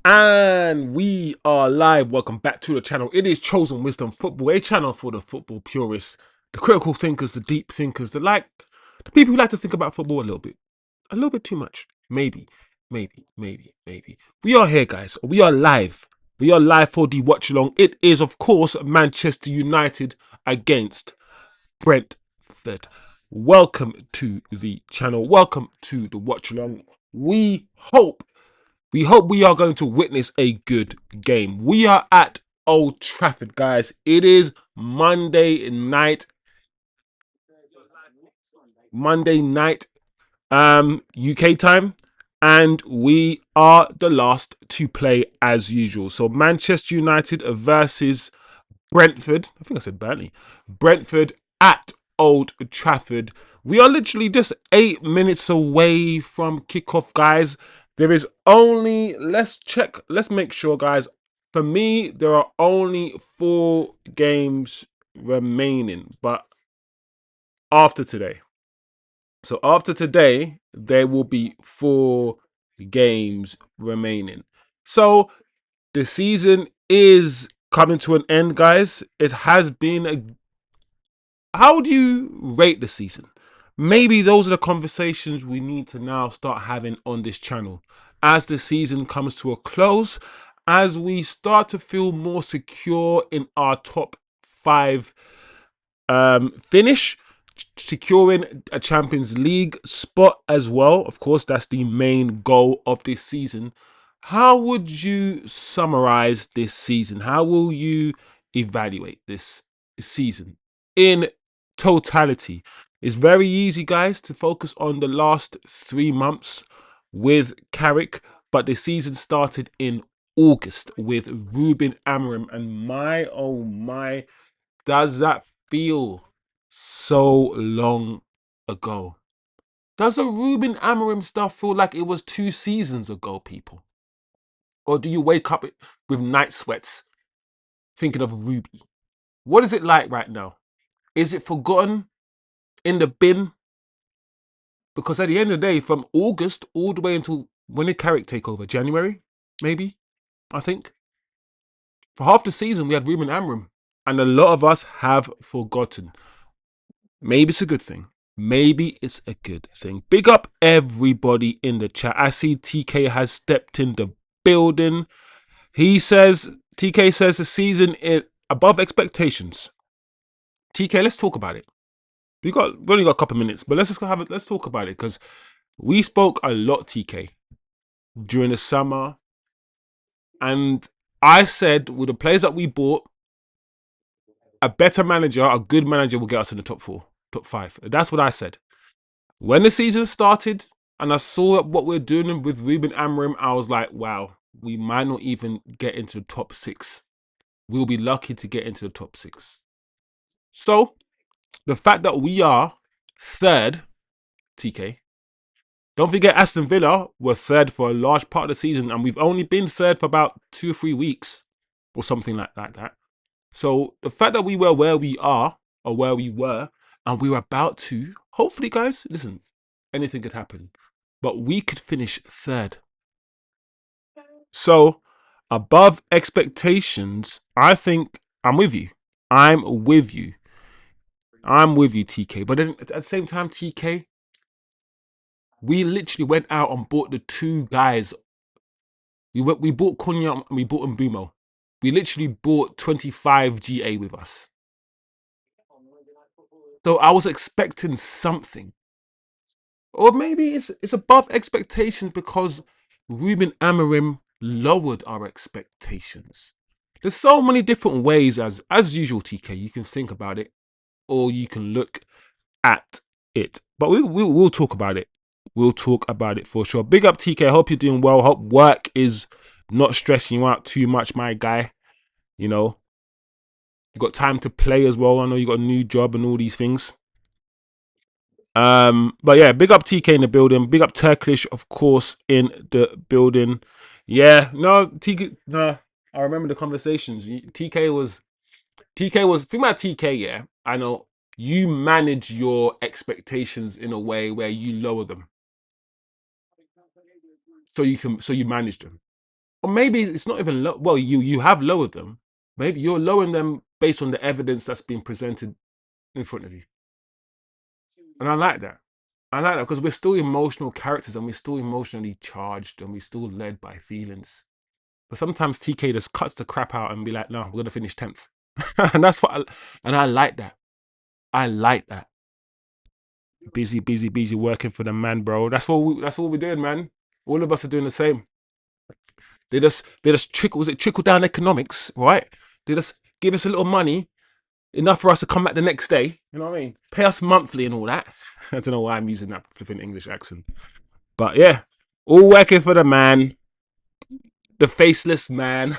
And we are live. Welcome back to the channel. It is Chosen Wisdom Football, a channel for the football purists, the critical thinkers, the deep thinkers, the people who like to think about football a little bit too much. Maybe. We are here, guys. We are live. We are live for the watch along. It is, of course, Manchester United against Brentford. Welcome to the channel. Welcome to the watch along. We hope we are going to witness a good game. We are at Old Trafford, guys. It is Monday night, UK time, and we are the last to play as usual. So Manchester United versus Brentford. I think I said Burnley. Brentford at Old Trafford. We are literally just 8 minutes away from kickoff, guys. There is only, let's make sure, guys. For me, there are only 4 games remaining, but after today. So after today, there will be 4 games remaining. So the season is coming to an end, guys. It has been a. How do you rate the season? Maybe those are the conversations we need to now start having on this channel as the season comes to a close, as we start to feel more secure in our top 5 finish, securing a Champions League spot as well. Of course, that's the main goal of this season. How would you summarize this season? How will you evaluate this season in totality? It's very easy, guys, to focus on the last 3 months with Carrick, but the season started in August with Ruben Amorim, and my oh my, does that feel so long ago? Does the Ruben Amorim stuff feel like it was 2 seasons ago, people? Or do you wake up with night sweats thinking of Ruby? What is it like right now? Is it forgotten, in the bin? Because at the end of the day, from August all the way until when did Carrick take over? January, maybe, I think. For half the season, we had Ruben Amorim. And a lot of us have forgotten. Maybe it's a good thing. Maybe it's a good thing. Big up everybody in the chat. I see TK has stepped in the building. TK says the season is above expectations. TK, let's talk about it. We only got a couple of minutes, but let's talk about it, because we spoke a lot, TK, during the summer, and I said with the players that we bought, a better manager, a good manager, will get us in the top 5. That's what I said. When the season started and I saw what we're doing with Ruben Amorim, I was like, wow, we might not even get into the top 6. We'll be lucky to get into the top 6. So the fact that we are third, TK, don't forget Aston Villa were third for a large part of the season, and we've only been third for about 2 or 3 weeks or something like that. So the fact that we were where we are, or where we were, and we were about to, hopefully, guys, listen, anything could happen, but we could finish third. So above expectations, I think I'm with you. I'm with you, TK. But then at the same time, TK, we literally went out and bought the 2 guys. We bought Cunha and we bought Mbumo. We literally bought 25 GA with us. So I was expecting something. Or maybe it's above expectations because Ruben Amorim lowered our expectations. There's so many different ways, as usual, TK, you can think about it, or you can look at it. But we'll talk about it. We'll talk about it for sure. Big up, TK. Hope you're doing well. Hope work is not stressing you out too much, my guy. You know, you got time to play as well. I know you got a new job and all these things. But yeah, big up TK in the building. Big up Turkish, of course, in the building. Yeah, no, TK, no, I remember the conversations. TK was think about TK, yeah. I know you manage your expectations in a way where you lower them. So you manage them. or maybe it's not even low. Well, you have lowered them. Maybe you're lowering them based on the evidence that's been presented in front of you, and I like that. I like that because we're still emotional characters and we're still emotionally charged and we're still led by feelings. But sometimes TK just cuts the crap out and be like, "No, we're gonna finish 10th," and that's what. And I like that. I like that. Busy, busy, busy working for the man, bro. That's what we're doing, man. All of us are doing the same. They just trickle, was it trickle down economics, right? They just give us a little money, enough for us to come back the next day. You know what I mean? Pay us monthly and all that. I don't know why I'm using that flipping English accent. But yeah, all working for the man, the faceless man.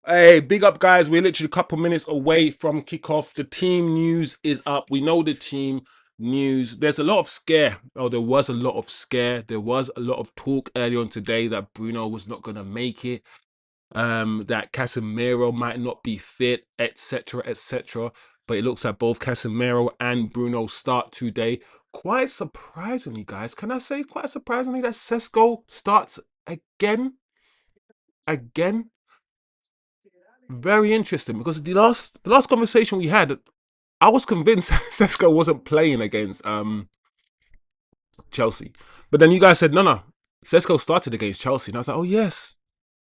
Hey, big up, guys. We're literally a couple minutes away from kickoff. The team news is up. We know the team news. There's a lot of scare. Oh, there was a lot of scare. There was a lot of talk earlier on today that Bruno was not going to make it. That Casemiro might not be fit, etc., etc. But it looks like both Casemiro and Bruno start today. Quite surprisingly, guys, can I say quite surprisingly that Sesko starts again? Again? Very interesting because the last conversation we had, I was convinced Sesko wasn't playing against Chelsea. But then you guys said no. Sesko started against Chelsea. And I was like, oh yes,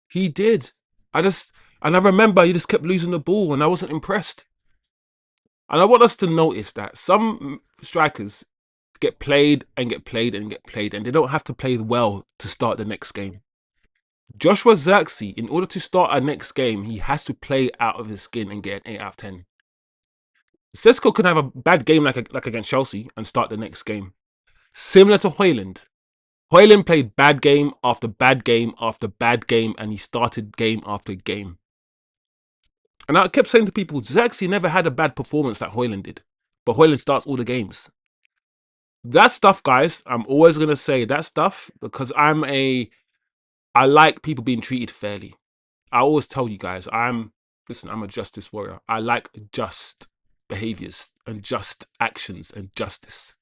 he did. I just and I remember he just kept losing the ball and I wasn't impressed. And I want us to notice that some strikers get played and get played and get played, and they don't have to play well to start the next game. Joshua Zirkzee, in order to start our next game, he has to play out of his skin and get an 8 out of 10. Sesko could have a bad game like against Chelsea and start the next game. Similar to Højlund. Højlund played bad game after bad game after bad game, and he started game after game. And I kept saying to people, Zirkzee never had a bad performance like Højlund did. But Højlund starts all the games. That stuff, guys, I'm always going to say that stuff because I like people being treated fairly. I always tell you guys, listen, I'm a justice warrior. I like just behaviors and just actions and justice.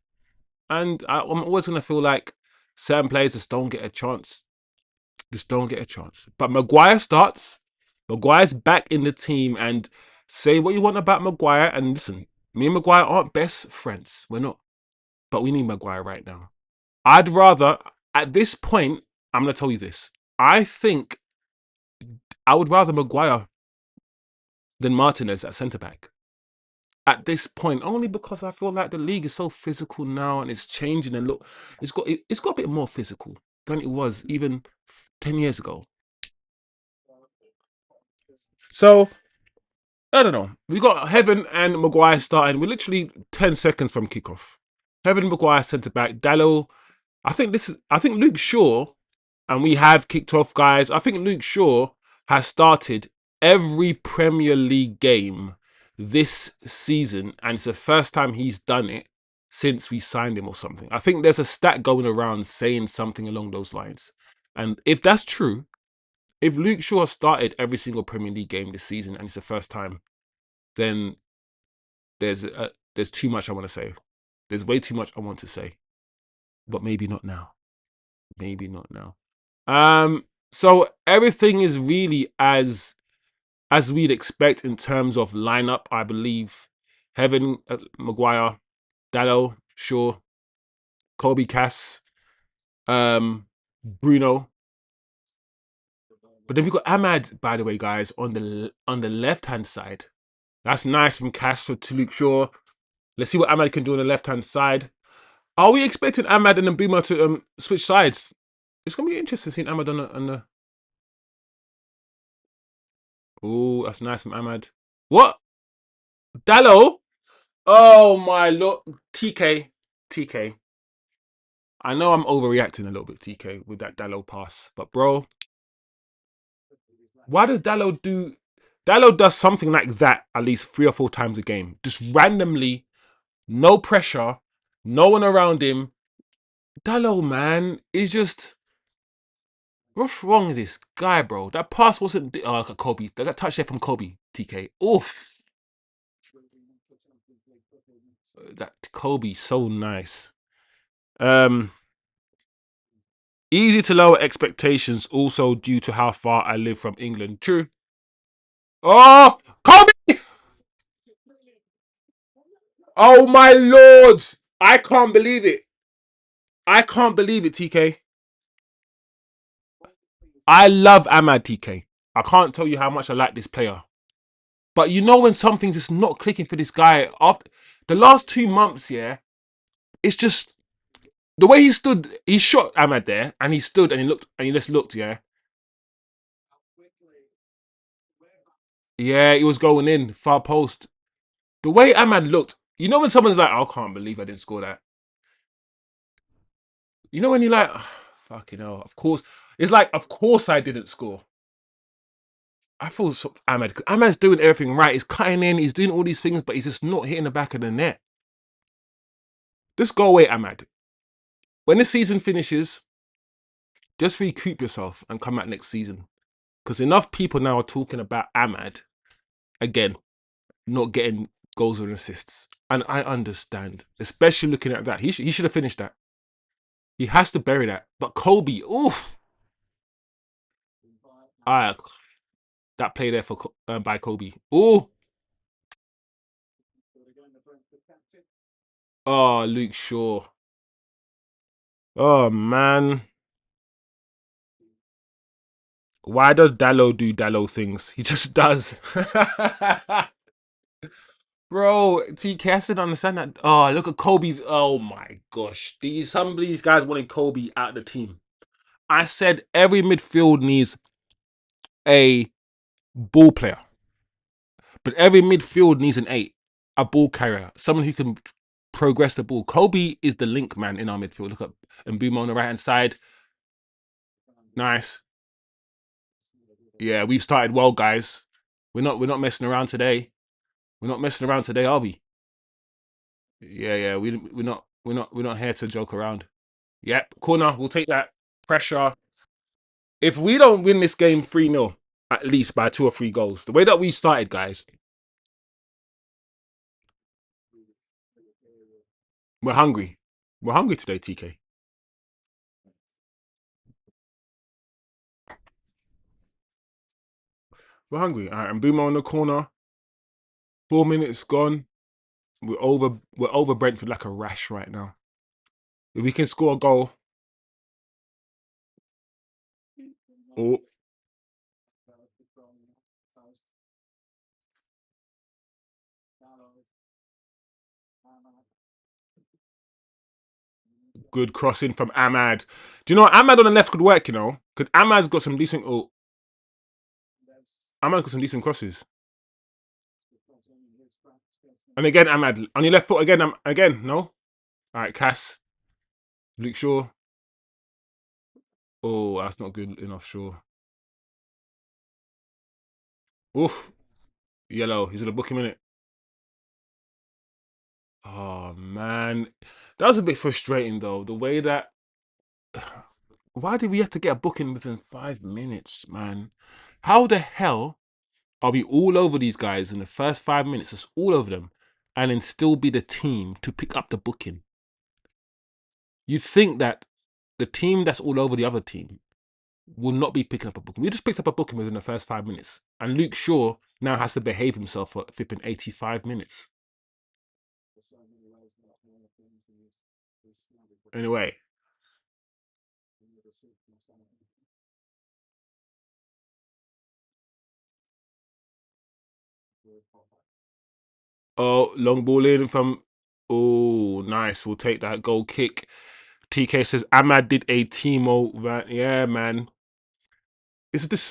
And I'm always going to feel like certain players just don't get a chance. Just don't get a chance. But Maguire starts. Maguire's back in the team, and say what you want about Maguire. And listen, me and Maguire aren't best friends. We're not. But we need Maguire right now. I'd rather, at this point, I'm going to tell you this. I think I would rather Maguire than Martinez at centre back. At this point, only because I feel like the league is so physical now and it's changing. And look, it's got a bit more physical than it was even 10 years ago. So I don't know. We got Heaven and Maguire starting. We're literally 10 seconds from kickoff. Heaven, Maguire centre back. Dallo. I think Luke Shaw, and we have kicked off, guys. I think Luke Shaw has started every Premier League game this season, and it's the first time he's done it since we signed him or something. I think there's a stat going around saying something along those lines. And if that's true, if Luke Shaw started every single Premier League game this season and it's the first time, then there's too much I want to say. There's way too much I want to say, but maybe not now. Maybe not now. So everything is really as we'd expect in terms of lineup. I believe Heaven, Maguire, Dallo, Shaw, Kobe, Cass, Bruno. But then we got Ahmad, by the way, guys, on the left hand side. That's nice from Cass to Luke Shaw. Let's see what Ahmad can do on the left hand side. Are we expecting Ahmad and Mbuma to switch sides? It's gonna be interesting seeing Ahmad on the. Oh, that's nice from Ahmad. What? Dallo? Oh my lord, TK. I know I'm overreacting a little bit, TK, with that Dallo pass, but bro, why does Dallo do? Dallo does something like that at least 3 or 4 times a game, just randomly, no pressure, no one around him. Dallo, man, is just. What's wrong with this guy, bro? That pass wasn't. Oh, Kobe. That touch there from Kobe, TK. Oof. That Kobe, so nice. Um, Easy to lower expectations, also due to how far I live from England. True. Oh, Kobe! Oh my lord! I can't believe it. I can't believe it, TK. I love Ahmad, TK. I can't tell you how much I like this player. But you know when something's just not clicking for this guy after the last 2 months, yeah, it's just the way he stood. He shot Ahmad there, and he stood and he looked and he just looked, yeah, yeah. He was going in far post. The way Ahmad looked, you know when someone's like, "I can't believe I didn't score that." You know when you're like, oh, "Fucking hell!" Of course, it's like, of course I didn't score. I feel so Ahmad. Ahmad's doing everything right. He's cutting in. He's doing all these things, but he's just not hitting the back of the net. Just go away, Ahmad. When the season finishes, just recoup yourself and come back next season. Because enough people now are talking about Ahmad again not getting goals or assists, and I understand, especially looking at that. He should have finished that. He has to bury that. But Kobe, oof, ah, that play there for by Kobe. Oh, oh, Luke Shaw. Oh man, why does Dallo do Dallo things? He just does. Bro, TK, I still don't understand that. Oh, look at Kobe. Oh my gosh. Some of these guys wanted Kobe out of the team. I said every midfield needs a ball player, but every midfield needs an eight, a ball carrier, someone who can progress the ball. Kobe is the link man in our midfield. Look at Mbeumo on the right hand side. Nice. Yeah, we've started well, guys. We're not messing around today. We're not messing around today, are we? Yeah. We're not here to joke around. Yep, corner. We'll take that pressure. If we don't win this game 3-0, at least by 2 or 3 goals, the way that we started, guys, we're hungry. We're hungry today, TK. We're hungry. All right, and Boomer on the corner. 4 minutes gone. We're over Brentford like a rash right now. If we can score a goal, oh, good crossing from Ahmad. Do you know what? Ahmad on the left could work, you know? Because Ahmad's got some decent. Oh, Ahmad's got some decent crosses. And again, Ahmad on your left foot again. Again, no. All right, Cass, Luke Shaw. Oh, that's not good enough. Shaw. Oof, yellow. He's gonna book him in it. Oh man, that was a bit frustrating though. The way that why did we have to get a booking within 5 minutes, man? How the hell are we all over these guys in the first 5 minutes? It's all over them, and then still be the team to pick up the booking. You'd think that the team that's all over the other team will not be picking up a booking. We just picked up a booking within the first 5 minutes, and Luke Shaw now has to behave himself for flipping 85 minutes. Anyway, oh, long ball in from. Oh, nice. We'll take that goal kick. TK says Ahmad did a Timo. Yeah, man.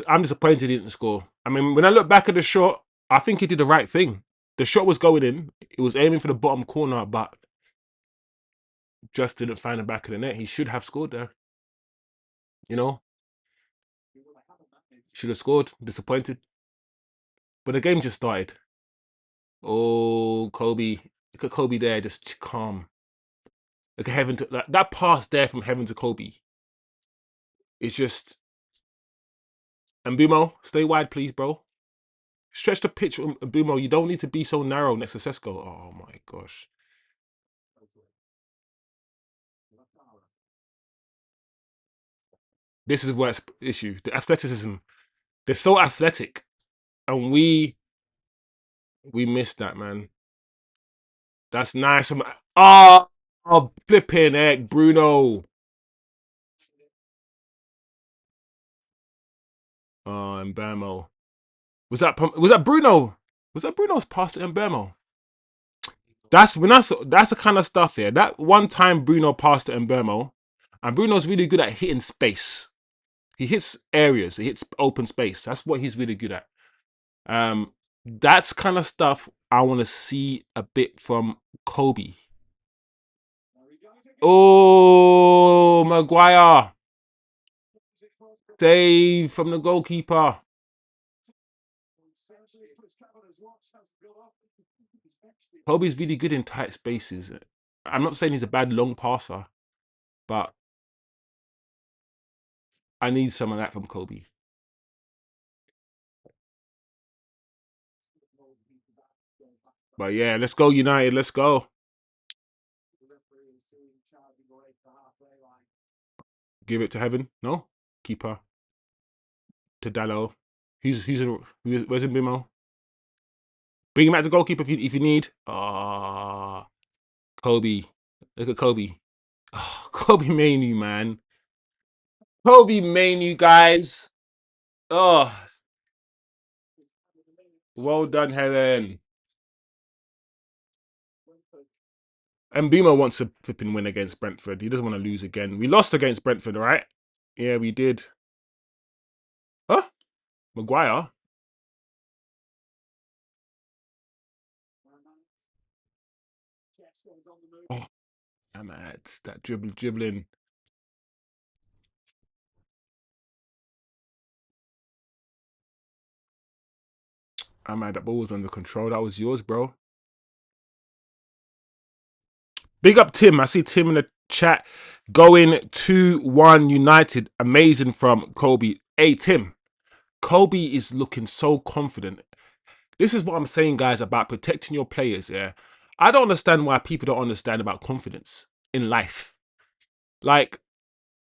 I'm disappointed he didn't score. I mean, when I look back at the shot, I think he did the right thing. The shot was going in. It was aiming for the bottom corner, but just didn't find the back of the net. He should have scored there. You know, should have scored. Disappointed. But the game just started. Oh, Kobe. Look at Kobe there, just calm. Look at Heaven to that pass there from Heaven to Kobe. It's just and Bumo, stay wide, please, bro. Stretch the pitch, Bumo. You don't need to be so narrow next to Sesko. Oh my gosh. This is what's issue. The athleticism. They're so athletic, and we missed that, man. That's nice. Oh, oh, flipping heck, Bruno. Oh, and Bermo. Was that Bruno? Was that Bruno's pass to Mbemo? That's the kind of stuff here. That one time Bruno passed to Mbemo, and Bruno's really good at hitting space. He hits areas, he hits open space. That's what he's really good at. That's kind of stuff I want to see a bit from Kobe. Oh, Maguire. Save from the goalkeeper. Kobe's really good in tight spaces. I'm not saying he's a bad long passer, but I need some of that from Kobe. But yeah, let's go United. Let's go. Give it to Heaven. No, keeper to Dallo. Where's Mbimo? Bring him back to goalkeeper if you need. Ah, Kobe. Look at Kobe. Oh, Kobe Mainu, man. Kobe Mainu, guys. Oh, well done, Helen. And Mbimo wants to flipping win against Brentford. He doesn't want to lose again. We lost against Brentford, right? Yeah, we did. Huh? Maguire? Oh, I'm at that dribbling. I'm at that ball was under control. That was yours, bro. Big up Tim. I see Tim in the chat going 2-1 United. Amazing from Kobe. Hey, Tim. Kobe is looking so confident. This is what I'm saying, guys, about protecting your players, yeah? I don't understand why people don't understand about confidence in life. Like,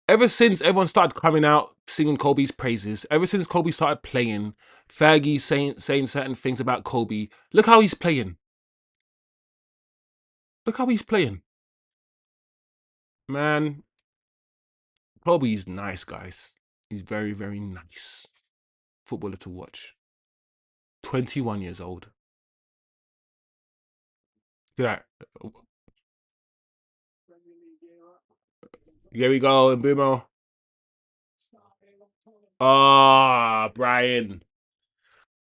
ever since everyone started coming out singing Kobe's praises, ever since Kobe started playing, Fergie saying certain things about Kobe, look how he's playing. Look how he's playing. Man, Kobe is nice, guys. He's very, very nice footballer to watch. 21 years old. Look at that. Here we go, and Boomo. Ah, Brian.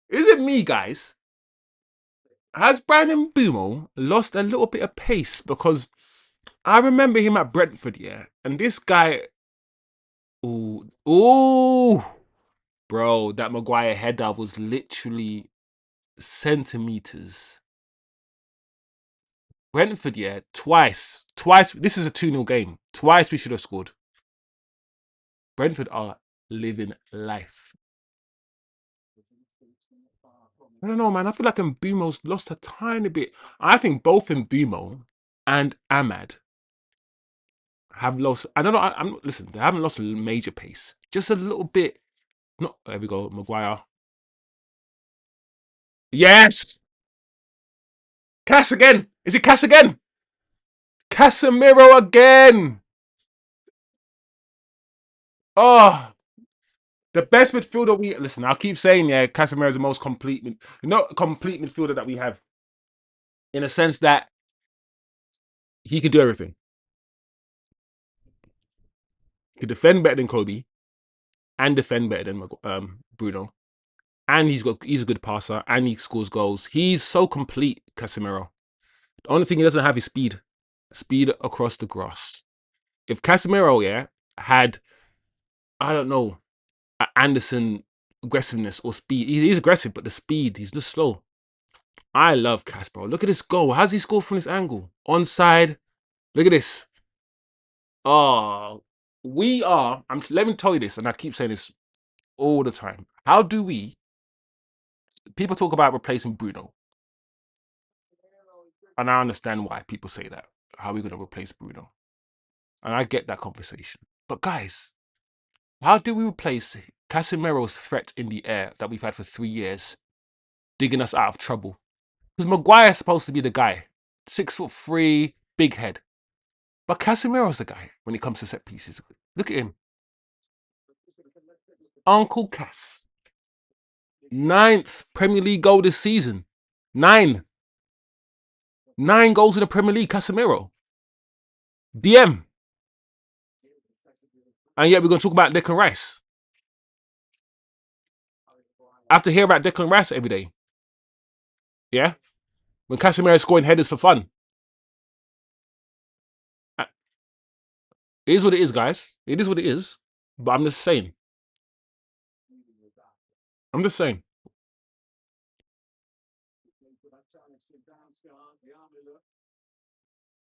Is it me, guys? Has Brian Mbumo lost a little bit of pace? Because I remember him at Brentford, yeah. And this guy, ooh, bro, that Maguire header was literally centimeters. Brentford, yeah, twice. This is a 2-0 game. Twice we should have scored. Brentford are living life. I don't know, man. I feel like Mbumo's lost a tiny bit. I think both Mbumo and Ahmad have lost. I don't know. I'm listen. They haven't lost a major pace. Just a little bit. No, there we go. Maguire. Yes. Cass again. Is it Cass again? Casemiro again. Oh, the best midfielder we listen. I'll keep saying, yeah, Casemiro is the most complete, not complete midfielder that we have, in a sense that he can do everything. He can defend better than Kobe, and defend better than Bruno, and he's a good passer, and he scores goals. He's so complete, Casemiro. The only thing he doesn't have is speed across the grass. If Casemiro, yeah, had I don't know, Anderson aggressiveness or speed, he's aggressive, but the speed, he's just slow. I love Cas, bro. Look at this goal. How's he scored from this angle? Onside. Look at this. Oh, we are. Let me tell you this, and I keep saying this all the time. How do we? People talk about replacing Bruno, and I understand why people say that. How are we going to replace Bruno? And I get that conversation. But guys, How do we replace Casemiro's threat in the air that we've had for 3 years, digging us out of trouble? Because Maguire's supposed to be the guy, 6'3", big head, but Casemiro's the guy when it comes to set pieces. Look at him, Uncle Cass. Ninth Premier League goal this season. Nine goals in the Premier League, Casemiro. DM. And yet we're going to talk about Declan Rice. I have to hear about Declan Rice every day. Yeah? When Casemiro is scoring headers for fun. It is what it is, guys. It is what it is. But I'm just saying. I'm just saying.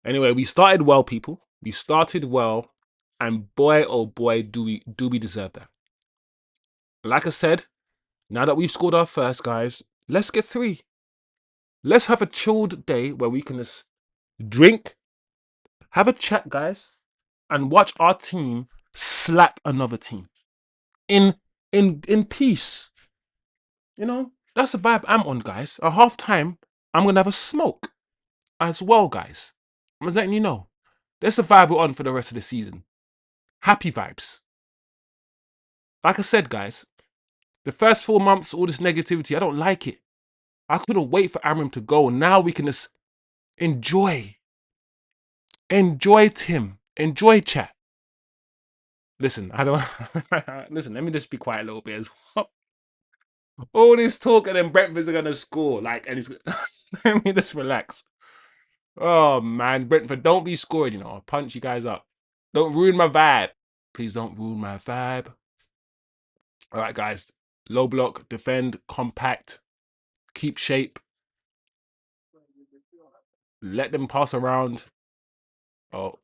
Anyway, we started well, people. We started well. And boy, oh boy, do we deserve that. Like I said, now that we've scored our first, guys, let's get 3. Let's have a chilled day where we can just drink, have a chat, guys, and watch our team slap another team in peace. You know, that's the vibe I'm on, guys. At half time, I'm gonna have a smoke as well, guys. I'm just letting you know. That's the vibe we're on for the rest of the season. Happy vibes. Like I said, guys, the first 4 months, all this negativity, I don't like it. I couldn't wait for Amram to go. Now we can just enjoy. Enjoy Tim. Enjoy chat. Listen, I don't listen, let me just be quiet a little bit as well. All this talk and then Brentford are gonna score. Like, and it's let me just relax. Oh man, Brentford, don't be scored, you know. I'll punch you guys up. Don't ruin my vibe. Please don't ruin my vibe. Alright, guys. Low block, defend, compact, keep shape. Let them pass around. Oh.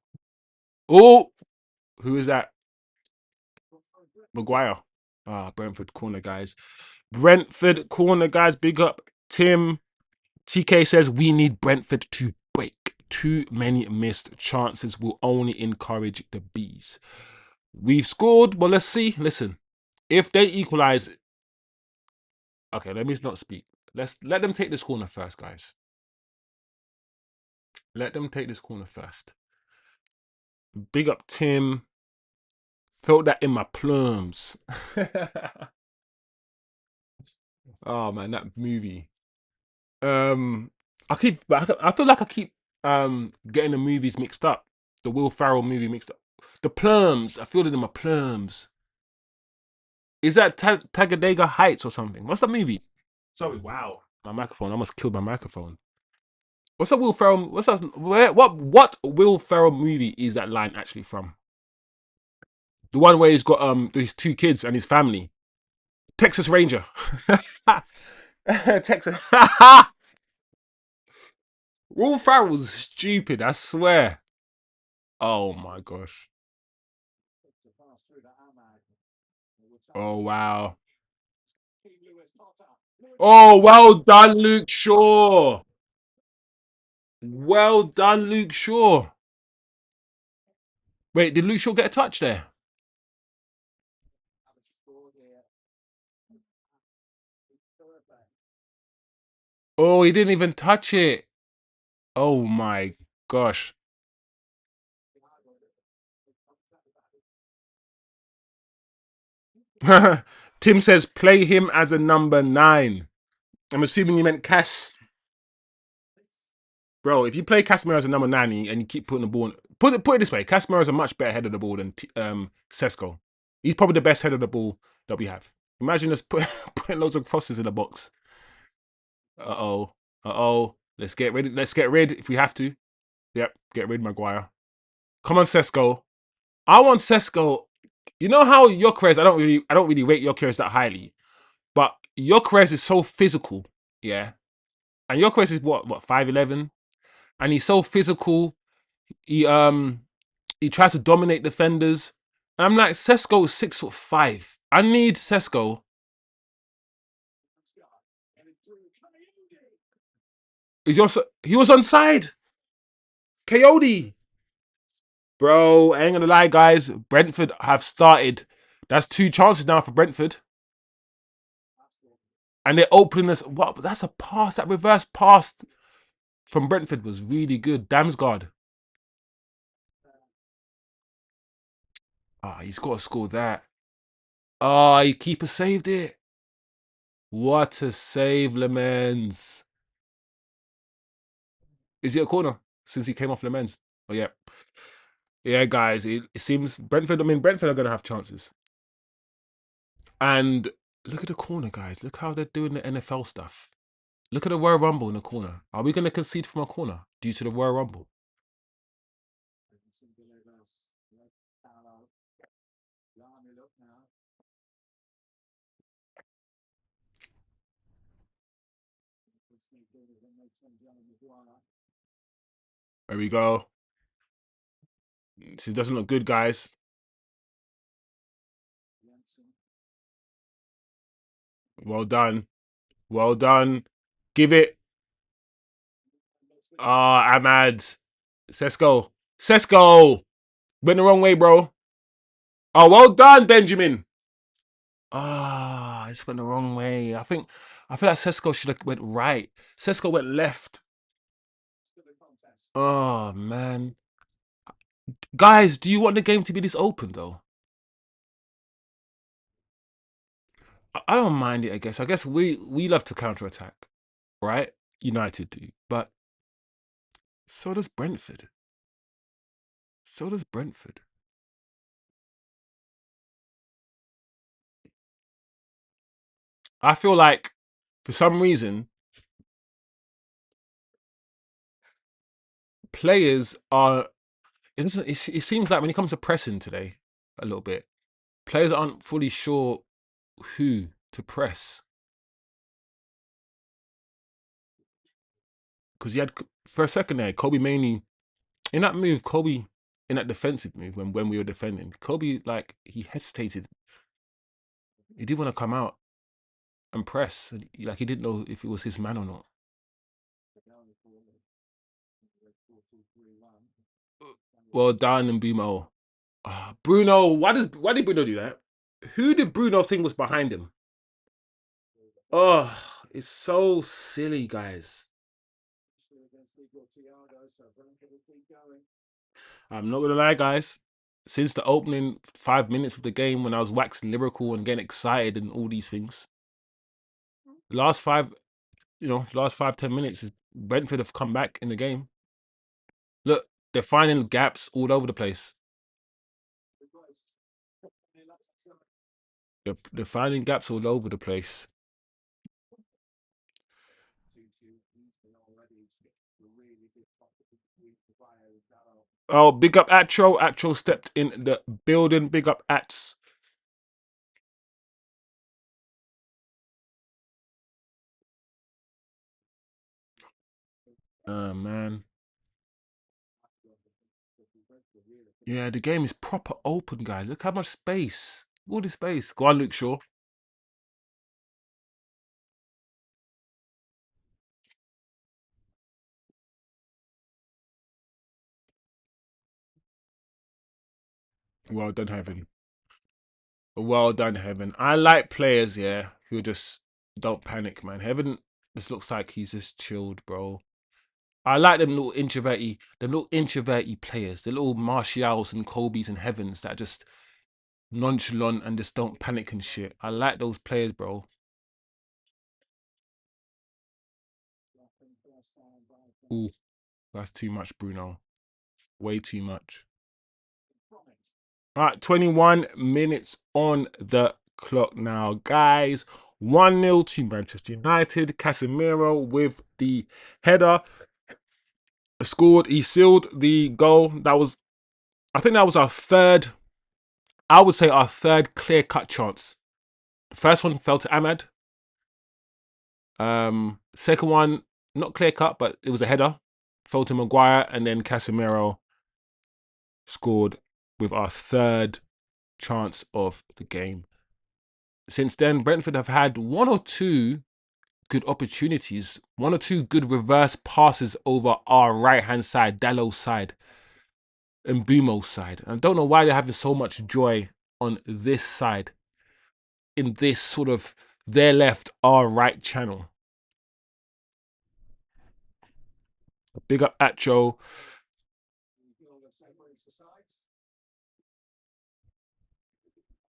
Oh! Who is that? Maguire. Ah, Brentford corner, guys. Brentford corner, guys. Big up Tim. TK says we need Brentford to break. Too many missed chances will only encourage the bees. We've scored. Well, let's see. Listen, if they equalize, okay, let me not speak. Let's let them take this corner first, guys. Let them take this corner first. Big up Tim. Felt that in my plums. Oh man, that movie. I feel like I keep getting the movies mixed up. The Will Ferrell movie mixed up. The plums. I feel it in my plums. Is that Talladega Heights or something? What's that movie? Sorry, wow. My microphone. I almost killed my microphone. What's that Will Ferrell? What's that? What Will Ferrell movie is that line actually from? The one where he's got his 2 kids and his family. Texas Ranger. Texas. Will Ferrell's stupid, I swear. Oh my gosh. Oh wow. Oh, well done, Luke Shaw. Well done, Luke Shaw. Wait, did Luke Shaw get a touch there? Oh, he didn't even touch it. Oh my gosh. Tim says play him as a number 9. I'm assuming you meant Cass. Bro, if you play Casemiro as a number 9 and you keep putting the ball in, put it this way, Casemiro is a much better head of the ball than Sesko. He's probably the best head of the ball that we have. Imagine us putting loads of crosses in the box. Uh-oh. Uh-oh. Let's get rid. Let's get rid if we have to. Yep, get rid Maguire. Come on, Sesko. I want Sesko. You know how Gyökeres, I don't really rate Gyökeres that highly. But Gyökeres is so physical, yeah. And Gyökeres is what 5'11", and he's so physical. He tries to dominate defenders. And I'm like, Sesko is 6'5". I need Sesko. He was onside. Coyote. Bro, I ain't gonna lie, guys. Brentford have started That's 2 chances now for Brentford. And they're opening us. What? That's a pass. That reverse pass from Brentford was really good. Damsgaard. Ah, he's got to score that. Ah, oh, keeper saved it. What a save, Lemens. Is it a corner since he came off Lemens? Oh, yeah. Yeah, guys, it seems Brentford, I mean, Brentford are going to have chances. And look at the corner, guys. Look how they're doing the NFL stuff. Look at the Royal Rumble in the corner. Are we going to concede from a corner due to the Royal Rumble? There we go. This doesn't look good, guys. Well done. Well done. Give it. Ah, Ahmad. Sesko. Sesko. Went the wrong way, bro. Oh, well done, Benjamin. Ah, I just went the wrong way. I feel like Sesko should have went right. Sesko went left. Oh man. Guys, do you want the game to be this open though? I don't mind it, I guess. I guess we love to counter attack, right? United do. But so does Brentford. So does Brentford. I feel like for some reason players are it seems like when it comes to pressing today a little bit, players aren't fully sure who to press. Because he had for a second there, Kobe mainly in that move, Kobe in that defensive move when we were defending, Kobe like he hesitated. He didn't want to come out and press. Like he didn't know if it was his man or not. Well done, and Bumo. Oh, Bruno, why did Bruno do that? Who did Bruno think was behind him? Oh, it's so silly, guys. I'm not gonna lie, guys. Since the opening 5 minutes of the game, when I was waxing lyrical and getting excited and all these things, last five, last 5-10 minutes is Brentford have come back in the game. Look, they're finding gaps all over the place. They're finding gaps all over the place. Oh, big up Atro. Atro stepped in the building. Big up Ats. Oh, man. Yeah, the game is proper open, guys. Look how much space. All this space. Go on, Luke Shaw. Well done, Heaven. Well done, Heaven. I like players, yeah, who just don't panic, man. Heaven just looks like he's just chilled, bro. I like them little introverty players, the little Martials and Kobe's and Heavens that are just nonchalant and just don't panic and shit. I like those players, bro. Oof, that's too much, Bruno. Way too much. All right, 21 minutes on the clock now, guys. 1-0 to Manchester United. Casemiro with the header scored. He sealed the goal. I think that was our third, I would say our third clear-cut chance. The first one fell to Ahmad. Second one, not clear-cut, but it was a header. Fell to Maguire, and then Casemiro scored with our third chance of the game. Since then, Brentford have had one or two good opportunities, one or two good reverse passes over our right-hand side, Dallow's side, and Bumo's side. And I don't know why they're having so much joy on this side, in this sort of their left, our right channel. Big up Acho.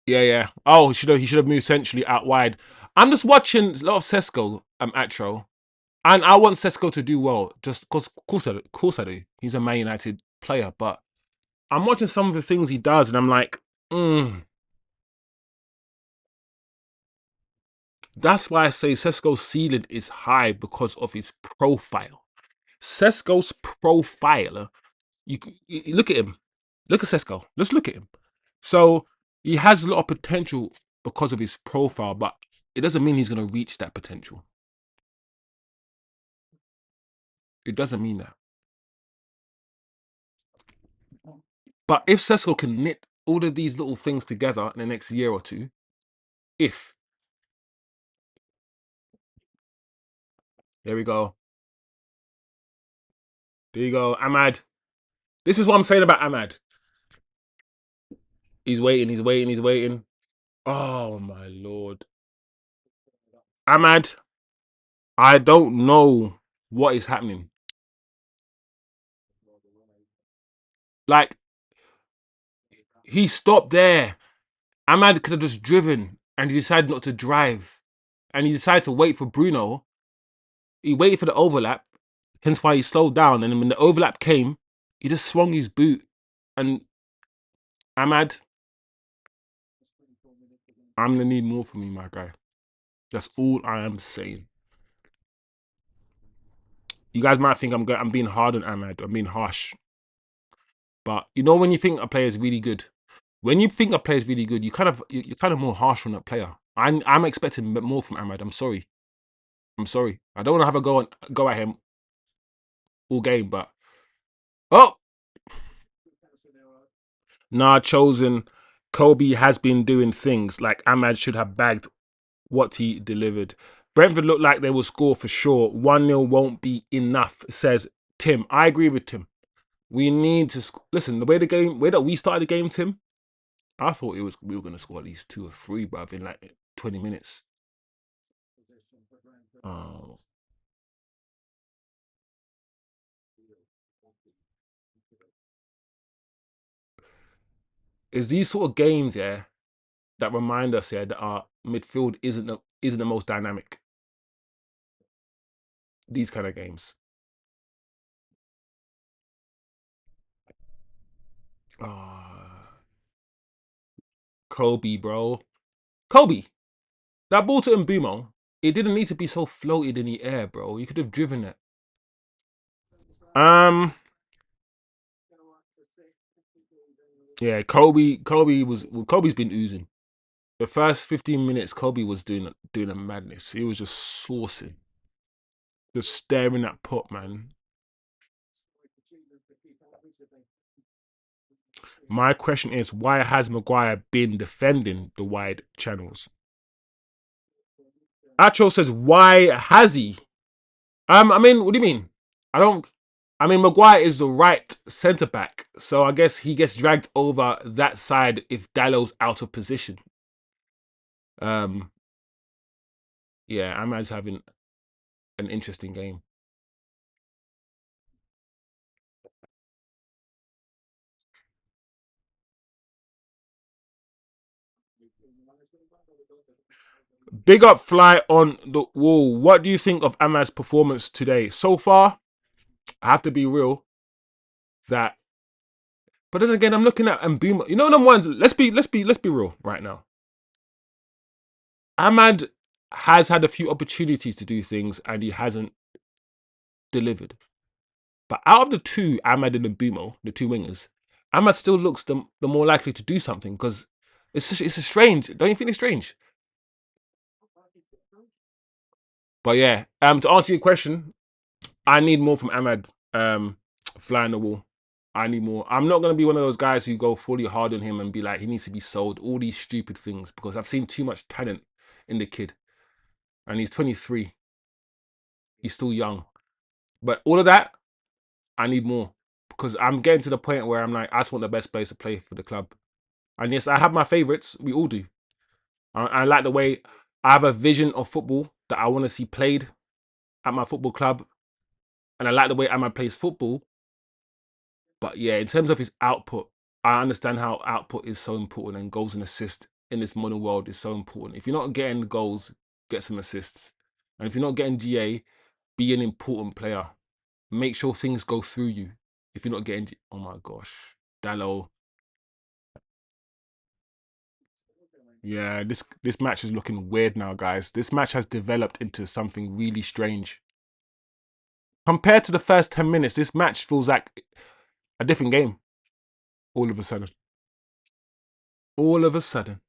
Yeah, yeah. Oh, he should have moved centrally out wide. I'm just watching a lot of Sesko, Atro, and I want Sesko to do well. Just because, of course I do. He's a Man United player, but I'm watching some of the things he does, and I'm like, that's why I say Sesko's ceiling is high because of his profile. Sesko's profile. You look at him. Look at Sesko. Let's look at him. So he has a lot of potential because of his profile, but it doesn't mean he's going to reach that potential. It doesn't mean that. But if Sesko can knit all of these little things together in the next year or two, if there we go, there you go, Ahmad. This is what I'm saying about Ahmad. He's waiting, he's waiting, he's waiting. Oh my lord, Ahmad. I don't know what is happening. Like he stopped there. Ahmad could have just driven, and he decided not to drive, and he decided to wait for Bruno. He waited for the overlap, hence why he slowed down. And when the overlap came, he just swung his boot. And Ahmad, I'm gonna need more from you, my guy. That's all I am saying. You guys might think I'm being hard on Ahmad. I'm being harsh, but you know when you think a player is really good, when you think a player is really good, you're kind of more harsh on that player. I'm expecting more from Ahmad. I'm sorry. I'm sorry. I don't want to have a go at him all game, but oh, nah, chosen. Kobe has been doing things like Ahmad should have bagged what he delivered. Brentford look like they will score for sure. 1-0 won't be enough, says Tim. I agree with Tim. We need to listen. Way that we started the game, Tim. I thought we were gonna score at least 2 or 3, bruv, in like 20 minutes. Oh, it's these sort of games, yeah, that remind us, yeah, that our midfield isn't the most dynamic. These kind of games. Ah, Kobe, bro. Kobe. That ball to Mbumo, it didn't need to be so floated in the air, bro. You could have driven it. Um, yeah, Kobe's been oozing. The first 15 minutes, Kobe was doing a madness. He was just saucing, just staring at pot, man. My question is, why has Maguire been defending the wide channels? Acho says, why has he? I mean, what do you mean? I don't. I mean, Maguire is the right centre back, so I guess he gets dragged over that side if Dallow's out of position. Um, yeah, Ahmad's having an interesting game. Big up fly on the wall. What do you think of Ahmad's performance today? So far, I have to be real that. But then again, I'm looking at Mbuma. You know them ones. Let's be real right now. Ahmad has had a few opportunities to do things and he hasn't delivered. But out of the two, Ahmad and Mbumo, the two wingers, Ahmad still looks the more likely to do something because it's a strange. Don't you think it's strange? But yeah, to answer your question, I need more from Ahmad. Flying the wall. I need more. I'm not gonna be one of those guys who go fully hard on him and be like he needs to be sold. All these stupid things because I've seen too much talent in the kid, and he's 23. He's still young. But all of that, I need more because I'm getting to the point where I'm like, I just want the best players to play for the club. And yes, I have my favourites. We all do. I like the way I have a vision of football that I want to see played at my football club, and I like the way Ahmad plays football. But yeah, in terms of his output, I understand how output is so important, and goals and assists in this modern world is so important. If you're not getting goals, get some assists. And if you're not getting GA, be an important player. Make sure things go through you. If you're not getting, oh my gosh, Dallo. Yeah, this match is looking weird now, guys. This match has developed into something really strange. Compared to the first 10 minutes, this match feels like a different game all of a sudden. All of a sudden.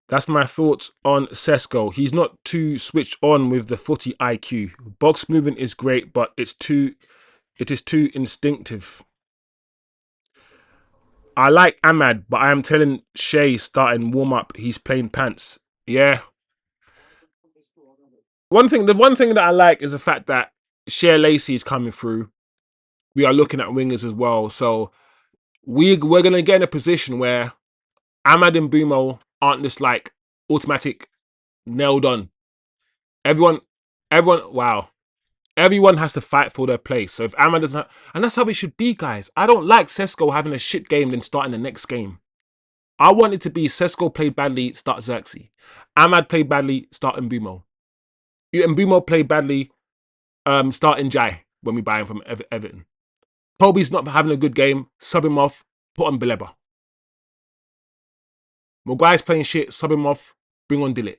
That's my thoughts on Sesko. He's not too switched on with the footy IQ. Box movement is great, but it is too instinctive. I like Ahmad, but I am telling Shay starting warm up, he's playing pants. Yeah. The one thing that I like is the fact that Shea Lacey is coming through. We are looking at wingers as well. So we're gonna get in a position where Ahmad and Bumo aren't just like automatic nailed on. Everyone, wow. Everyone has to fight for their place. So if Ahmad doesn't, and that's how it should be, guys. I don't like Sesko having a shit game then starting the next game. I want it to be Sesko played badly, start Xerxes. Ahmad played badly, start Mbumo. Mbumo played badly, start Jai when we buy him from Everton. Kobe's not having a good game, sub him off, put on Beleba. Maguire's playing shit, sub him off, bring on Dillit.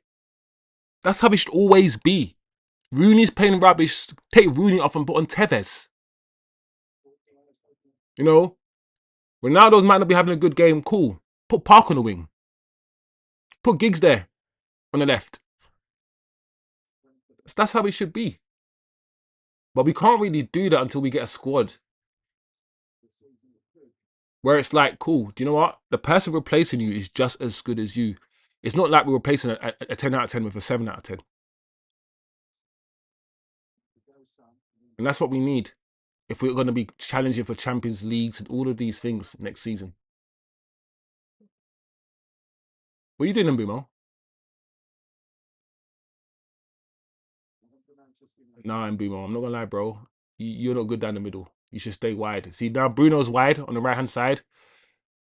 That's how it should always be. Rooney's playing rubbish, take Rooney off and put on Tevez. You know, Ronaldo's might not be having a good game, cool. Put Park on the wing. Put Giggs there on the left. That's how it should be. But we can't really do that until we get a squad where it's like, cool, do you know what? The person replacing you is just as good as you. It's not like we're replacing a 10 out of 10 with a 7 out of 10. And that's what we need if we're going to be challenging for Champions Leagues and all of these things next season. What are you doing, Mbumo? Nah, Mbumo, I'm not going to lie, bro. You're not good down the middle. You should stay wide. See, now Bruno's wide on the right-hand side.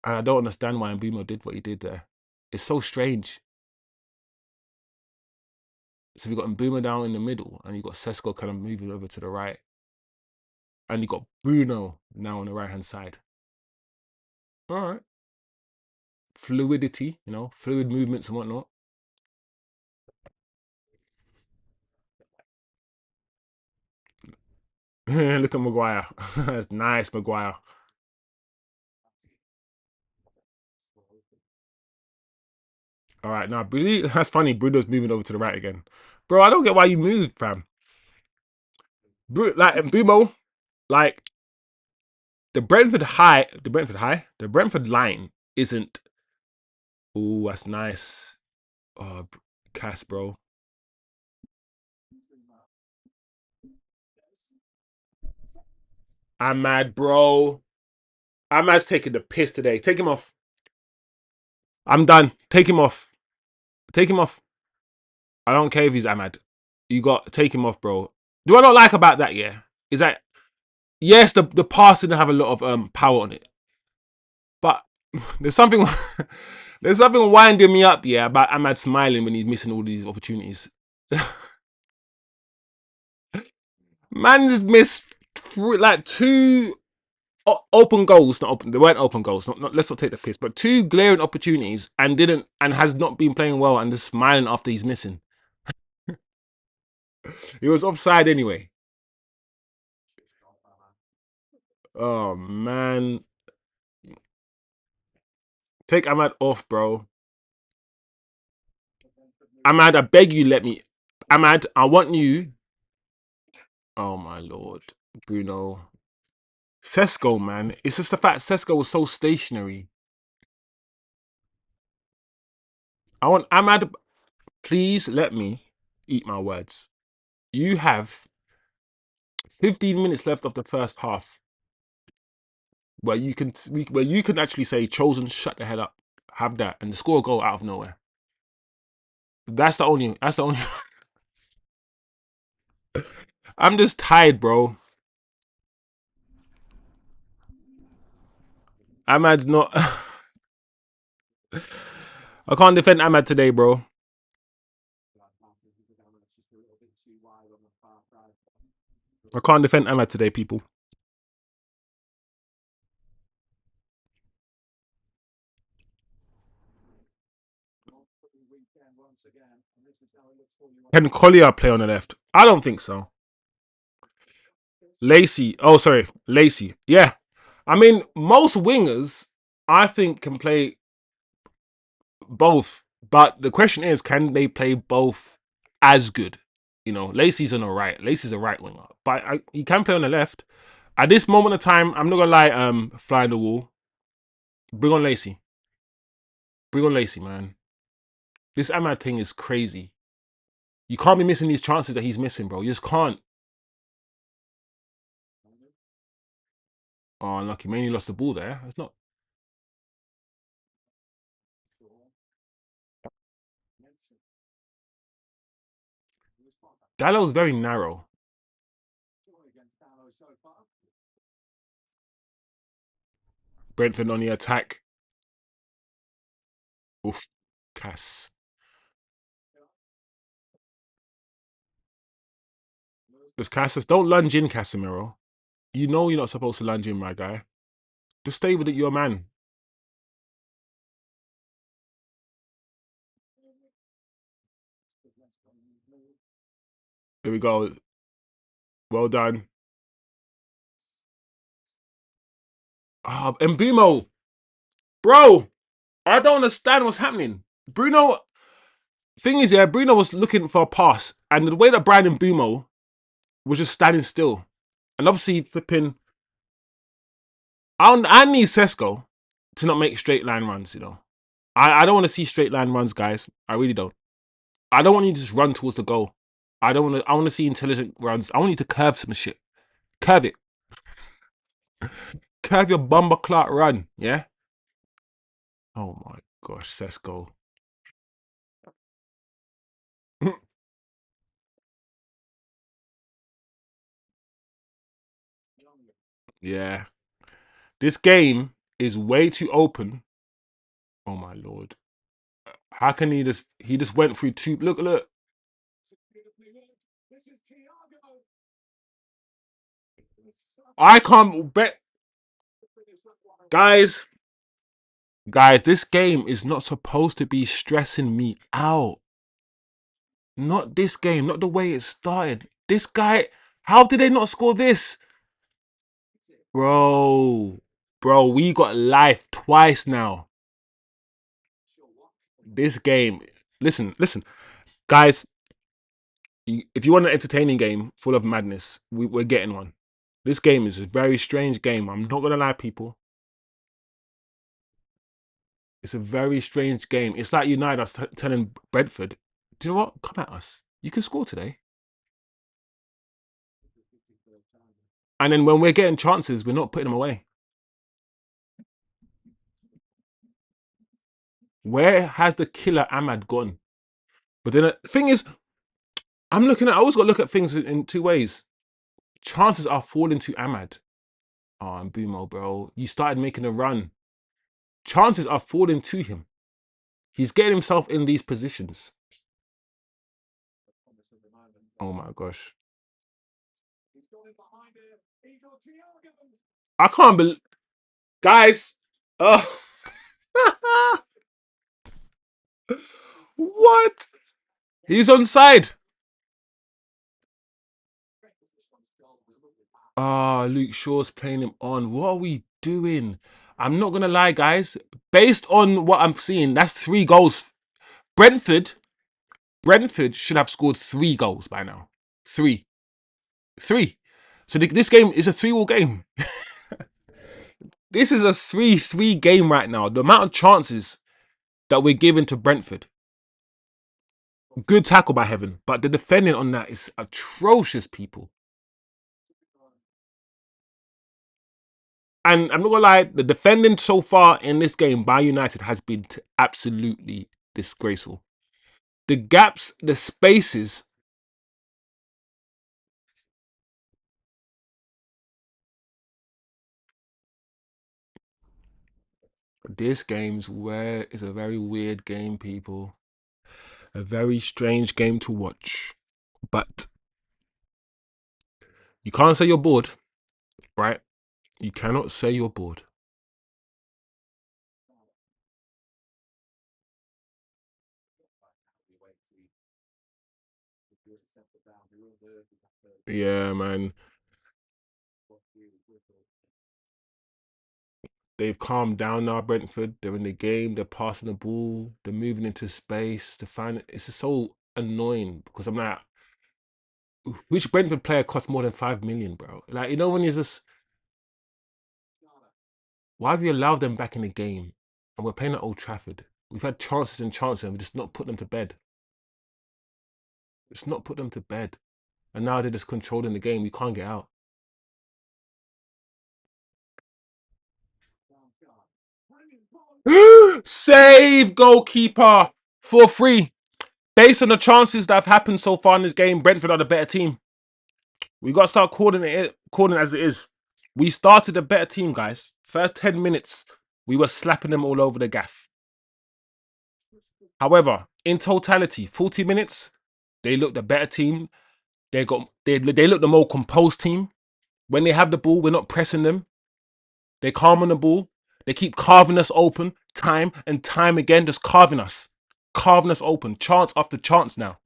And I don't understand why Mbumo did what he did there. It's so strange. So we got Mbuma down in the middle, and you got Sesko kind of moving over to the right, and you got Bruno now on the right hand side. All right, fluidity, fluid movements and whatnot. Look at Maguire. That's nice, Maguire. All right, now that's funny. Bruno's moving over to the right again, bro. I don't get why you moved, fam. Like Mbumo, like the Brentford line isn't. Oh, that's nice. Oh, Cass, bro. I'm mad, bro. Ahmad's taking the piss today. Take him off. I'm done. Take him off. Take him off. I don't care if he's Ahmad. You got take him off, bro. Do I not like about that? Yeah, is that yes, the pass didn't have a lot of power on it, but there's something there's something winding me up. Yeah, about Ahmad smiling when he's missing all these opportunities. Man's missed like two open goals, not open. They weren't open goals. Let's not take the piss, but two glaring opportunities and has not been playing well and just smiling after he's missing. He was offside anyway. Oh man, take Ahmad off, bro. Ahmad, I beg you, let me. Ahmad, I want you. Oh my lord, Bruno. Sesko, man. It's just the fact Sesko was so stationary. I want Ahmad. Please let me eat my words. You have 15 minutes left of the first half, where where you can actually say, "Chosen, shut the hell up, have that," and score a goal out of nowhere. That's the only. That's the only. I'm just tired, bro. Ahmad's not. I can't defend Ahmad today, bro. I can't defend Ahmad today, people. Can Collier play on the left? I don't think so. Lacey. Oh, sorry, Lacey. Yeah, I mean most wingers, I think, can play both. But the question is, can they play both as good? You know, Lacey's on the right. Lacey's a right winger, but he can play on the left. At this moment of time, I'm not gonna lie. Flying the wall. Bring on Lacey. Bring on Lacey, man. This Ahmad thing is crazy. You can't be missing these chances that he's missing, bro. You just can't. Oh, unlucky. Mainly lost the ball there. It's not. Dallow's very narrow. Brentford on the attack. Oof. Cass. There's Cassis. Don't lunge in, Casemiro. You know you're not supposed to lunge in, my guy. Just stay with it, your man. Here we go. Well done. And Mbumo. Bro, I don't understand what's happening. Bruno, thing is, yeah, Bruno was looking for a pass. And the way that Brian Mbumo was just standing still. And obviously, flipping. I need Sesko to not make straight line runs, you know. I don't want to see straight line runs, guys. I really don't. I don't want you to just run towards the goal. I want to see intelligent runs. I want you to curve some shit. Curve it. Curve your bumper clot run. Yeah? Oh my gosh, Sesko. Yeah. This game is way too open. Oh my lord. How can he just went through two, look. I can't bet, guys, this game is not supposed to be stressing me out. Not this game, not the way it started. This guy, how did they not score this? Bro, we got life twice now. This game, listen, guys. If you want an entertaining game full of madness, we're getting one. This game is a very strange game. I'm not gonna lie, people. It's a very strange game. It's like United are telling Brentford, "Do you know what? Come at us. You can score today." And then when we're getting chances, we're not putting them away. Where has the killer Ahmad gone? But then the thing is, I always got to look at things in two ways. Chances are falling to Ahmad. Oh, and Bumo, bro. You started making a run. Chances are falling to him. He's getting himself in these positions. Oh my gosh. I can't believe, guys. Oh, what? He's on side. Ah, Luke Shaw's playing him on. What are we doing? I'm not gonna lie, guys. Based on what I'm seeing, that's 3 goals. Brentford, should have scored 3 goals by now. Three, three. So this game is a 3-all game. This is a 3-3 game right now. The amount of chances that we're giving to Brentford. Good tackle by Heaven, but the defending on that is atrocious, people. And I'm not gonna lie, the defending so far in this game by United has been absolutely disgraceful. The gaps, the spaces. This game's where is a very weird game, people. A very strange game to watch. But you can't say you're bored, right? You cannot say you're bored. Yeah, man. They've calmed down now, Brentford. They're in the game. They're passing the ball. They're moving into space to find it. It's just so annoying because I'm like, which Brentford player costs more than 5 million, bro? Like, you know, when you're just, why have you allowed them back in the game? And we're playing at Old Trafford. We've had chances and chances, and we just not put them to bed. Just not put them to bed. And now they're just controlling the game. We can't get out. Save goalkeeper for free. Based on the chances that have happened so far in this game, Brentford are the better team. We got to start calling as it is. We started a better team, guys. First 10 minutes, we were slapping them all over the gaff. However, in totality, 40 minutes, they looked a better team. They look the more composed team. When they have the ball, we're not pressing them. They calm on the ball. They keep carving us open time and time again, just carving us open, chance after chance now.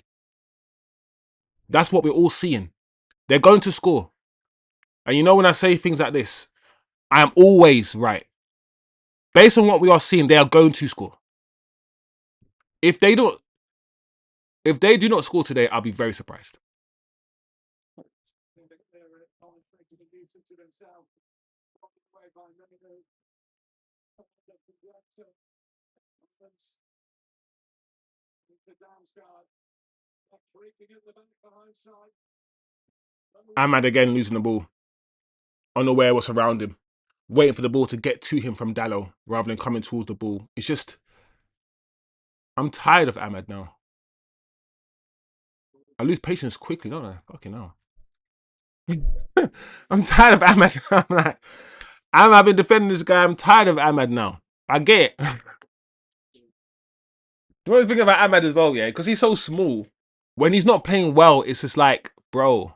That's what we're all seeing. They're going to score. And you know, when I say things like this, I am always right. Based on what we are seeing, they are going to score. If they don't, if they do not score today, I'll be very surprised. Ahmad again losing the ball, unaware what's around him, waiting for the ball to get to him from Dallo rather than coming towards the ball. It's just, I'm tired of Ahmad now. I lose patience quickly, don't I? Fucking hell. I'm tired of Ahmad. I'm like, I've been defending this guy. I'm tired of Ahmad now. I get it. The only thing about Ahmad as well, yeah, because he's so small. When he's not playing well, it's just like, bro.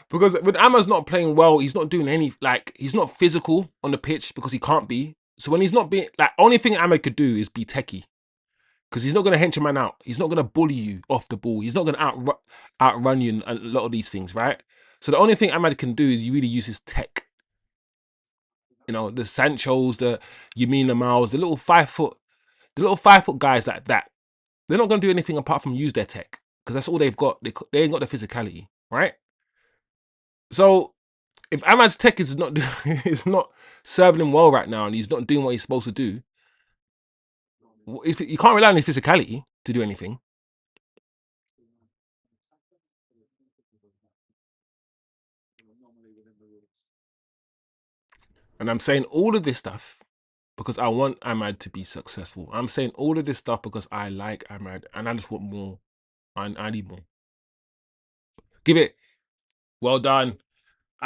Because when Ahmad's not playing well, he's not doing any, like, he's not physical on the pitch because he can't be. So when he's not being, like, only thing Ahmad could do is be techie. Because he's not going to hench a man out. He's not going to bully you off the ball. He's not going to outrun you in a lot of these things, right? So the only thing Ahmad can do is you really use his tech. You know, the Sanchos, the Yamina Miles, the little 5 foot guys like that. They're not going to do anything apart from use their tech. Because that's all they've got. They ain't got the physicality, right? So if Ahmad's tech is not is not serving him well right now and he's not doing what he's supposed to do, if you can't rely on his physicality to do anything. And I'm saying all of this stuff because I want Ahmad to be successful. I'm saying all of this stuff because I like Ahmad and I just want more. I need more. Give it. Well done.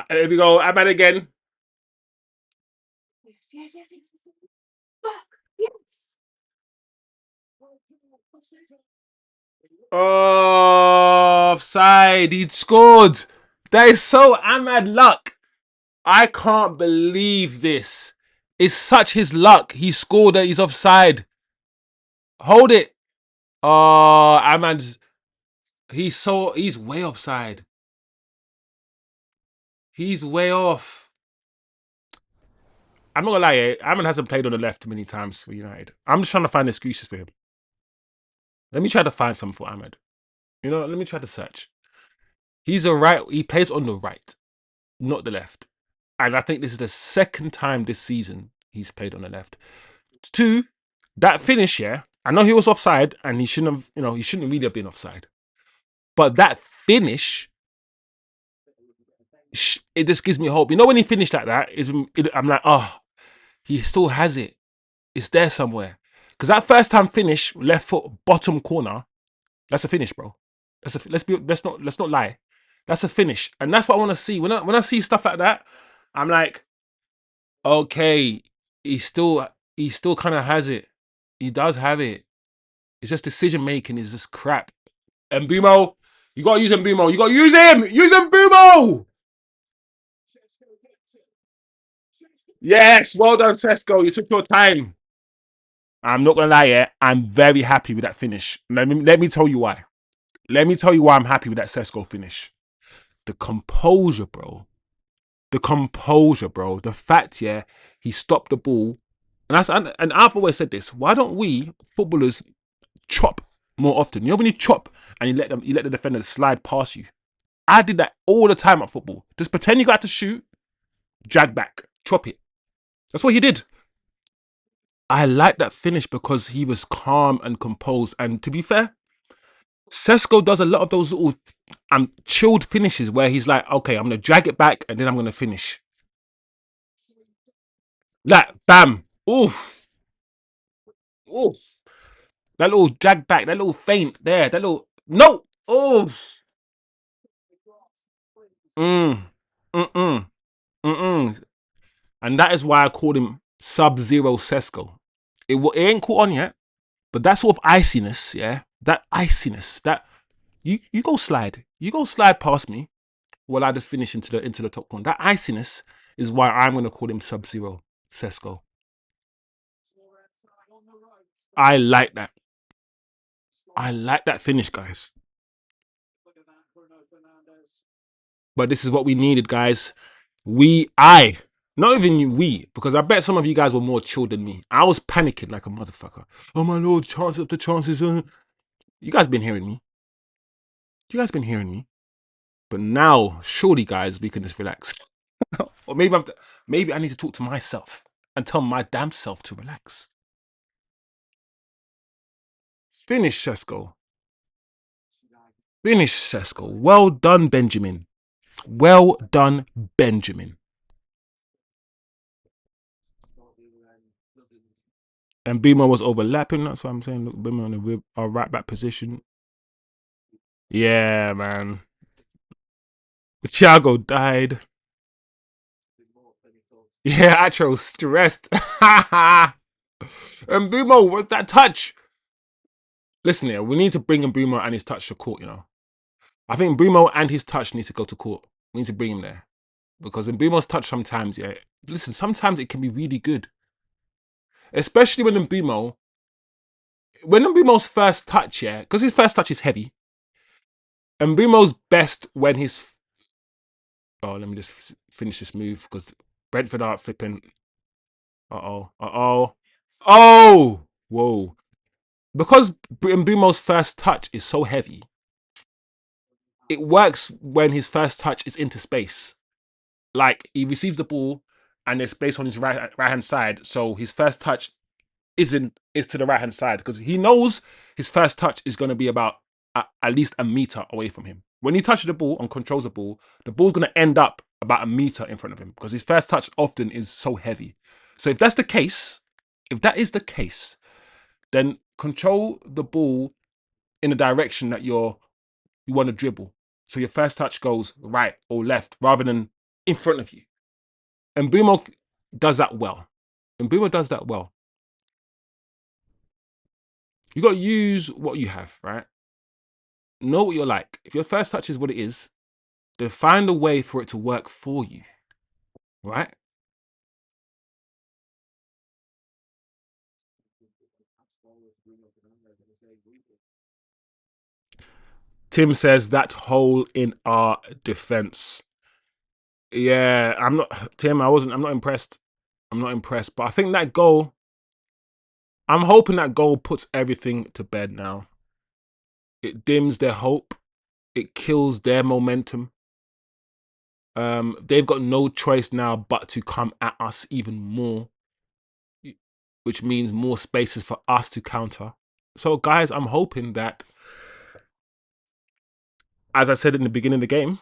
Here we go. Ahmad again. Oh, offside. He scored. That is so Ahmad luck. I can't believe this. It's such his luck. He scored that he's offside. Hold it. Oh, Ahmad's he's way offside. He's way off. I'm not gonna lie, Ahmad hasn't played on the left many times for United. I'm just trying to find excuses for him. Let me try to find some for Ahmad. You know, let me try to search. He plays on the right, not the left. And I think this is the second time this season he's played on the left. Two, that finish, yeah. I know he was offside and he shouldn't have, he shouldn't really have been offside. But that finish, It just gives me hope. You know, when he finished like that, I'm like, oh, he still has it. It's there somewhere. Because that first time finish, left foot, bottom corner, that's a finish, bro. Let's not lie. That's a finish. And that's what I want to see. When I see stuff like that, I'm like, okay, he still he still kind of has it. He does have it. It's just decision making is just crap. And Bumo, you gotta use him, Bumo. You gotta use him! Use him, Bumo! Yes, well done, Sesko. You took your time. I'm not gonna lie, yeah. I'm very happy with that finish. Let me tell you why. Let me tell you why I'm happy with that Sesko finish. The composure, bro. The composure, bro. The fact, yeah, he stopped the ball. And I've always said this. Why don't we footballers chop more often? You know when you chop and you let the defender slide past you. I did that all the time at football. Just pretend you got to shoot, drag back, chop it. That's what he did. I like that finish because he was calm and composed. And to be fair, Sesko does a lot of those little chilled finishes where he's like, okay, I'm gonna drag it back and then I'm gonna finish. Like, bam, oof, oof. That little drag back, that little feint there, that little no, oof. Mm, mm, mm. And that is why I called him Sub-Zero Sesko. It ain't caught on yet, but that sort of iciness, yeah, that iciness, that you go slide past me while I just finish into the top corner. That iciness is why I'm gonna call him Sub-Zero Sesko. I like that. I like that finish, guys. But this is what we needed, guys. Not even we, because I bet some of you guys were more chilled than me. I was panicking like a motherfucker. Oh my lord, chance after chances. You guys been hearing me. You guys been hearing me. But now, surely, guys, we can just relax. Or maybe I need to talk to myself and tell my damn self to relax. Finish, Sesko. Finish, Sesko. Well done, Benjamin. Well done, Benjamin. And Bimo was overlapping. That's what I'm saying. Look, Bimo on the our right back position. Yeah, man. Thiago died. Yeah, actual stressed. And Bumo, what's that touch? Listen here, we need to bring in Bumo and his touch to court, you know. I think Bumo and his touch need to go to court. We need to bring him there. Because in Bumo's touch sometimes, yeah, listen, sometimes it can be really good. Especially when Mbumo's first touch, yeah, because his first touch is heavy. And Mbumo's best when he's oh, let me just finish this move because Brentford are flipping. Oh, whoa! Because Mbumo's first touch is so heavy, it works when his first touch is into space. Like he receives the ball and there's space on his right hand side, so his first touch is to the right hand side because he knows his first touch is going to be about at least a meter away from him. When he touches the ball and controls the ball's going to end up about a meter in front of him because his first touch often is so heavy. So if that is the case, then control the ball in the direction that you want to dribble. So your first touch goes right or left rather than in front of you. And Bumo does that well. And Bumo does that well. You got to use what you have, right? Know what you're like. If your first touch is what it is, then find a way for it to work for you, right? Tim says that hole in our defense. Yeah, I'm not Tim. I'm not impressed. I'm not impressed. But I think that goal. I'm hoping that goal puts everything to bed now. It dims their hope. It kills their momentum. They've got no choice now but to come at us even more, which means more spaces for us to counter. So, guys, I'm hoping that, as I said in the beginning of the game,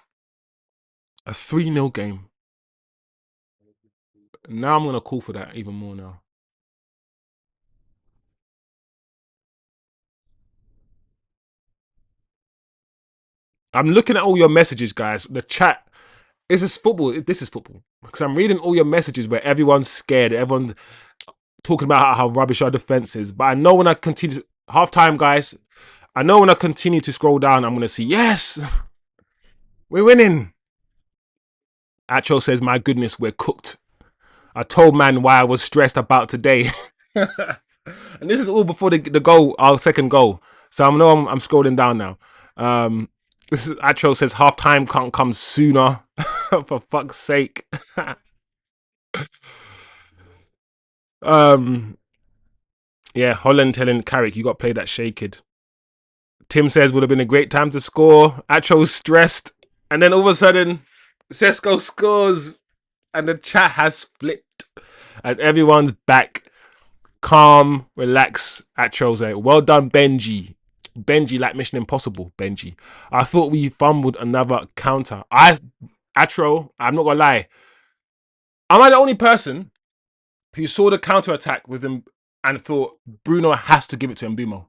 A 3-0 game. Now I'm gonna call for that even more now. I'm looking at all your messages, guys. The chat. This is football. This is football. Because I'm reading all your messages where everyone's scared. Everyone's talking about how rubbish our defense is. But I know when I continue half time, guys. I know when I continue to scroll down, I'm gonna see yes, we're winning. Acho says, "My goodness, we're cooked." I told man why I was stressed about today. And this is all before the goal, our second goal. So I know I'm scrolling down now. This is Acho says half time can't come sooner. For fuck's sake. um, yeah, Holland telling Carrick, you got played that shaked. Tim says would have been a great time to score. Acho's stressed, and then all of a sudden, Sesko scores, and the chat has flipped, and everyone's back. Calm, relax. Acho's like, well done, Benji. Benji, like Mission Impossible, Benji. I thought we fumbled another counter. Atro, I'm not gonna lie. Am I the only person who saw the counter attack with him and thought Bruno has to give it to Mbumo?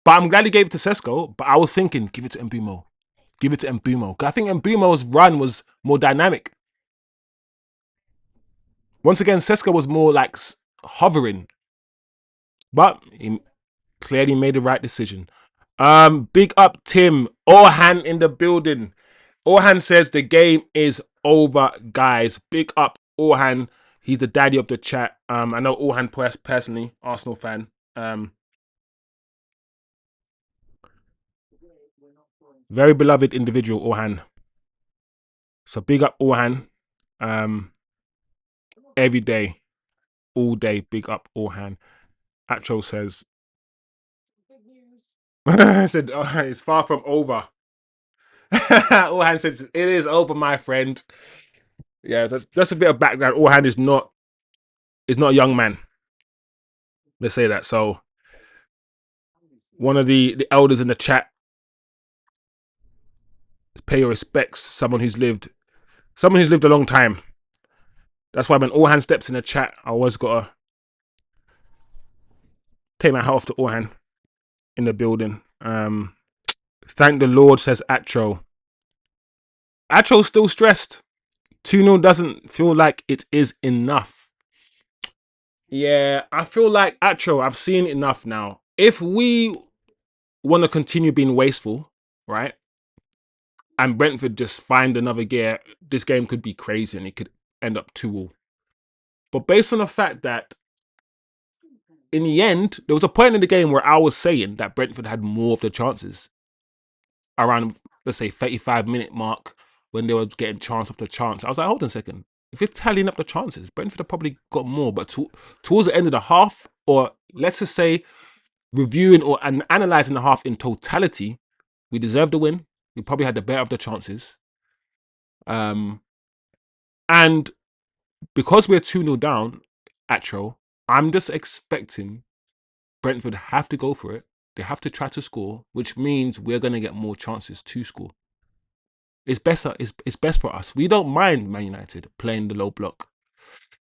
But I'm glad he gave it to Sesko. But I was thinking, give it to Mbumo. Give it to Mbumo. I think Mbumo's run was more dynamic. Once again, Sesko was more like hovering. But he clearly made the right decision. Big up Tim. Orhan in the building. Orhan says the game is over, guys. Big up Orhan. He's the daddy of the chat. I know Orhan personally, Arsenal fan. Very beloved individual, Orhan. So big up Orhan. Every day, all day, big up Orhan. Acho says, I said, oh, it's far from over. Orhan says, it is over, my friend. Yeah, that's a bit of background. Orhan is not a young man. Let's say that. So one of the elders in the chat, pay your respects. Someone who's lived a long time. That's why when Orhan steps in the chat, I always gotta take my hat off to Orhan in the building. Thank the Lord, says Acho. Acho's still stressed. 2-0 doesn't feel like it is enough. Yeah, I feel like Acho, I've seen enough now. If we want to continue being wasteful, right? And Brentford just find another gear, this game could be crazy and it could end up 2-2. But based on the fact that in the end, there was a point in the game where I was saying that Brentford had more of the chances around, let's say, 35-minute mark when they were getting chance after chance. I was like, hold on a second. If you're tallying up the chances, Brentford have probably got more. But towards the end of the half, or let's just say reviewing or analysing the half in totality, we deserved the win. We probably had the better of the chances. And because we're 2-0 down, Atro, I'm just expecting Brentford have to go for it. They have to try to score, which means we're going to get more chances to score. It's best for us. We don't mind Man United playing the low block.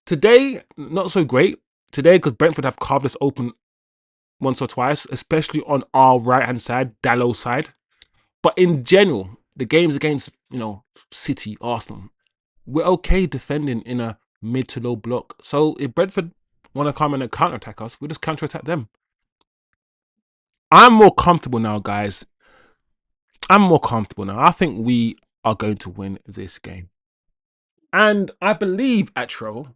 Today, not so great. Today, because Brentford have carved us open once or twice, especially on our right-hand side, Dallow's side. But in general, the games against, City, Arsenal, we're okay defending in a mid to low block. So if Brentford want to come and counter-attack us, we'll just counter-attack them. I'm more comfortable now, guys. I think we are going to win this game. And I believe, Atro,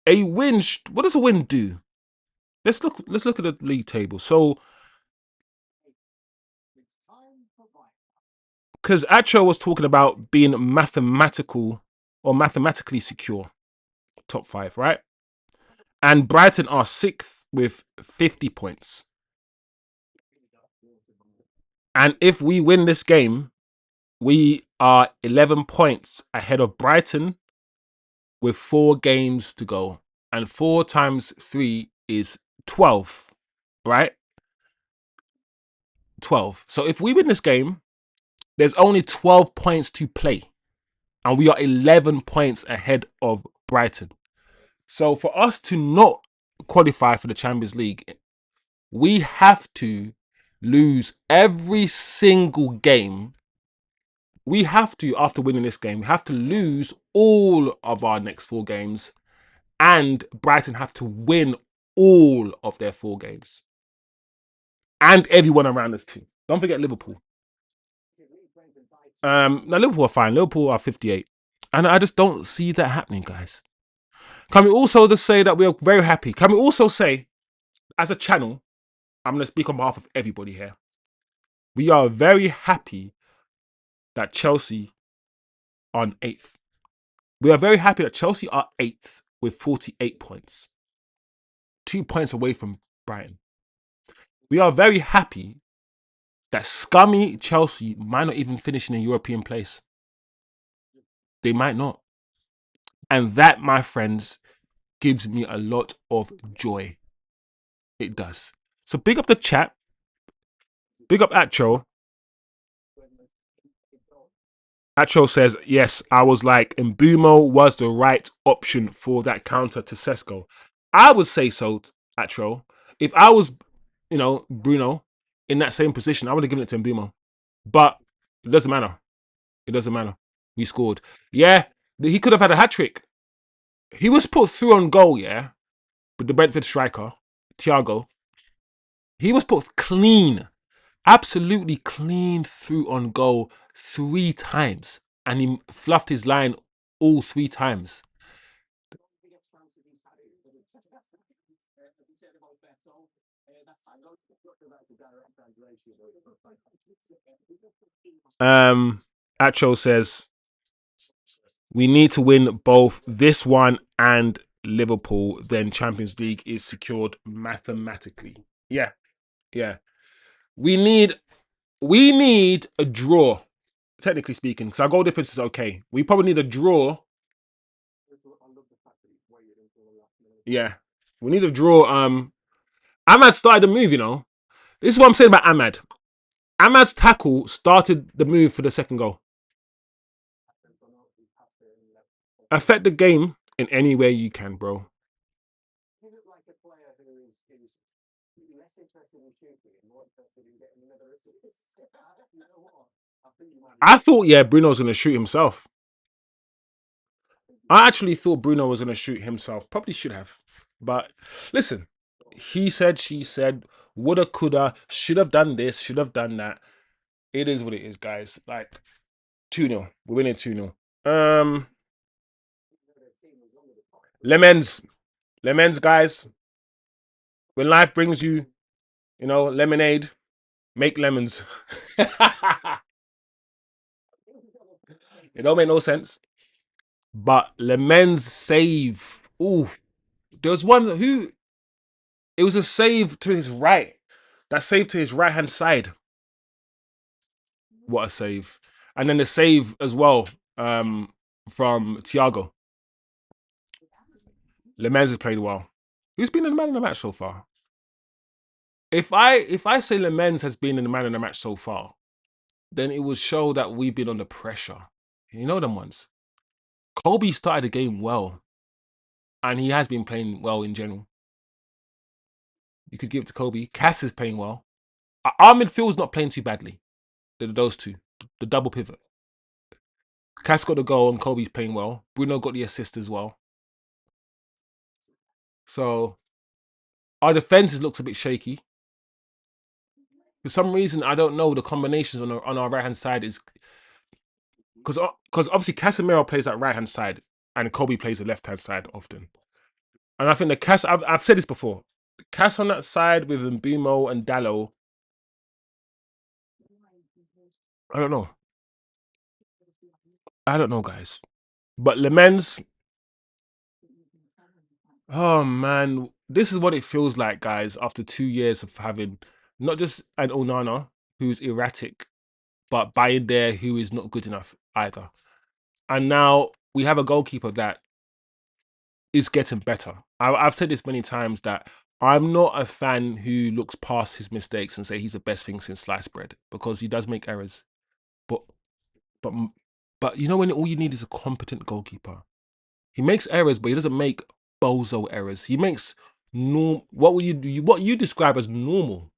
a win. What does a win do? Let's look at the league table. So, because Atro was talking about being mathematically secure, top 5, right? And Brighton are 6th with 50 points. And if we win this game, we are 11 points ahead of Brighton with 4 games to go. And 4 times 3 is 12, right? 12. So if we win this game, There's only 12 points to play, and we are 11 points ahead of Brighton. So for us to not qualify for the Champions League, we have to lose every single game. We have to, after winning this game, we have to lose all of our next 4 games, and Brighton have to win all of their 4 games. And everyone around us too. Don't forget Liverpool. Now Liverpool are fine. Liverpool are 58. And I just don't see that happening, guys. Can we also just say that we are very happy? Can we also say, as a channel, I'm going to speak on behalf of everybody here. We are very happy that Chelsea are on 8th. We are very happy that Chelsea are 8th with 48 points. 2 points away from Brighton. We are very happy that scummy Chelsea might not even finish in a European place. They might not. And that, my friends, gives me a lot of joy. It does. So big up the chat. Big up Atro. Atro says, yes, I was like, Mbumo was the right option for that counter to Sesko. I would say so, Atro. If I was, Bruno, in that same position, I would have given it to Mbumo. But it doesn't matter. It doesn't matter. We scored. Yeah, he could have had a hat-trick. He was put through on goal, yeah, with the Brentford striker, Thiago. He was put clean, absolutely clean through on goal 3 times. And he fluffed his line all 3 times. Acho says, we need to win both this one and Liverpool, then Champions League is secured mathematically. Yeah. We need a draw, technically speaking, because our goal difference is okay. We probably need a draw. Yeah. We need a draw. Ahmad started the move, This is what I'm saying about Ahmad. Ahmad's tackle started the move for the second goal. Affect the game in any way you can, bro. I thought, Bruno was going to shoot himself. I actually thought Bruno was going to shoot himself. Probably should have. But listen, he said, she said, woulda, coulda, should have done this, should have done that. It is what it is, guys. Like, 2-0. We're winning 2-0. Lemons, guys. When life brings you, lemonade, make lemons. It don't make no sense. But Lemens save. Ooh. There was one it was a save to his right. That save to his right hand side. What a save. And then the save as well from Thiago. Lemens has played well. Who's been in the man of the match so far? If I say Lemens has been in the man of the match so far, then it would show that we've been under pressure. You know them ones. Kobe started the game well. And he has been playing well in general. You could give it to Kobe. Cass is playing well. Our midfield's not playing too badly. Those two. The double pivot. Cass got the goal and Kobe's playing well. Bruno got the assist as well. So our defense looks a bit shaky. For some reason, I don't know, the combinations on our right-hand side is... Because obviously Casemiro plays that right-hand side and Kobe plays the left-hand side often. And I think the Cass... I've said this before. Cass on that side with Mbumo and Dallo... I don't know, guys. But Lemens... Oh, man. This is what it feels like, guys, after 2 years of having not just an Onana who's erratic, but Bayern there who is not good enough either. And now we have a goalkeeper that is getting better. I've said this many times that I'm not a fan who looks past his mistakes and say he's the best thing since sliced bread, because he does make errors. But but but you know when all you need is a competent goalkeeper. He makes errors, but he doesn't make bozo errors. He makes what will you do? What you describe as normal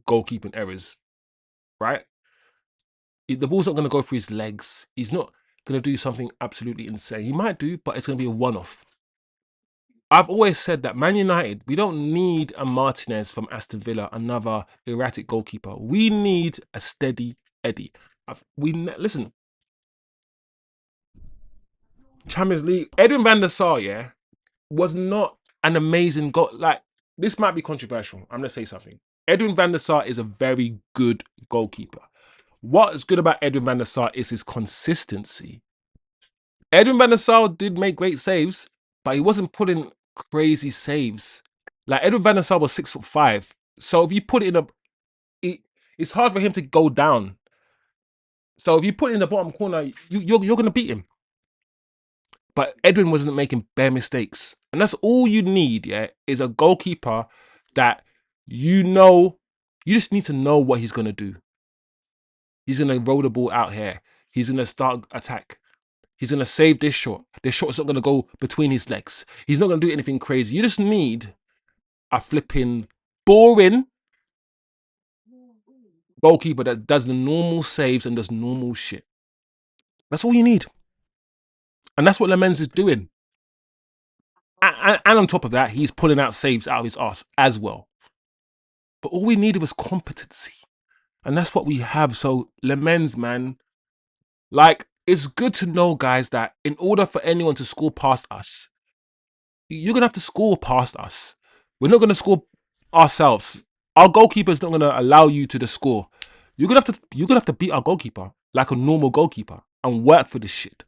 goalkeeping errors, right? The ball's not going to go through his legs. He's not going to do something absolutely insane. He might do, but it's going to be a one-off. I've always said that Man United, we don't need a Martinez from Aston Villa, another erratic goalkeeper. We need a steady Eddie. Listen, Champions League. Edwin van der Sar, yeah, was not an amazing goal. Like, this might be controversial. I'm gonna say something. Edwin van der Sar is a very good goalkeeper. What is good about Edwin van der Sar is his consistency. Edwin van der Sar did make great saves, but he wasn't putting crazy saves. Like, Edwin van der Sar was 6'5", so if you put it in it's hard for him to go down. So if you put it in the bottom corner, you're gonna beat him. But Edwin wasn't making bare mistakes. And that's all you need, yeah, is a goalkeeper that you know, you just need to know what he's going to do. He's going to roll the ball out here. He's going to start attack. He's going to save this shot. This shot's not going to go between his legs. He's not going to do anything crazy. You just need a flipping boring goalkeeper that does the normal saves and does normal shit. That's all you need. And that's what Lemens is doing. And on top of that, he's pulling out saves out of his arse as well. But all we needed was competency. And that's what we have. So, Lemens, man, like, it's good to know, guys, that in order for anyone to score past us, you're going to have to score past us. We're not going to score ourselves. Our goalkeeper's not going to allow you to the score. You're gonna have to beat our goalkeeper like a normal goalkeeper and work for this shit.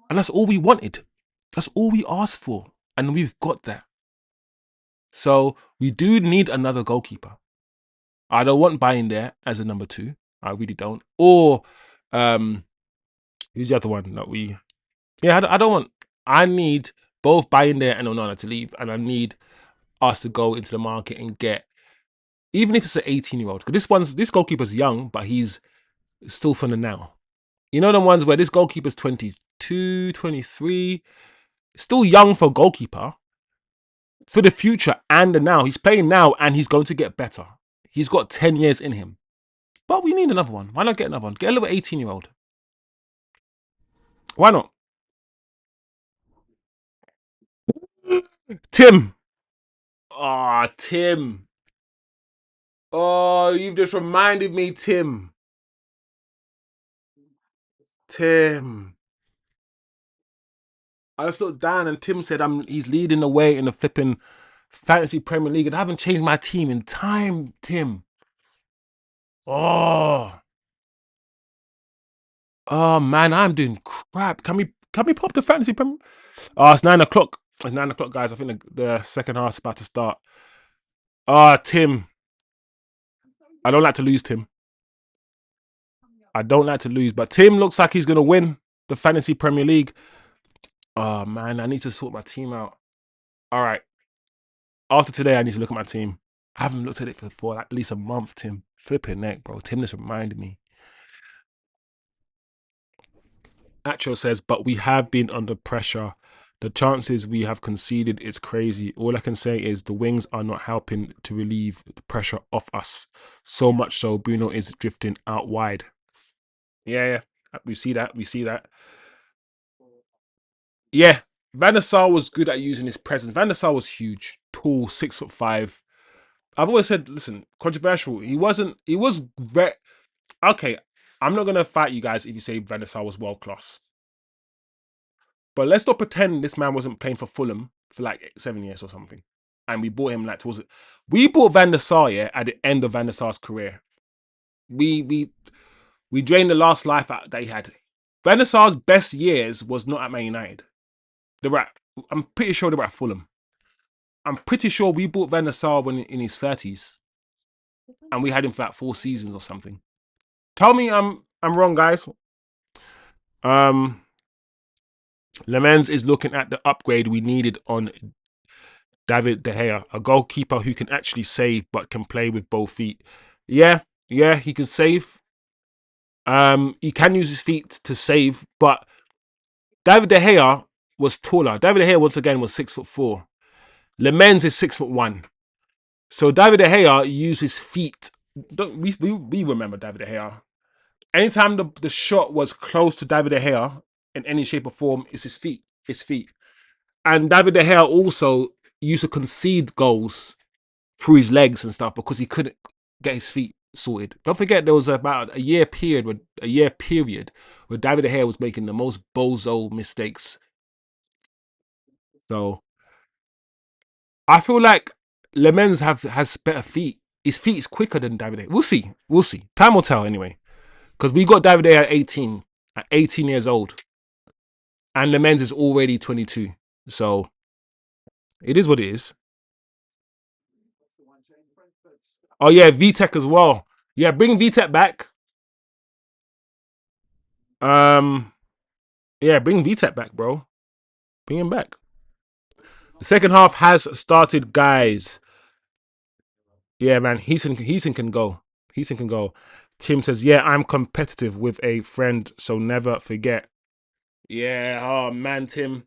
And that's all we wanted. That's all we asked for. And we've got that. So we do need another goalkeeper. I don't want buying there as a number 2. I really don't. Or who's the other one that we? Yeah, I don't want. I need both buying there and Onana to leave, and I need us to go into the market and get, even if it's an 18-year-old. Because this goalkeeper's young, but he's still for the now. You know the ones where this goalkeeper's 22, 23, still young for a goalkeeper. For the future and the now. He's playing now and he's going to get better. He's got 10 years in him. But we need another one. Why not get another one? Get a little 18-year-old. Why not? Tim. Ah, Tim. Oh, you've just reminded me, Tim. Tim. I just looked down and Tim said he's leading the way in the flipping fantasy Premier League, and I haven't changed my team in time, Tim. Oh. Oh man, I'm doing crap. Can we pop the fantasy Premier? Oh, it's 9 o'clock. It's 9 o'clock, guys. I think the second half's about to start. Ah, Tim. I don't like to lose, Tim. I don't like to lose, but Tim looks like he's gonna win the fantasy Premier League. Oh man, I need to sort my team out. All right. After today, I need to look at my team. I haven't looked at it for at least a month, Tim. Flipping neck, bro. Tim just reminded me. Acho says, but we have been under pressure. The chances we have conceded is crazy. All I can say is the wings are not helping to relieve the pressure off us. So much so, Bruno is drifting out wide. Yeah, we see that. We see that. Yeah, Van der Sar was good at using his presence. Van der Sar was huge, tall, 6'5". I've always said, listen, controversial. He wasn't. He was very okay. I'm not gonna fight you guys if you say Van der Sar was world class. But let's not pretend this man wasn't playing for Fulham for like 7 years or something. And we bought him like towards it. We bought Van der Sar, yeah, at the end of Van der Sar's career. We drained the last life out that he had. Van der Sar's best years was not at Man United. I'm pretty sure they were at Fulham. I'm pretty sure we bought Van der Sar when in his 30s. And we had him for like 4 seasons or something. Tell me I'm wrong, guys. Lemens is looking at the upgrade we needed on David De Gea, a goalkeeper who can actually save but can play with both feet. Yeah, he can save. He can use his feet to save, but David De Gea was taller. David De Gea once again was 6'4". Lemens is 6'1". So David De Gea used his feet. Don't we remember David De Gea? Anytime the shot was close to David De Gea in any shape or form, it's his feet. His feet. And David De Gea also used to concede goals through his legs and stuff because he couldn't get his feet sorted. Don't forget there was about a year period where David De Gea was making the most bozo mistakes. So I feel like Lemens has better feet. His feet is quicker than David De Gea. We'll see. We'll see. Time will tell anyway. Because we got David De Gea at 18 years old. And Lemens is already 22. So it is what it is. Oh yeah, VTech as well. Yeah, bring VTech back. Um, yeah, bring VTech back, bro. Bring him back. The second half has started, guys. Yeah, man. Heaton can go. Heaton can go. Tim says, yeah, I'm competitive with a friend, so never forget. Yeah, oh man, Tim.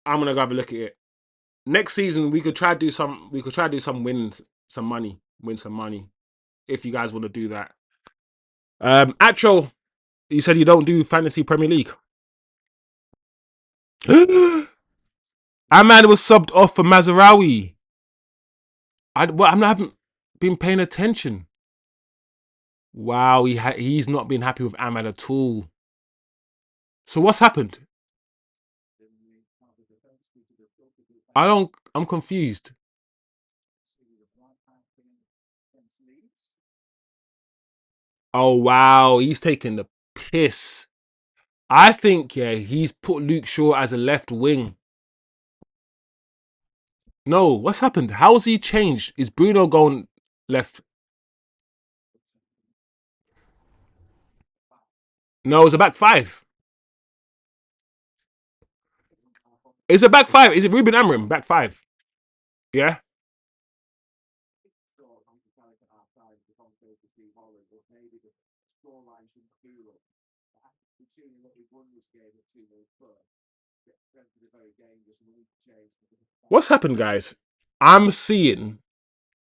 I'm gonna go have a look at it. Next season we could try to do some wins, some money. Win some money. If you guys want to do that. Actual, you said you don't do fantasy Premier League. Ahmad was subbed off for Mazarawi. I haven't been paying attention. Wow, he's not been happy with Ahmad at all. So what's happened? I'm confused. Oh wow, he's taking the piss. I think yeah, he's put Luke Shaw as a left wing. No, what's happened? How's he changed? Is Bruno going left? No, it's a back five. It's a back five. Is it Ruben Amorim? Back five. Yeah. What's happened, guys? I'm seeing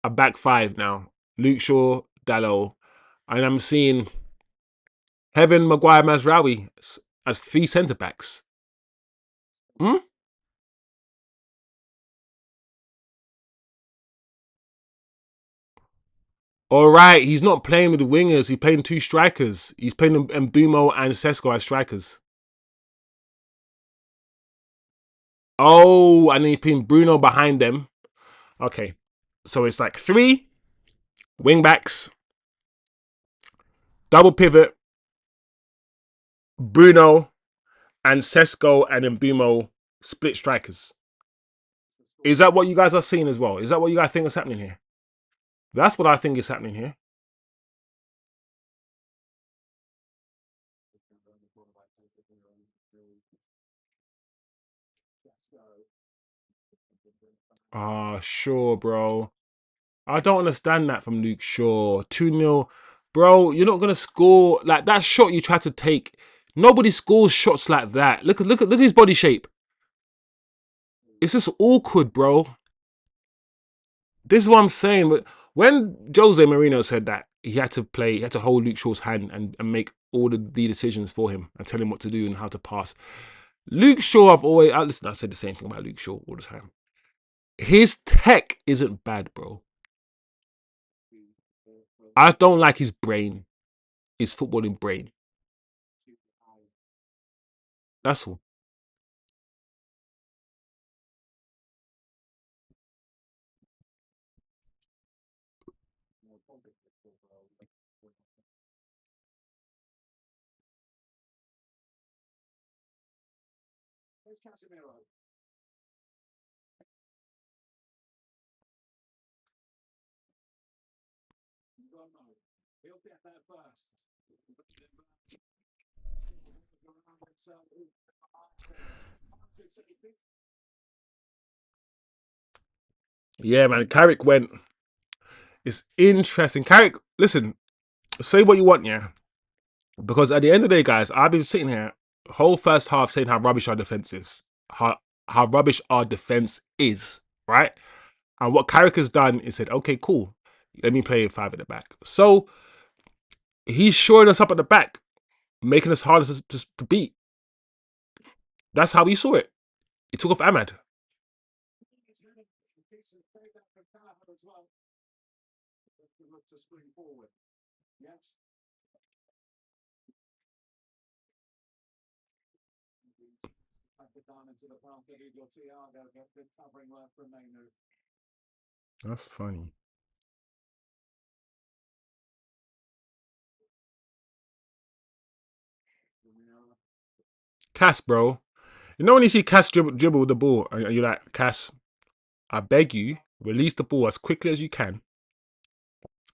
a back five now. Luke Shaw, Dallo, and I'm seeing Heaven, Maguire, Mazraoui as three centre backs. Hmm? All right, he's not playing with the wingers. He's playing two strikers. He's playing Mbumo and Sesko as strikers. Oh, and then he's putting Bruno behind them. Okay, so it's like three wing backs, double pivot, Bruno and Sesko and Mbumo split strikers. Is that what you guys are seeing as well? Is that what you guys think is happening here? That's what I think is happening here. Ah, sure, bro. I don't understand that from Luke Shaw. 2-0. Bro, you're not gonna score like that shot you tried to take. Nobody scores shots like that. Look at his body shape. It's just awkward, bro. This is what I'm saying. But when Jose Mourinho said that he had to hold Luke Shaw's hand and make all the decisions for him and tell him what to do and how to pass. Luke Shaw, listen, I said the same thing about Luke Shaw all the time. His tech isn't bad, bro. I don't like his brain, his footballing brain. That's all. Yeah, man. Carrick went. It's interesting. Carrick, listen, say what you want, yeah. Because at the end of the day, guys, I've been sitting here whole first half saying how rubbish our defense is, how rubbish our defense is, right? And what Carrick has done is said, okay, cool, let me play 5 at the back. So he's shoring us up at the back, making us harder to beat. That's how we saw it. He took off Ahmad. That's funny. Cass, bro. You know when you see Cass dribble with the ball, and you're like, Cass, I beg you, release the ball as quickly as you can.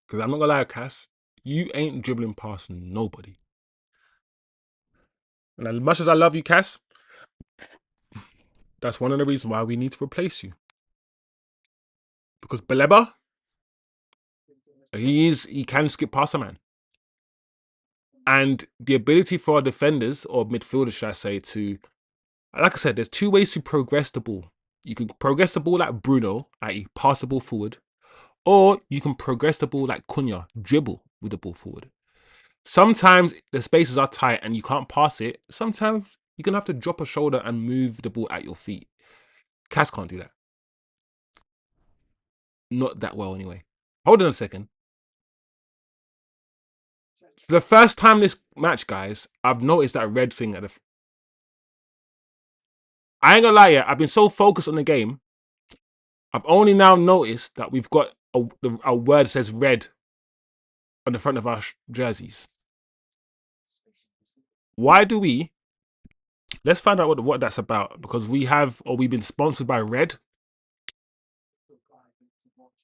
Because I'm not gonna lie, Cass, you ain't dribbling past nobody. And as much as I love you, Cass, that's one of the reasons why we need to replace you. Because Baleba, he can skip past a man. And the ability for our defenders, or midfielders, should I say, to, like I said, there's 2 ways to progress the ball. You can progress the ball like Bruno, i.e. pass the ball forward, or you can progress the ball like Cunha, dribble with the ball forward. Sometimes the spaces are tight and you can't pass it. Sometimes you're going to have to drop a shoulder and move the ball at your feet. Cass can't do that. Not that well anyway. Hold on a second. For the first time this match, guys, I've noticed that red thing at the... I ain't gonna lie, yeah, I've been so focused on the game, I've only now noticed that we've got a word that says red on the front of our jerseys. Why do we... Let's find out what that's about, because we've been sponsored by Red.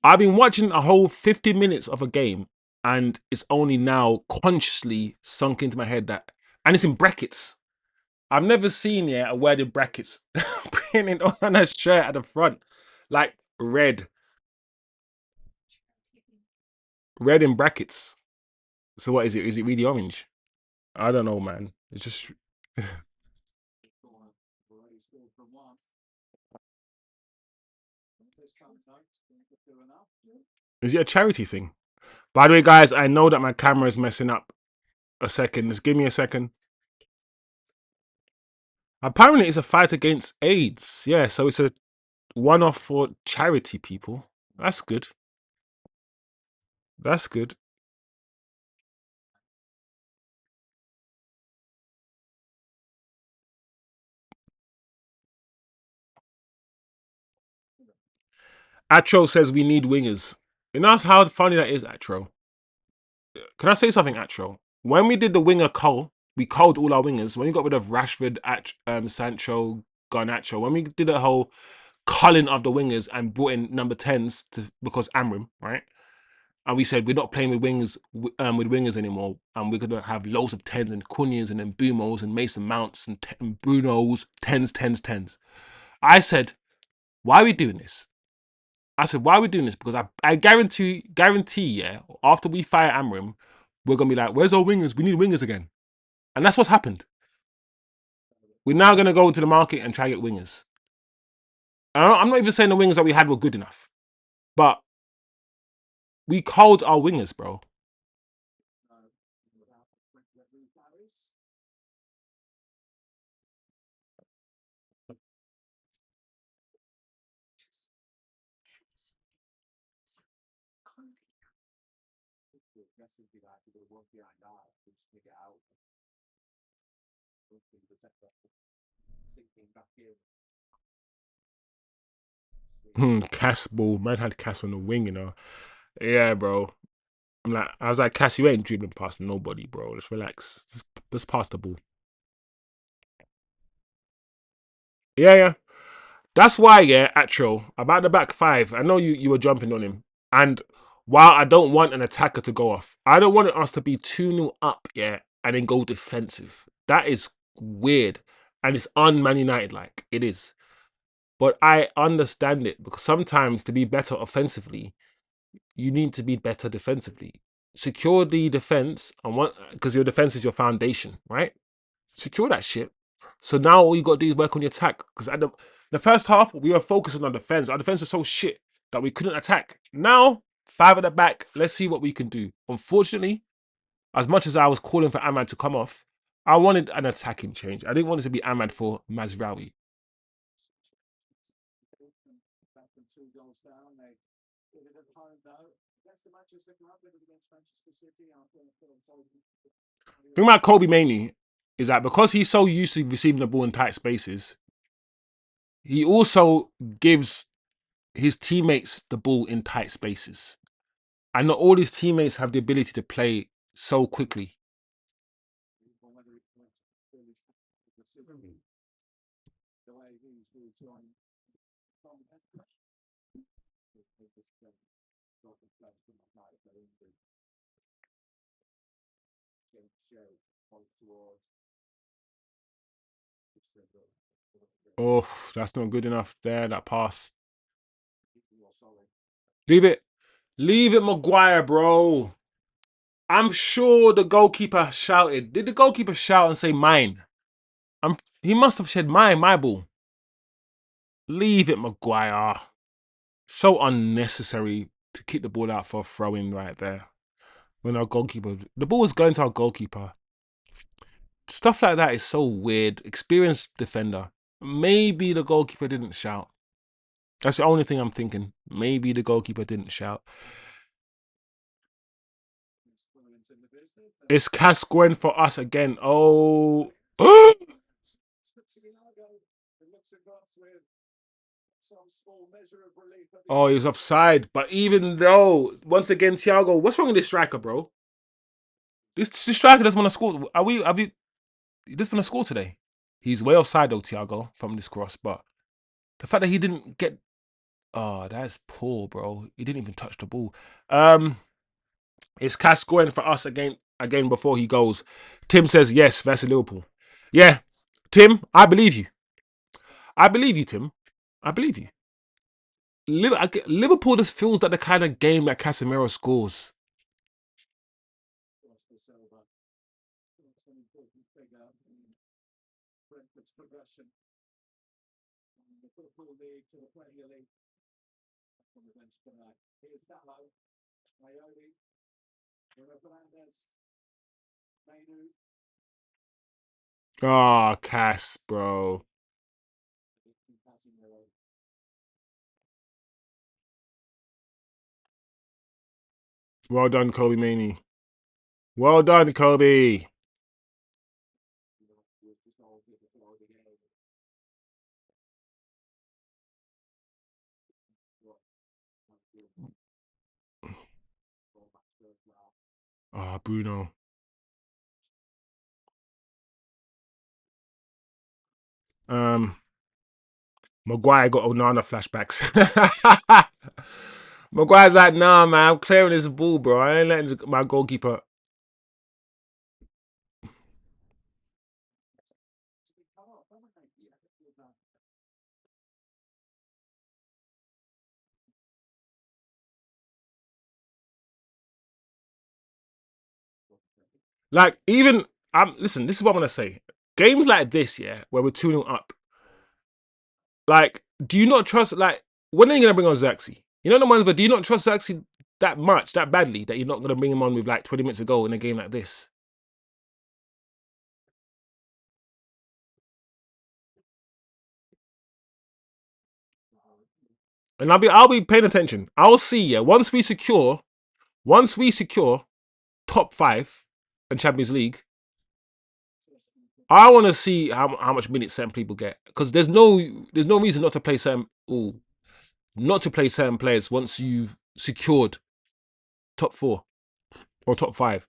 I've been watching a whole 50 minutes of a game, and it's only now consciously sunk into my head that, and it's in brackets. I've never seen a word in brackets printed on a shirt at the front, like red in brackets. So what is it? Is it really orange? I don't know, man. It's just... Is it a charity thing? By the way, guys, I know that my camera is messing up. A second, just give me a second. Apparently, it's a fight against AIDS. Yeah, so it's a one-off for charity people. That's good. That's good. Atro says we need wingers. You know how funny that is, Atro? Can I say something, Atro? When we did the winger cull, we culled all our wingers. When we got rid of Rashford, Sancho, Garnacho, when we did a whole culling of the wingers and brought in number 10s because Amram, right? And we said we're not playing with wingers anymore, and we're gonna have loads of 10s and Cunhas and then Boomos and Mason Mounts and Brunos, 10s. I said, why are we doing this? I said, why are we doing this? Because I guarantee, yeah, after we fire Amram, we're gonna be like, where's our wingers? We need wingers again. And that's what's happened. We're now gonna go to the market and try to get wingers. And I'm not even saying the wingers that we had were good enough, but we called our wingers, bro. Cass ball, man had Cass on the wing, you know. Yeah, bro. I was like, Cass, you ain't dribbling past nobody, bro. Just relax. Just pass the ball. Yeah. That's why, yeah, Atro, about the back 5, I know you were jumping on him. And while I don't want an attacker to go off, I don't want us to be 2-0 up, yeah, and then go defensive. That is weird. And it's un-Man United like. It is. But I understand it, because sometimes to be better offensively, you need to be better defensively. secure the defense, and one because your defense is your foundation, right? Secure that shit. So now all you got to do is work on your attack. Because at the first half, we were focusing on defense. Our defense was so shit that we couldn't attack. Now, five at the back. Let's see what we can do. Unfortunately, as much as I was calling for Ahmad to come off, I wanted an attacking change. I didn't want it to be Ahmad for Mazraoui. The thing about Kobe mainly is that because he's so used to receiving the ball in tight spaces, he also gives his teammates the ball in tight spaces. And not all his teammates have the ability to play so quickly. Oh, that's not good enough there, that pass. Leave it. Leave it, Maguire, bro. I'm sure the goalkeeper shouted. Did the goalkeeper shout and say mine? He must have said mine, my ball. Leave it, Maguire. So unnecessary to kick the ball out for a throw-in right there. When our goalkeeper, the ball was going to our goalkeeper. Stuff like that is so weird. Experienced defender. Maybe the goalkeeper didn't shout. That's the only thing I'm thinking. Maybe the goalkeeper didn't shout. It's Cascoigne for us again. Oh. Oh, he was offside. But even though, once again, Thiago, what's wrong with this striker, bro? This striker doesn't want to score. Have you, he doesn't want to score today? He's way offside though, Thiago, from this cross. But the fact that he didn't get, oh, that's poor, bro. He didn't even touch the ball. It's Cascoigne for us again before he goes. Tim says yes versus Liverpool. Yeah, Tim, I believe you. I believe you, Tim. I believe you. Liverpool just feels like the kind of game that Casemiro scores. Oh, Cass, bro. Well done, Kobe Maney. Well done, Kobe. Ah, oh, Bruno. Maguire got Onana flashbacks. Maguire's like, nah, man, I'm clearing this ball, bro. I ain't letting my goalkeeper. Like, even, listen, this is what I'm going to say. Games like this, yeah, where we're 2-0 up, like, do you not trust, like, when are you going to bring on Xerxes? You know the ones where, do you not trust Xerxes that much, that badly, that you're not going to bring him on with like 20 minutes ago in a game like this? And I'll be paying attention. I'll see, yeah, once we secure top 5 in Champions League, I want to see how much minutes certain people get, because there's no reason not to play certain players once you've secured top 4 or top 5.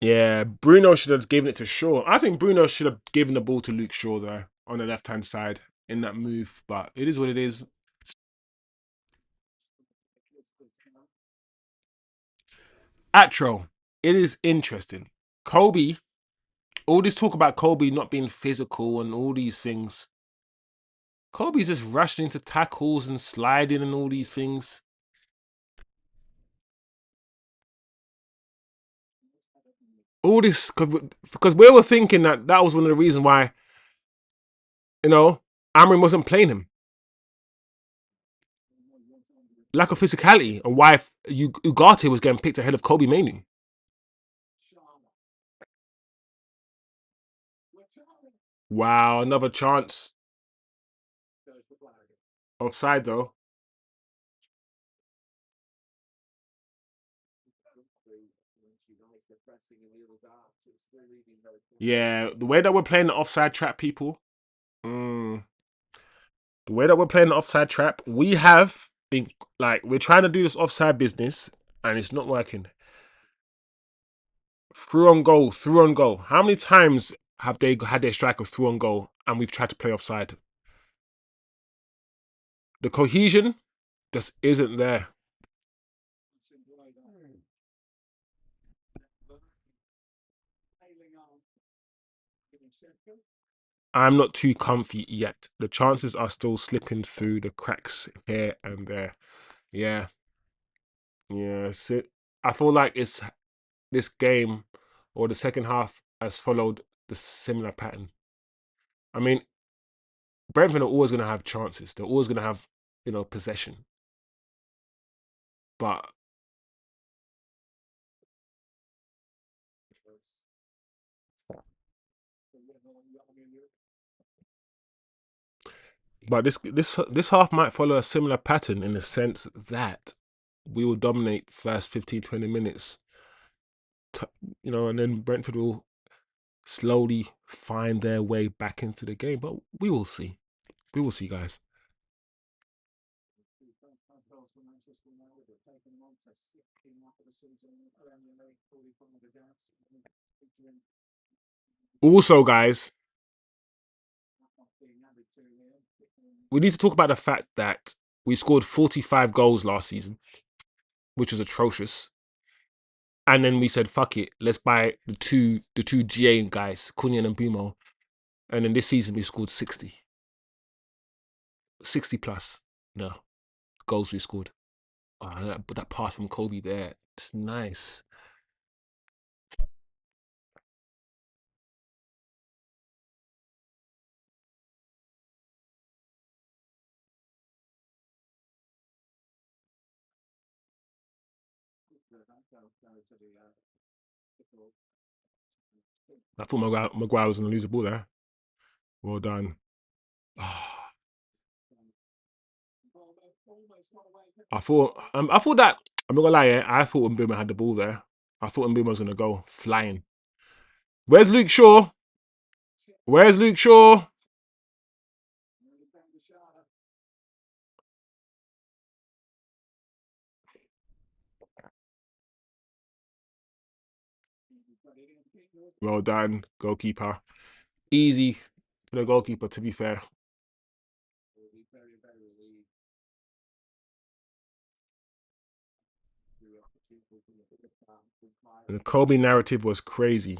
Yeah, Bruno should have given it to Shaw. I think Bruno should have given the ball to Luke Shaw there on the left hand side in that move, but it is what it is. Atro, it is interesting. Kobe, all this talk about Kobe not being physical and all these things. Kobe's just rushing into tackles and sliding and all these things. All this because we were thinking that that was one of the reasons why you know Amrin wasn't playing him. Lack of physicality and why Ugarte was getting picked ahead of Kobe Manu. Wow, another chance. Offside though. Yeah, the way that we're playing the offside trap, people. Mm, the way that we're playing the offside trap, we have been like we're trying to do this offside business, and it's not working. Through on goal, through on goal. How many times have they had their strikers through on goal, and we've tried to play offside? The cohesion just isn't there. I'm not too comfy yet. The chances are still slipping through the cracks here and there. Yeah, yeah. So I feel like it's this game or the second half has followed the similar pattern. I mean, Brentford are always going to have chances. They're always going to have, possession. But this half might follow a similar pattern in the sense that we will dominate first 15, 20 minutes, and then Brentford will slowly find their way back into the game. But we will see. We will see, guys. Also, guys, we need to talk about the fact that we scored 45 goals last season, which was atrocious. And then we said, fuck it, let's buy the two GA guys, Cunha and Bumo. And then this season we scored 60. 60 plus. No. Goals we scored. Oh, that pass from Kobe there. It's nice. I thought Maguire was going to lose the ball there. Well done. I thought that I'm not gonna lie, yeah, I thought Mbuma had the ball there. I thought Mbuma was gonna go flying. Where's Luke Shaw? Where's Luke Shaw? Well done, goalkeeper. Easy for the goalkeeper, to be fair. The Kobe narrative was crazy.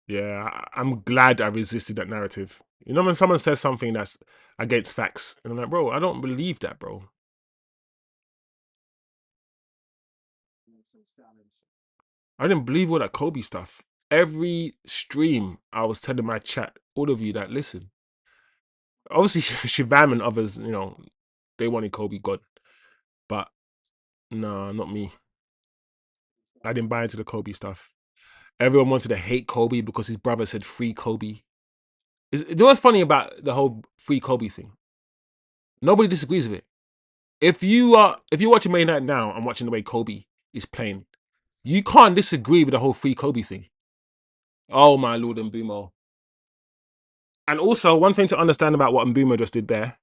Yeah, I'm glad I resisted that narrative. You know when someone says something that's against facts, and I'm like, bro, I don't believe that, bro. I didn't believe all that Kobe stuff. Every stream, I was telling my chat, all of you that listen. Obviously, Shivam and others, they wanted Kobe gone, but no, not me. I didn't buy into the Kobe stuff. Everyone wanted to hate Kobe because his brother said free Kobe. You know what's funny about the whole free Kobe thing? Nobody disagrees with it. If you're watching Man United now and watching the way Kobe is playing, you can't disagree with the whole free Kobe thing. Oh my lord, Mbumo. And also, one thing to understand about what Mbumo just did there,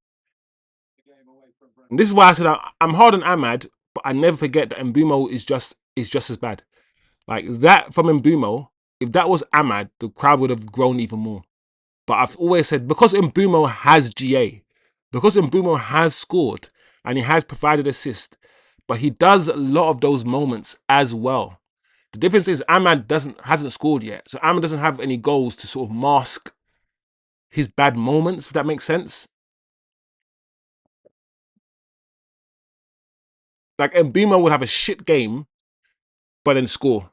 and this is why I said I'm hard on Ahmad, but I never forget that Mbumo is just as bad. Like that from Mbumo, if that was Ahmad, the crowd would have grown even more. But I've always said because Mbumo has GA, because Mbumo has scored and he has provided assist, but he does a lot of those moments as well. The difference is Ahmad hasn't scored yet, so Ahmad doesn't have any goals to sort of mask his bad moments, if that makes sense. Like Mbima would have a shit game, but then score.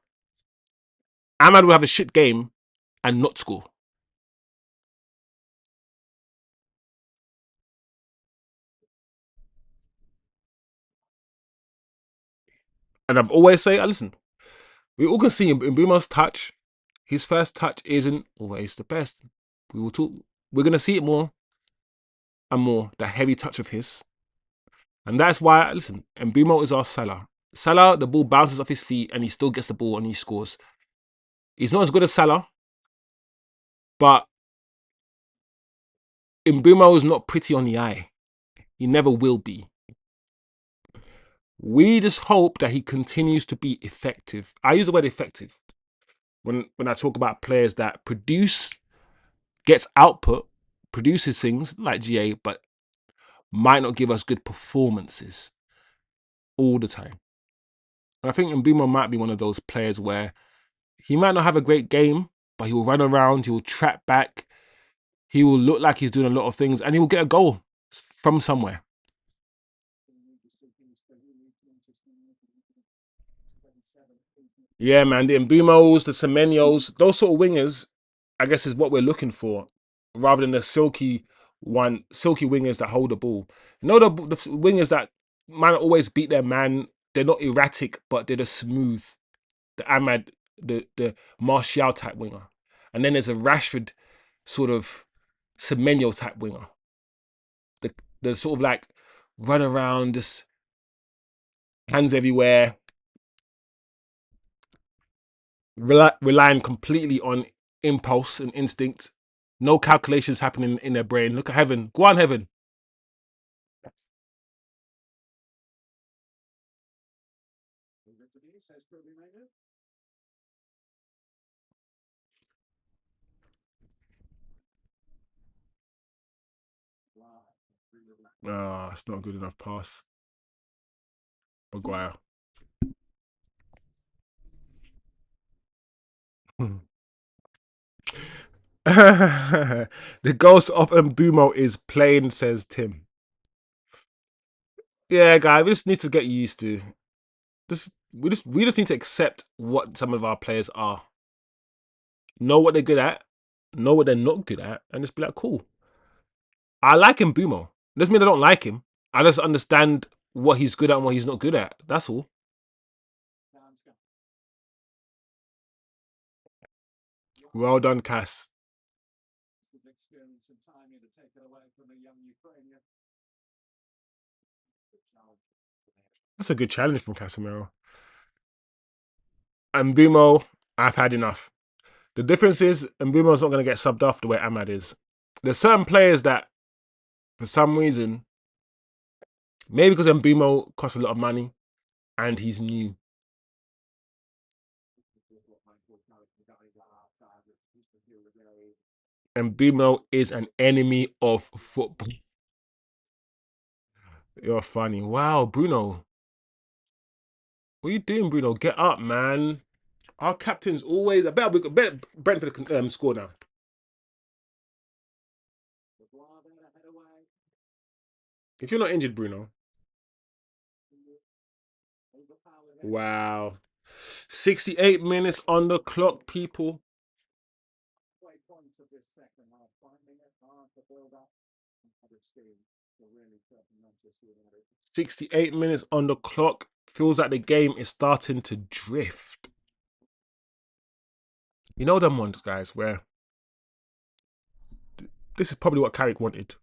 Ahmad would have a shit game and not score. And I've always say, listen, we all can see Mbuma's touch. His first touch isn't always the best. We will talk. We're gonna see it more and more. The heavy touch of his, and that's why listen. Mbuma is our Salah. Salah, the ball bounces off his feet and he still gets the ball and he scores. He's not as good as Salah, but Mbuma is not pretty on the eye. He never will be. We just hope that he continues to be effective. I use the word effective when I talk about players that produce, gets output, produces things like GA, but might not give us good performances all the time. And I think Mbuma might be one of those players where he might not have a great game, but he will run around, he will trap back, he will look like he's doing a lot of things, and he will get a goal from somewhere. Yeah, man, the Mbumos, the Semenyos, those sort of wingers, I guess is what we're looking for, rather than the silky wingers that hold the ball. You know, the wingers that might not always beat their man. They're not erratic, but they're just smooth. The Ahmad, the Martial type winger, and then there's a Rashford sort of Semenyo type winger. The sort of like run around, just hands everywhere, relying completely on impulse and instinct. No calculations happening in their brain. Look at Heaven. Go on, Heaven. Ah, it's not a good enough pass. Maguire. The ghost of Mbumo is plain, says Tim. Yeah, guy, we just need to get used to. We just need to accept what some of our players are. Know what they're good at, know what they're not good at, and just be like, cool. I like Mbumo. Doesn't mean I don't like him. I just understand what he's good at and what he's not good at. That's all. Well done, Cass. That's a good challenge from Casemiro. And Mbumo, I've had enough. The difference is Mbumo's not going to get subbed off the way Ahmad is. There's certain players that, for some reason, maybe because Mbumo costs a lot of money and he's new. Mbumo is an enemy of football. You're funny. Wow, Bruno. What are you doing, Bruno? Get up, man. Our captain's always. I bet Brentford can score now. If you're not injured, Bruno. Wow. 68 minutes on the clock, people. 68 minutes on the clock. Feels like the game is starting to drift. You know them ones, guys, where this is probably what Carrick wanted,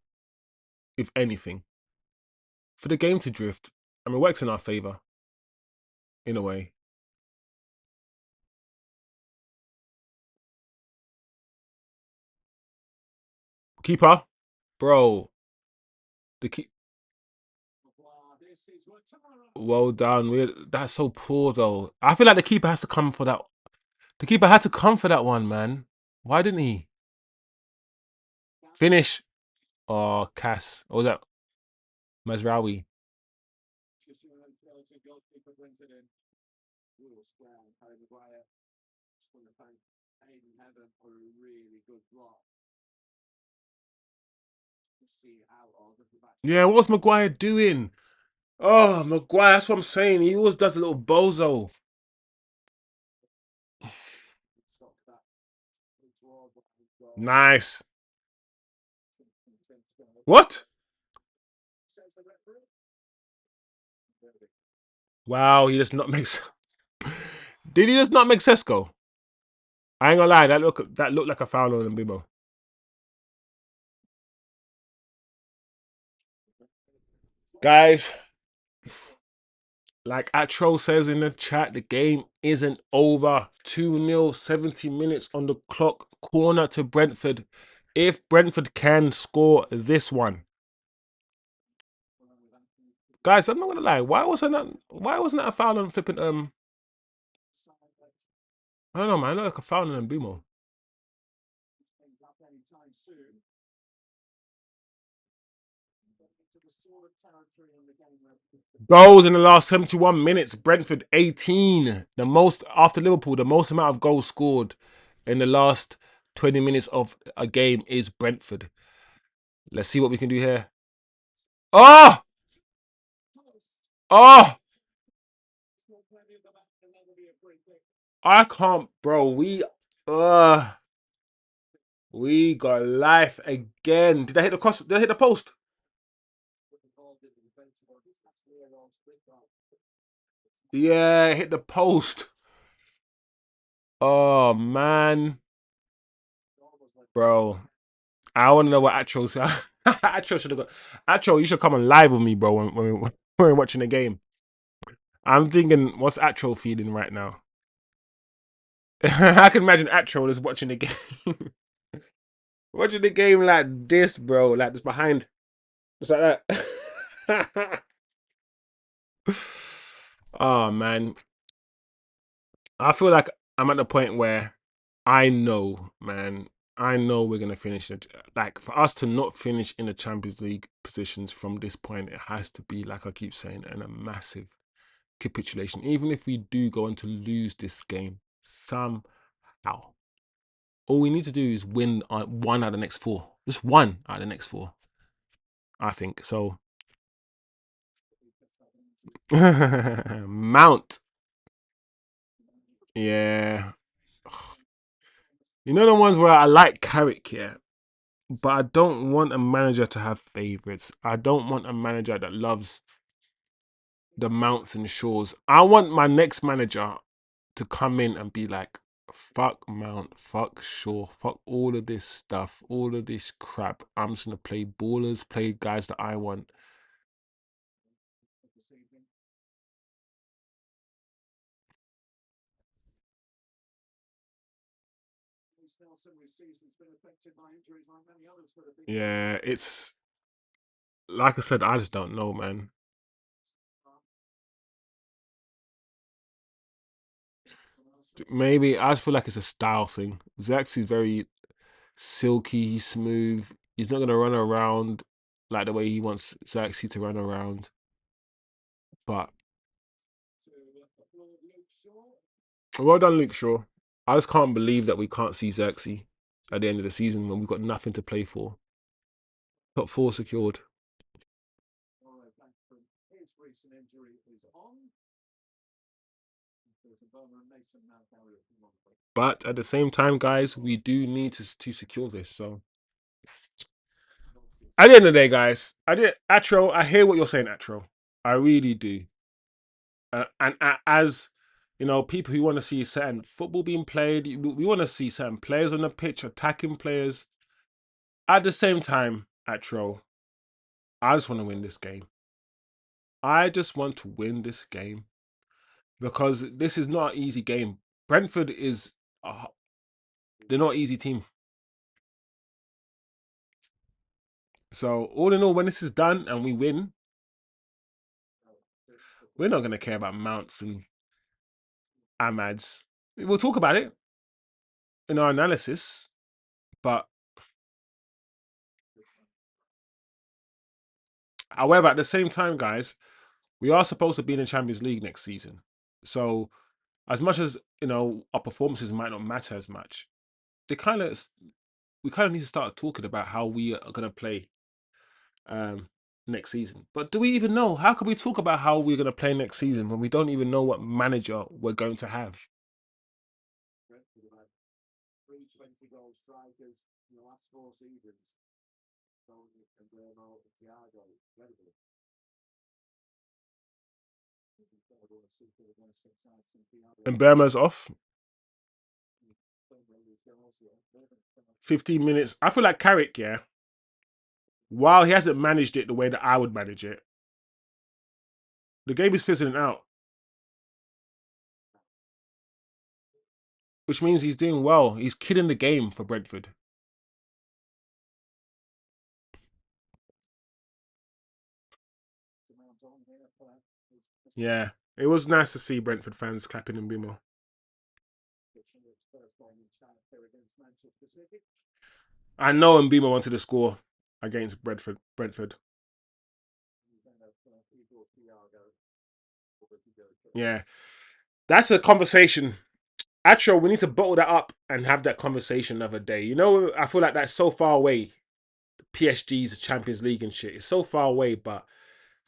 if anything. For the game to drift. I mean, it works in our favour, in a way. Keeper, bro. The keep. Well done. That's so poor, though. I feel like the keeper has to come for that. The keeper had to come for that one, man. Why didn't he? Finish. Oh, Cass. What was that? Mazraoui. Yeah, what's Maguire doing? Oh, Maguire, that's what I'm saying. He always does a little bozo. Nice. What? Wow, he does not make. Did he just not make Sesko? I ain't gonna lie, that looked like a foul on Mbibo. Guys, like Atro says in the chat, the game isn't over. 2-0, 70 minutes on the clock. Corner to Brentford. If Brentford can score this one, guys, I'm not gonna lie. Why wasn't that a foul on flipping I don't know, man. I look like a foul on Mbumo. Goals in the last 71 minutes. Brentford 18. The most after Liverpool, the most amount of goals scored in the last 20 minutes of a game is Brentford. Let's see what we can do here. Oh! Oh! I can't, bro. We got life again. Did I hit the cross? Did I hit the post? Yeah, hit the post. Oh man, bro. I want to know what Atro said. Atro should have got. Atro, you should come on live with me, bro. When we're watching the game. I'm thinking, what's Atro feeling right now? I can imagine Atro is watching the game, watching the game like this, bro. Like this behind, just like that. Oh man, I feel like I'm at the point where I know, man, I know we're gonna finish it. Like for us to not finish in the Champions League positions from this point, it has to be like I keep saying, and a massive capitulation. Even if we do go on to lose this game somehow, all we need to do is win one out of the next four. Just one out of the next four, I think. So Mount, yeah. You know the ones where I like Carrick, yeah, but I don't want a manager to have favorites. I don't want a manager that loves the Mounts and Shaws. I want my next manager to come in and be like, fuck Mount, fuck Shaw, fuck all of this stuff, all of this crap. I'm just gonna play ballers, play guys that I want. Yeah, it's like I said, I just don't know, man. Maybe I just feel like it's a style thing. Zaxby's very silky, he's smooth. He's not gonna run around like the way he wants Zaxby to run around. But well done, Luke Shaw. I just can't believe that we can't see Xerxes at the end of the season when we've got nothing to play for. Top four secured. But at the same time, guys, we do need to secure this. So at the end of the day, guys, Atro, I hear what you're saying, Atro. I really do. As you know, people who want to see certain football being played, we want to see certain players on the pitch, attacking players. At the same time, Atro, I just want to win this game. I just want to win this game because this is not an easy game. Brentford is they're not an easy team. So all in all, when this is done and we win, we're not gonna care about Mounts and Amads. We'll talk about it in our analysis, but however, at the same time, guys, we are supposed to be in the Champions League next season. So as much as our performances might not matter as much, they kind of we kind of need to start talking about how we are gonna play um, next season. But do we even know? How can we talk about how we're going to play next season when we don't even know what manager we're going to have? And Burma's off. 15 minutes. I feel like Carrick, yeah, while he hasn't managed it the way that I would manage it, the game is fizzling out, which means he's doing well. He's killing the game for Brentford. Yeah, it was nice to see Brentford fans clapping in Bimo. I know Mbima wanted to score against Brentford. Yeah, that's a conversation. Actually, we need to bottle that up and have that conversation another day. You know, I feel like that's so far away. PSG's Champions League and shit. It's so far away, but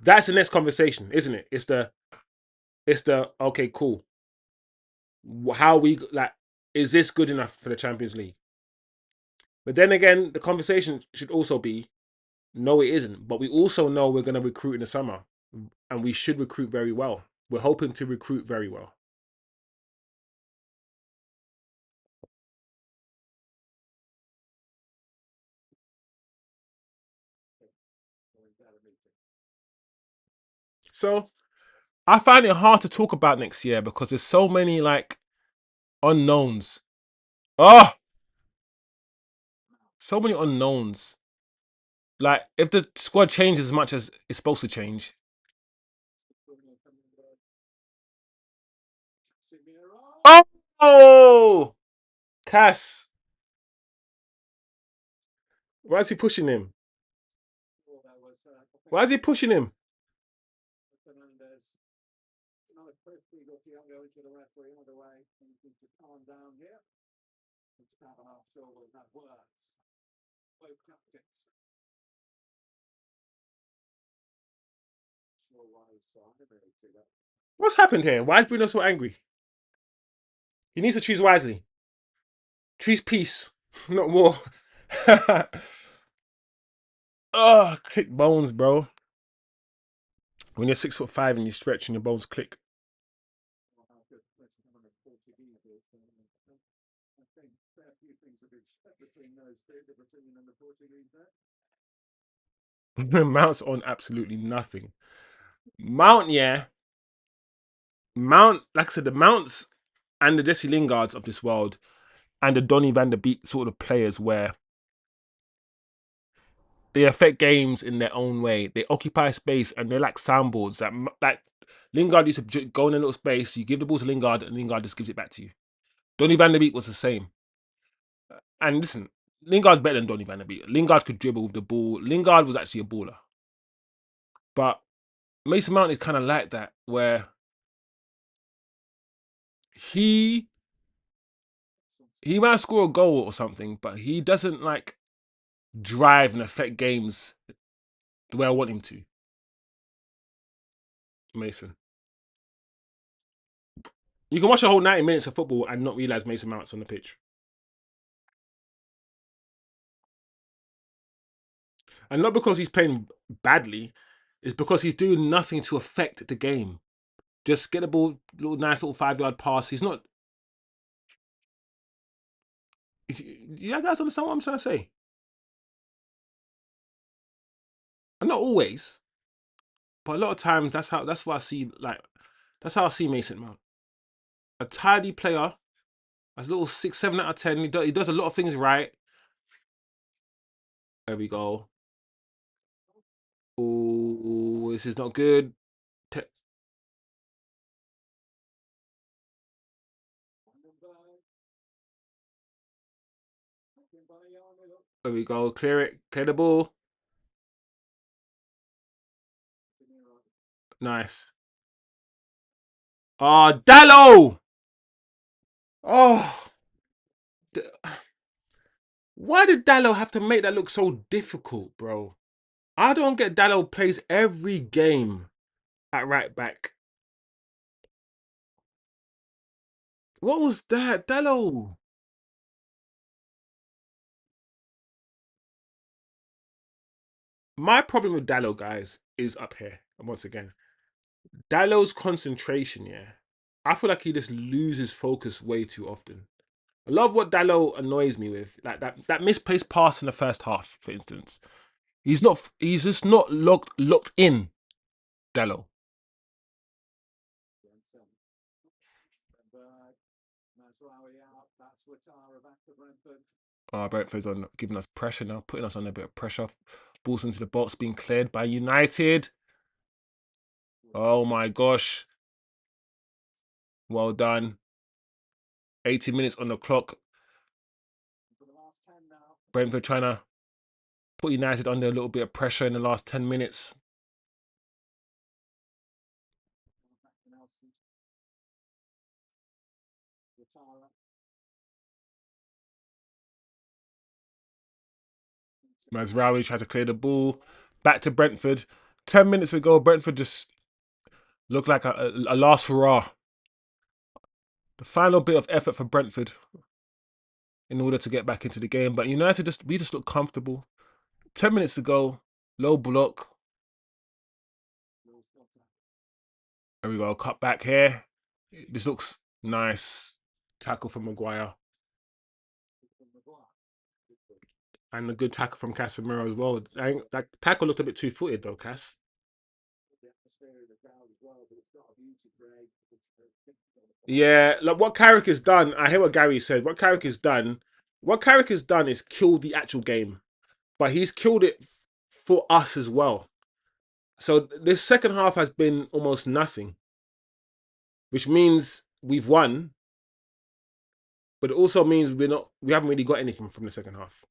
that's the next conversation, isn't it? It's the okay, cool. How we like? Is this good enough for the Champions League? But then again, the conversation should also be no, it isn't. But we also know we're going to recruit in the summer, and we should recruit very well. We're hoping to recruit very well. So I find it hard to talk about next year because there's so many like unknowns. Oh, so many unknowns. Like if the squad changes as much as it's supposed to change. Oh, Cass, why is he pushing him? Why is he pushing him? What's happened here? Why is Bruno so angry? He needs to choose wisely. Choose peace, not war. Oh, click bones, bro. When you're 6'5" and you stretch and your bones click. Mount's on absolutely nothing. Mount, yeah. Mount, like I said, the Mounts and the Jesse Lingards of this world and the Donny van der Beek sort of players where they affect games in their own way. They occupy space and they're like soundboards. Like Lingard used to go in a little space, you give the ball to Lingard and Lingard just gives it back to you. Donny van der Beek was the same. And listen, Lingard's better than Donny van der Beek. Lingard could dribble with the ball. Lingard was actually a baller. But Mason Mount is kind of like that, where he he might score a goal or something, but he doesn't like drive and affect games the way I want him to. Mason, you can watch a whole 90 minutes of football and not realize Mason Mount's on the pitch, and not because he's playing badly, it's because he's doing nothing to affect the game. Just get the ball, little nice little 5 yard pass. He's not. You guys understand what I'm trying to say? And not always, but a lot of times that's what I see. Like that's how I see Mason Mount, a tidy player. A little 6, 7 out of 10. He does a lot of things right. There we go. Oh, this is not good. There we go. Clear it. Clear the ball. Nice. Oh, Dallo! Oh, why did Dallo have to make that look so difficult, bro? I don't get Dallo plays every game at right back. What was that, Dallo? My problem with Dallo, guys, is up here. And once again, Dallo's concentration, yeah. I feel like he just loses focus way too often. I love what Dallo annoys me with, like that misplaced pass in the first half, for instance. He's just not locked in, Dallo. Oh, Brentford's on giving us pressure now, putting us under a bit of pressure. Balls into the box being cleared by United. Oh my gosh. Well done. 80 minutes on the clock. Brentford trying to put United under a little bit of pressure in the last 10 minutes. Mazraoui tried to clear the ball. Back to Brentford. 10 minutes ago, Brentford just looked like a last hurrah. The final bit of effort for Brentford in order to get back into the game. But United we just look comfortable. 10 minutes to go, low block. There we go, cut back here. This looks nice. Tackle from Maguire. And a good tackle from Casemiro as well. That tackle looked a bit two-footed though, Cass. Yeah, like what Carrick has done, I hear what Gary said. What Carrick has done is kill the actual game. But he's killed it for us as well. So this second half has been almost nothing, which means we've won, but it also means we haven't really got anything from the second half.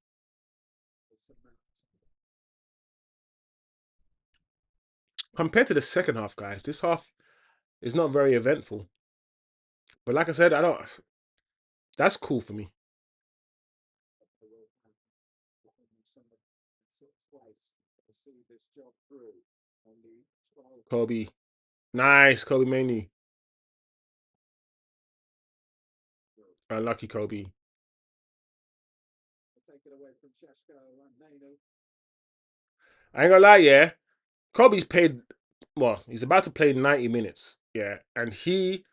Compared to the second half, guys, this half is not very eventful. But like I said, I don't. That's cool for me. Kobe, nice, Kobe Mainey, unlucky Kobe. I ain't gonna lie, yeah. Kobe's played. Well, he's about to play 90 minutes, yeah, and he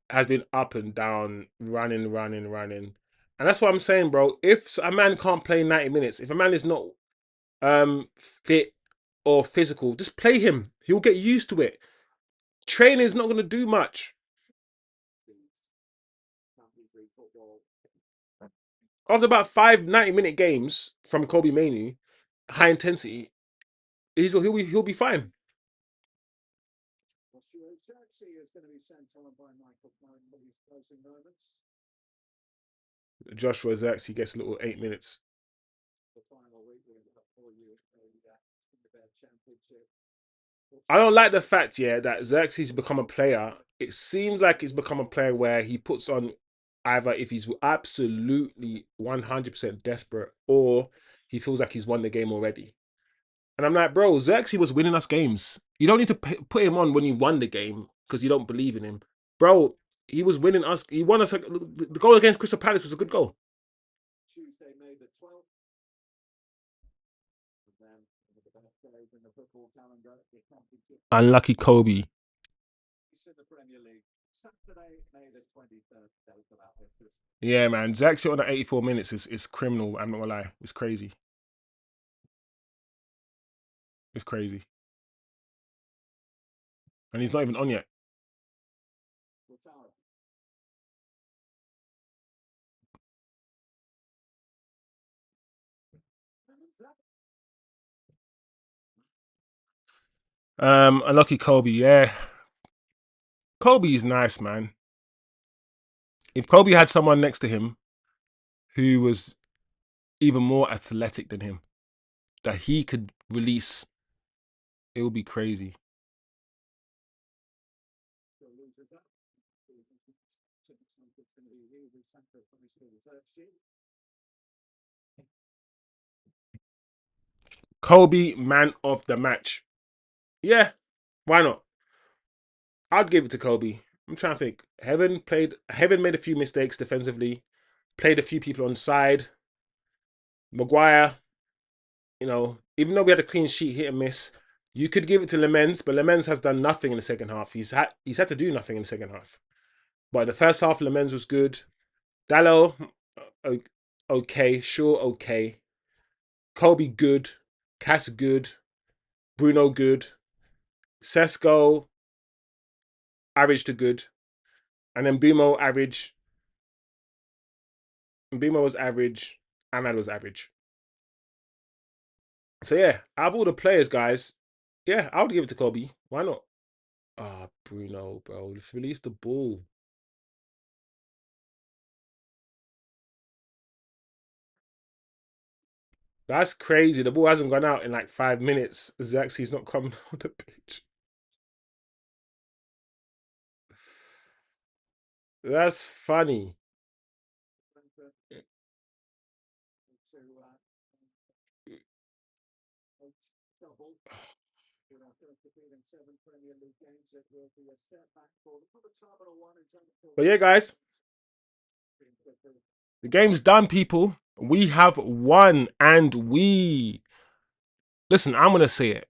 has been up and down, running. And that's what I'm saying, bro. If a man can't play 90 minutes, if a man is not fit or physical, just play him. He'll get used to it. Training is not going to do much. After about 5 90-minute games from Kobe Mainoo, high intensity, he'll be fine. Joshua Zirkzee gets a little 8 minutes. I don't like the fact, yeah, that Xerxes become a player. It seems like he's become a player where he puts on either if he's absolutely 100% desperate or he feels like he's won the game already. And I'm like, bro, Xerxes was winning us games. You don't need to put him on when you won the game because you don't believe in him. Bro, he was winning us. He won us. The goal against Crystal Palace was a good goal. Unlucky Kobe. Yeah, man. Xerxes on the 84 minutes is criminal. I'm not gonna lie. It's crazy. It's crazy. And he's not even on yet. Unlucky Kobe, yeah. Kobe is nice, man. If Kobe had someone next to him who was even more athletic than him, that he could release, it would be crazy. Kobe, man of the match. Yeah, why not? I'd give it to Kobe. I'm trying to think. Heaven made a few mistakes defensively, played a few people on side. Maguire, even though we had a clean sheet, hit and miss. You could give it to Lemens, but Lemens has done nothing in the second half. He's had to do nothing in the second half. But the first half, Lemens was good. Dallo, okay, sure, okay. Kobe, good. Cass, good. Bruno, good. Sesko, average to good. And then Bimo was average. Ahmad was average. So yeah, out of all the players, guys, yeah, I would give it to Kobe. Why not? Ah, Bruno, bro, release the ball. That's crazy. The ball hasn't gone out in like 5 minutes. Zaxi's not coming on the pitch. That's funny. But yeah, guys, the game's done, people. We have won, and listen. I'm gonna say it.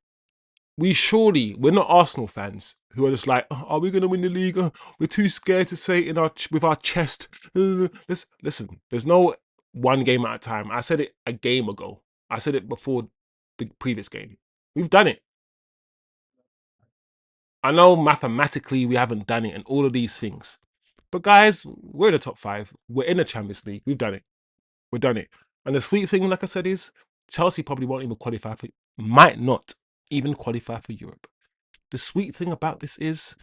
We're not Arsenal fans who are just like, "Oh, are we gonna win the league? We're too scared to say it with our chest." Listen. There's no one game at a time. I said it a game ago. I said it before the previous game. We've done it. I know mathematically we haven't done it and all of these things. But guys, we're in the top five. We're in the Champions League. We've done it. We've done it. And the sweet thing, like I said, is Chelsea probably won't even qualify might not even qualify for Europe. The sweet thing about this is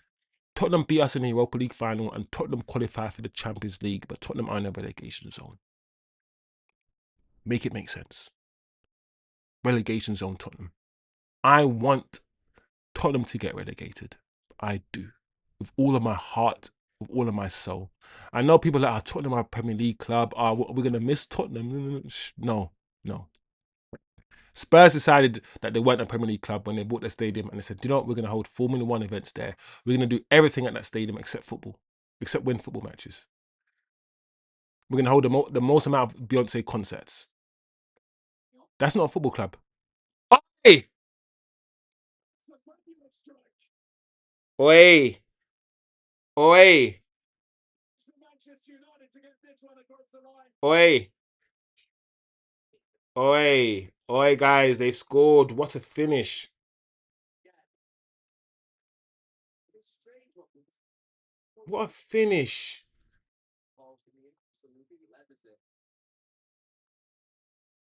Tottenham beat us in the Europa League final and Tottenham qualify for the Champions League, but Tottenham are in a relegation zone. Make it make sense. Relegation zone Tottenham. I want Tottenham to get relegated. I do. With all of my heart, with all of my soul. I know people that are Tottenham are a Premier League club. Are we going to miss Tottenham? No, no. Spurs decided that they weren't a Premier League club when they bought their stadium and they said, you know what, we're going to hold Formula One events there. We're going to do everything at that stadium except football, except win football matches. We're going to hold the most amount of Beyonce concerts. That's not a football club. Oi! Oi! Oi! Oi! Oi! Oi, guys, they've scored. What a finish. What a finish.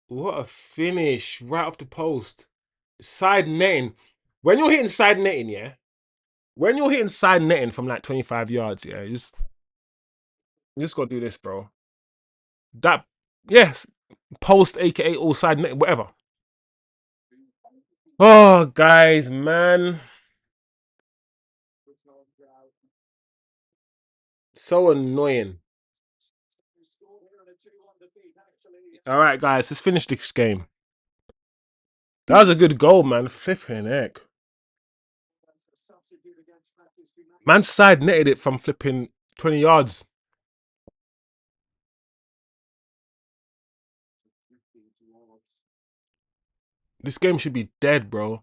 What a finish. Right off the post. Side netting. When you're hitting side netting, yeah? When you're hitting side netting from like 25 yards, yeah, you just gotta do this, bro. That, yes, post, aka all side netting, whatever. Oh, guys, man. So annoying. All right, guys, let's finish this game. That was a good goal, man. Flipping heck. Man side netted it from flipping 20 yards. This game should be dead, bro.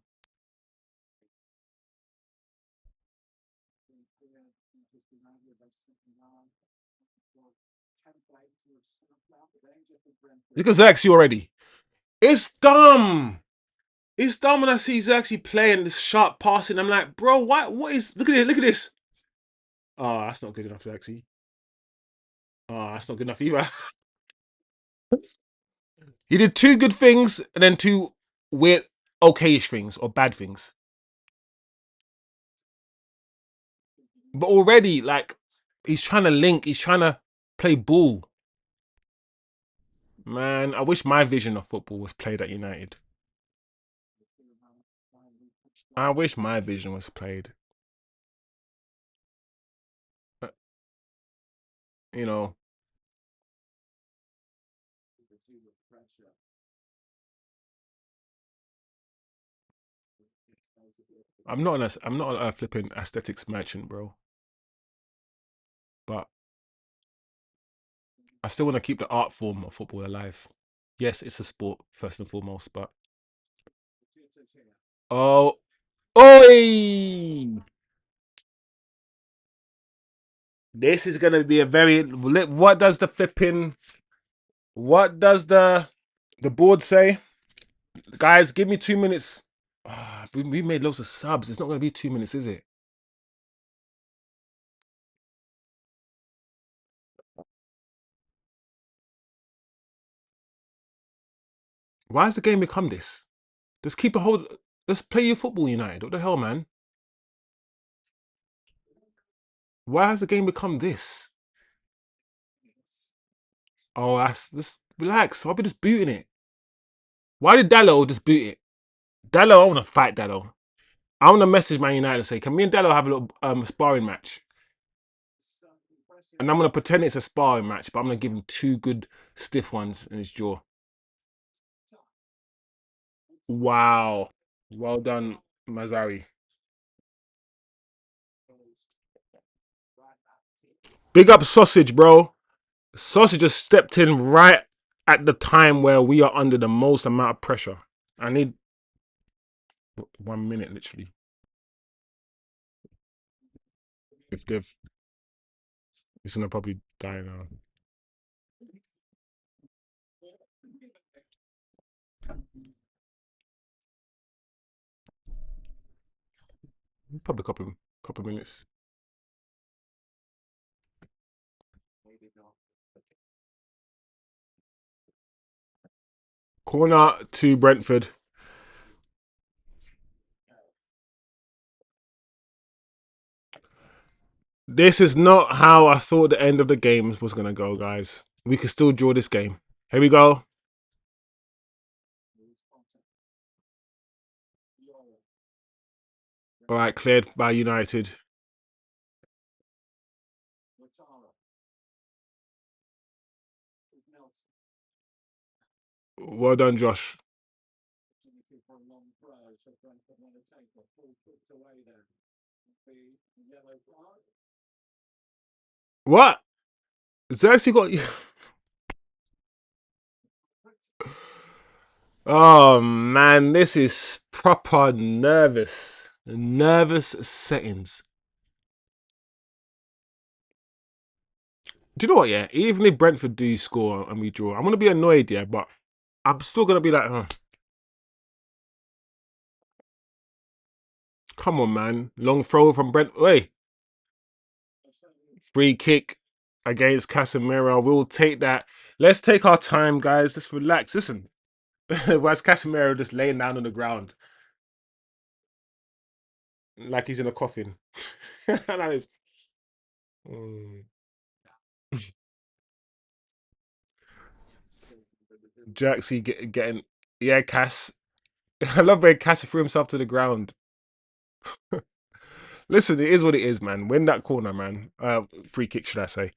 Because Zaxi already. It's dumb. It's dumb when I see Zaxi playing this sharp passing. I'm like, bro, what is, look at it, look at this. Oh, that's not good enough, Zaxi. Oh, that's not good enough either. He did two good things and then two weird, okayish things or bad things. But already, like, he's trying to link, he's trying to play ball. Man, I wish my vision of football was played at United. I wish my vision was played. Uh, You know, I'm not a flipping aesthetics merchant, bro. But I still want to keep the art form of football alive. Yes, it's a sport first and foremost, but oh, oi! This is gonna be a very. What does the flipping? What does the board say? Guys, give me 2 minutes. We made loads of subs. It's not gonna be 2 minutes, is it? Why has the game become this? Let's keep a hold. Let's play your football, United. What the hell, man? Why has the game become this? Oh, that's just relax. I'll be just booting it. Why did Dallo just boot it? Dallo, I want to fight Dallo. I want to message Man United and say, can me and Dallo have a little sparring match? And I'm gonna pretend it's a sparring match, but I'm gonna give him two good stiff ones in his jaw. Wow. Well done, Mazzari. Big up Sausage, bro. Sausage just stepped in right at the time where we are under the most amount of pressure. I need 1 minute, literally. If they've, it's gonna probably die now. Probably a couple minutes. Corner to Brentford. This is not how I thought the end of the game was gonna go, guys. We can still draw this game. Here we go. All right, cleared by United. Well done, Josh. What? Xerxes got. Oh man, this is proper nervous. Nervous settings. Do you know what? Yeah, even if Brentford do score and we draw, I'm gonna be annoyed. Yeah, but I'm still gonna be like, come on, man. Long throw from Brent. Wait, free kick against Casemiro. We'll take that. Let's take our time, guys. Just relax. Listen, why's Casemiro just laying down on the ground like he's in a coffin? That is. Mm. Jerksy getting. Yeah, Cass. I love where Cass threw himself to the ground. Listen, it is what it is, man. Win that corner, man. Free kick, should I say?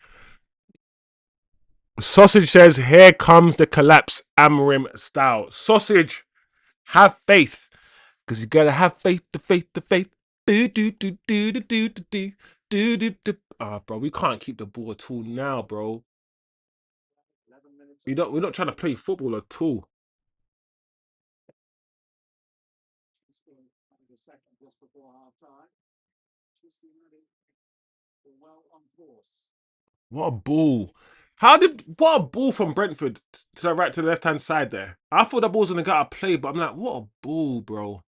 Sausage says, "Here comes the collapse, Amorim style." Sausage, have faith, because you gotta have faith. The faith, the faith. Do do do do do do do do do do. Ah, bro, we can't keep the ball at all now, bro. We're not trying to play football at all. What a ball! What a ball from Brentford to the right to the left hand side there. I thought that ball was gonna get out of play, but I'm like, what a ball, bro.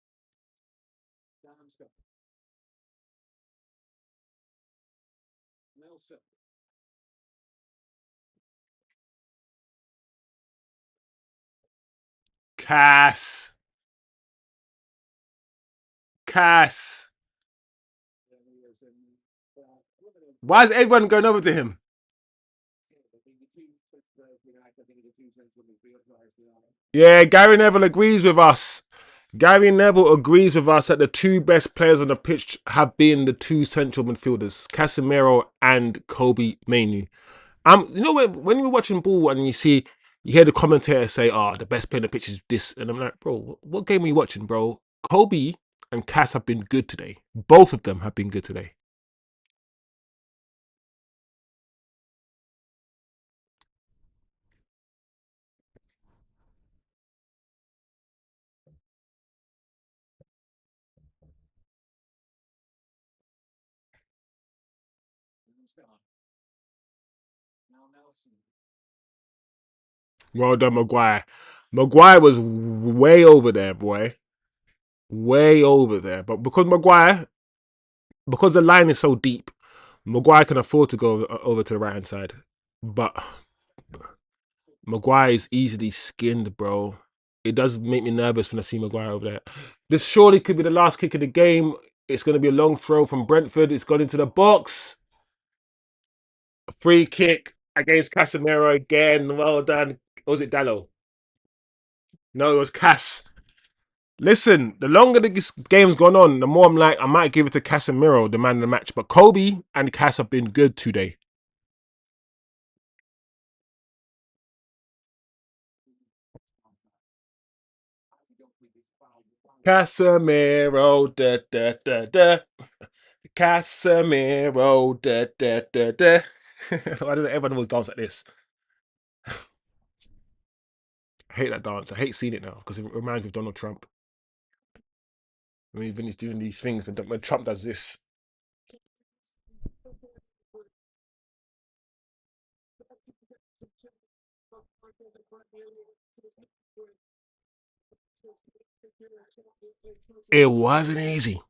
Cass, Cass. Why is everyone going over to him? Yeah, Gary Neville agrees with us. Gary Neville agrees with us that the two best players on the pitch have been the two central midfielders, Casemiro and Kobe Mainoo. You know when you're watching ball and you hear the commentator say, "Oh, the best player on the pitch is this," and I'm like, bro, what game are you watching, bro? Kobe and Cass have been good today. Both of them have been good today. Well done, Maguire. Maguire was way over there, boy. Way over there. But because the line is so deep, Maguire can afford to go over to the right hand side. But Maguire is easily skinned, bro. It does make me nervous when I see Maguire over there. This surely could be the last kick of the game. It's going to be a long throw from Brentford. It's gone into the box. A free kick against Casemiro again. Well done. Or was it Dallo? No, it was Cass. Listen, the longer this game's gone on, the more I'm like, I might give it to Casemiro, the man of the match. But Kobe and Cass have been good today. Casemiro, da da da da. Casemiro, da da da da. Why does everyone always dance like this? I hate that dance. I hate seeing it now because it reminds me of Donald Trump. I mean, when he's doing these things, when Trump does this. It wasn't easy.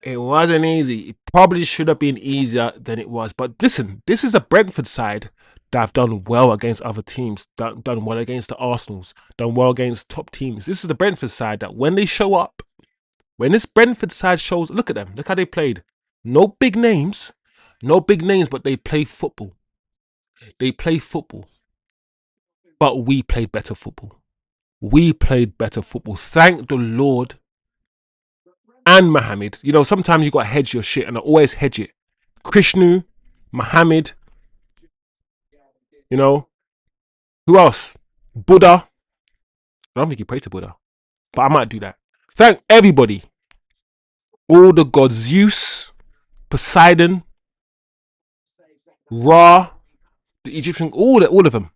It wasn't easy. It probably should have been easier than it was. But listen, this is a Brentford side that have done well against other teams, done well against the Arsenals, done well against top teams. This is the Brentford side that when they show up, when this Brentford side shows, look at them. Look how they played. No big names. No big names, but they play football. They play football. But we played better football. We played better football. Thank the Lord and Mohammed. You know, sometimes you got to hedge your shit, and I always hedge it. Krishnu, Mohammed, you know, who else? Buddha. I don't think he prayed to Buddha, but I might do that. Thank everybody. All the gods, Zeus, Poseidon, Ra, the Egyptian, all of them.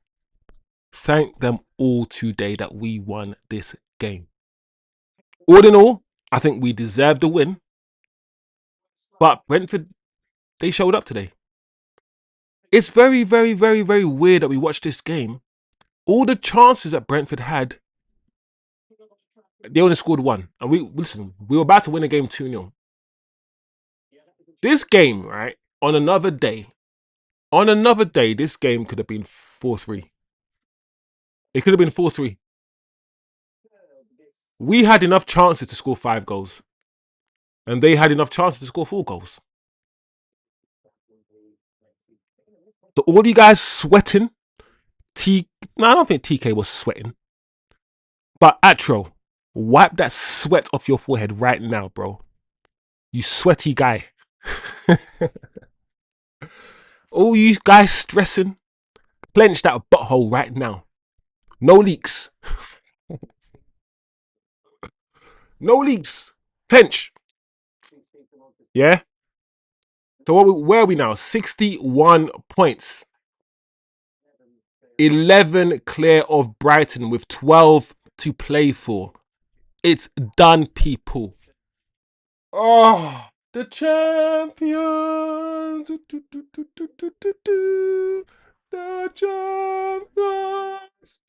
Thank them all today that we won this game. All in all, I think we deserved the win. But Brentford, they showed up today. It's very, very, very, very weird that we watched this game. All the chances that Brentford had, they only scored one. And we were about to win a game 2-0. This game, right, on another day, this game could have been 4-3. It could have been 4-3. We had enough chances to score 5 goals. And they had enough chances to score 4 goals. So all you guys sweating, no, I don't think TK was sweating. But Atro, wipe that sweat off your forehead right now, bro. You sweaty guy. All you guys stressing, clench that butthole right now. No leaks. No leaks. Clench. Yeah? So where are we now? 61 points. 11 clear of Brighton with 12 to play for. It's done, people. Oh, the champions. The champions.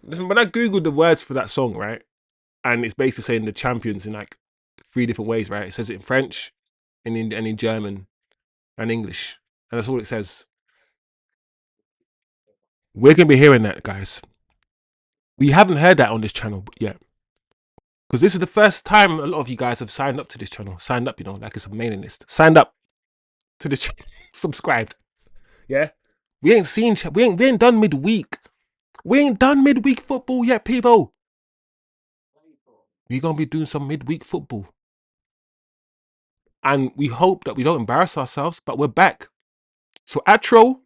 Listen, when I googled the words for that song, right, and it's basically saying the champions in like 3 different ways, right? It says it in French, and in German, and English, and that's all it says. We're gonna be hearing that, guys. We haven't heard that on this channel yet, because this is the first time a lot of you guys have signed up to this channel. Signed up, you know, like it's a mailing list. Signed up to this channel, subscribed. Yeah, we ain't done midweek. We ain't done midweek football yet, people. We're gonna be doing some midweek football. And we hope that we don't embarrass ourselves, but we're back. So Atro,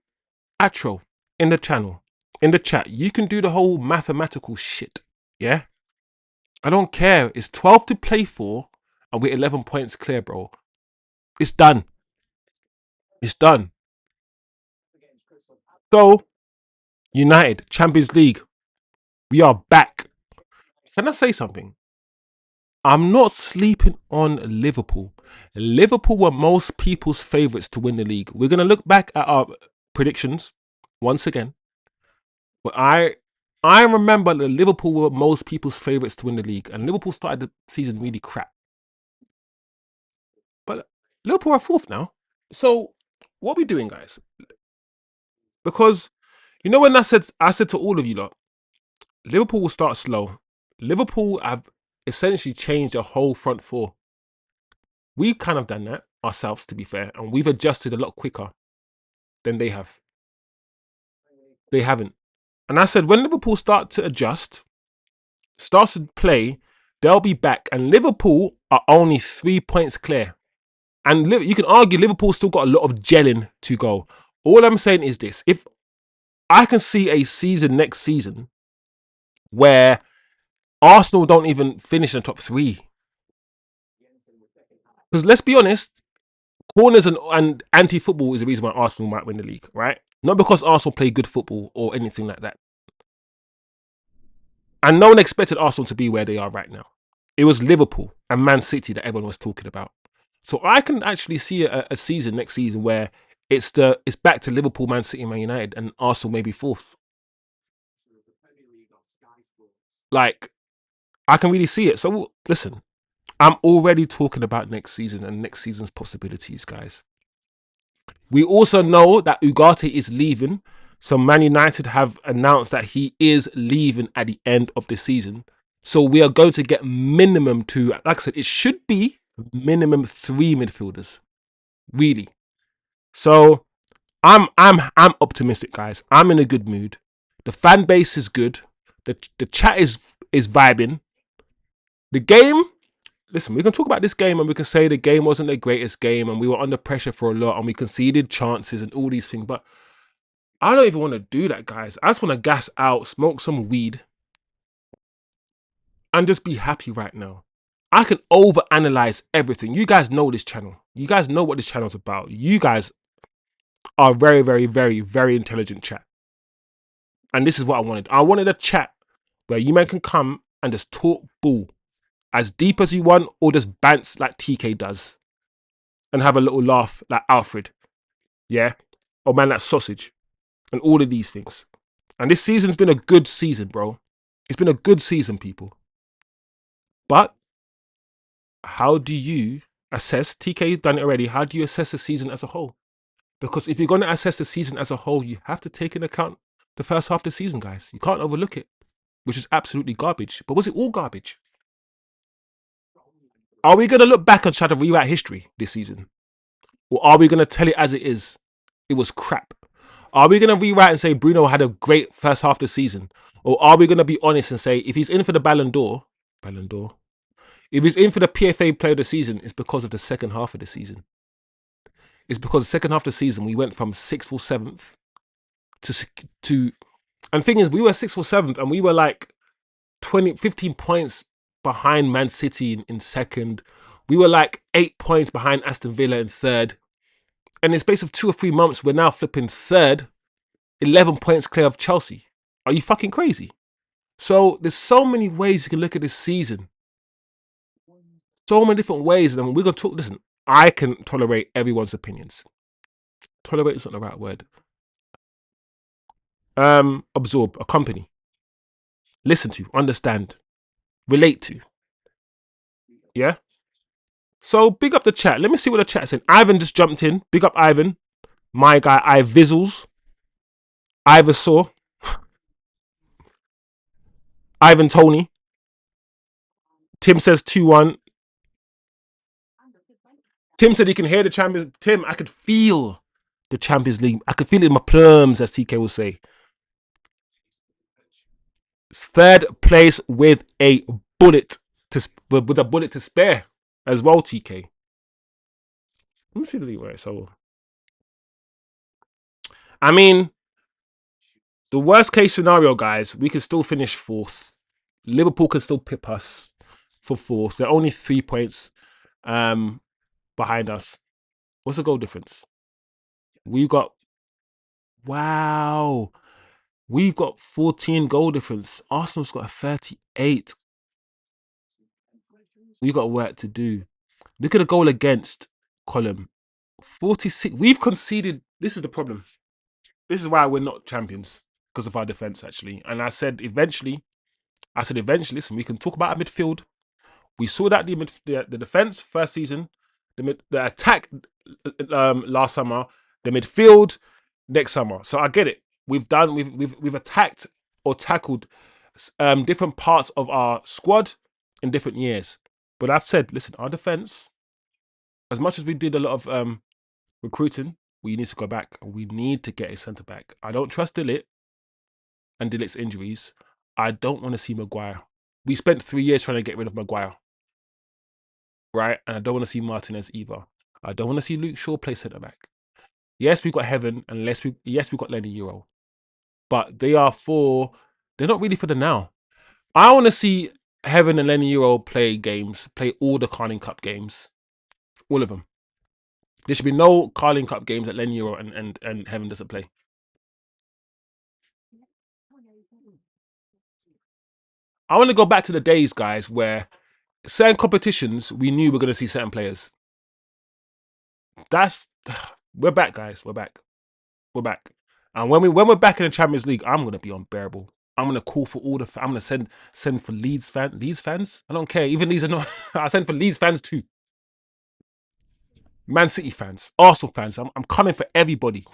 in the channel, in the chat, you can do the whole mathematical shit. Yeah? I don't care. It's 12 to play for, and we're 11 points clear, bro. It's done. It's done. So, United, Champions League, we are back. Can I say something? I'm not sleeping on Liverpool. Liverpool were most people's favourites to win the league. We're going to look back at our predictions once again. But I remember that Liverpool were most people's favourites to win the league. And Liverpool started the season really crap. But Liverpool are fourth now. So what are we doing, guys? Because you know when I said to all of you lot, Liverpool will start slow. Liverpool have essentially changed their whole front four. We've kind of done that ourselves, to be fair, and we've adjusted a lot quicker than they have. They haven't. And I said when Liverpool start to adjust, starts to play, they'll be back. And Liverpool are only 3 points clear. And you can argue Liverpool still got a lot of gelling to go. All I'm saying is this: if I can see a season next season where Arsenal don't even finish in the top three, because let's be honest, corners and anti-football is the reason why Arsenal might win the league, right? Not because Arsenal play good football or anything like that. And no one expected Arsenal to be where they are right now. It was Liverpool and Man City that everyone was talking about. So I can actually see a season next season where it's back to Liverpool, Man City, Man United, and Arsenal maybe fourth. Like I can really see it. So listen, I'm already talking about next season and next season's possibilities, guys. We also know that Ugarte is leaving. So Man United have announced that he is leaving at the end of the season. So we are going to get minimum two. Like I said, it should be minimum 3 midfielders. Really. So I'm optimistic, guys. I'm in a good mood. The fan base is good. The chat is vibing. The game, listen, we can talk about this game and we can say the game wasn't the greatest game and we were under pressure for a lot and we conceded chances and all these things. But I don't even want to do that, guys. I just want to gas out, smoke some weed, and just be happy right now. I can overanalyze everything. You guys know this channel. You guys know what this channel is about. You guys are very, very, very, very intelligent chat. And this is what I wanted. I wanted a chat where you man can come and just talk ball as deep as you want or just bounce like TK does and have a little laugh like Alfred. Yeah? Or man like Sausage and all of these things. And this season's been a good season, bro. It's been a good season, people. But how do you assess, TK's done it already, how do you assess the season as a whole? Because if you're going to assess the season as a whole, you have to take into account the first half of the season, guys. You can't overlook it, which is absolutely garbage. But was it all garbage? Are we going to look back and try to rewrite history this season? Or are we going to tell it as it is? It was crap. Are we going to rewrite and say Bruno had a great first half of the season? Or are we going to be honest and say if he's in for the Ballon d'Or, if he's in for the PFA Player of the Season, it's because of the second half of the season. It's because the second half of the season we went from 6th or 7th to and the thing is we were 6th or 7th and we were like 15 points behind Man City in second. We were like 8 points behind Aston Villa in third. And in the space of 2 or 3 months, we're now flipping third, 11 points clear of Chelsea. Are you fucking crazy? So there's so many ways you can look at this season. So many different ways. And we're going to talk, listen, I can tolerate everyone's opinions. Tolerate is not the right word. Absorb, accompany, listen to, understand, relate to. Yeah? So big up the chat. Let me see what the chat's saying. Ivan just jumped in. Big up Ivan. My guy, Ivizzles. Iversaw. Ivan Tony. Tim says 2-1. Tim said he can hear the Champions. Tim, I could feel the Champions League. I could feel it in my plums, as TK will say. Third place with a bullet to spare as well, TK. Let me see the league right. So, I mean, the worst case scenario, guys, we can still finish fourth. Liverpool can still pip us for fourth. They're only 3 points um, behind us. What's the goal difference? We've got wow. We've got 14 goal difference. Arsenal's got a 38. We've got work to do. Look at the goal against column. 46. We've conceded. This is the problem. This is why we're not champions. Because of our defense, actually. And I said eventually, listen, we can talk about our midfield. We saw that the defense first season, the attack last summer, the midfield next summer. So I get it. We've attacked or tackled different parts of our squad in different years. But I've said, listen, our defense, as much as we did a lot of recruiting, we need to go back. We need to get a centre back. I don't trust Dillit and Dillit's injuries. I don't want to see Maguire. We spent 3 years trying to get rid of Maguire, right? And I don't want to see Martinez either. I don't want to see Luke Shaw play centre back. Yes, we've got Heaven, and yes, we've got Lenny Euro. But they're not really for the now. I want to see Heaven and Lenny Euro play all the Carling Cup games. All of them. There should be no Carling Cup games that Lenny Euro and Heaven doesn't play. I want to go back to the days, guys, where certain competitions we knew we're going to see certain players. We're back, guys. We're back. And when we're back in the Champions League, I'm going to be unbearable. I'm going to call for I'm going to send for Leeds fans. I don't care. Even these are not. I send for Leeds fans too. Man City fans, Arsenal fans. I'm coming for everybody.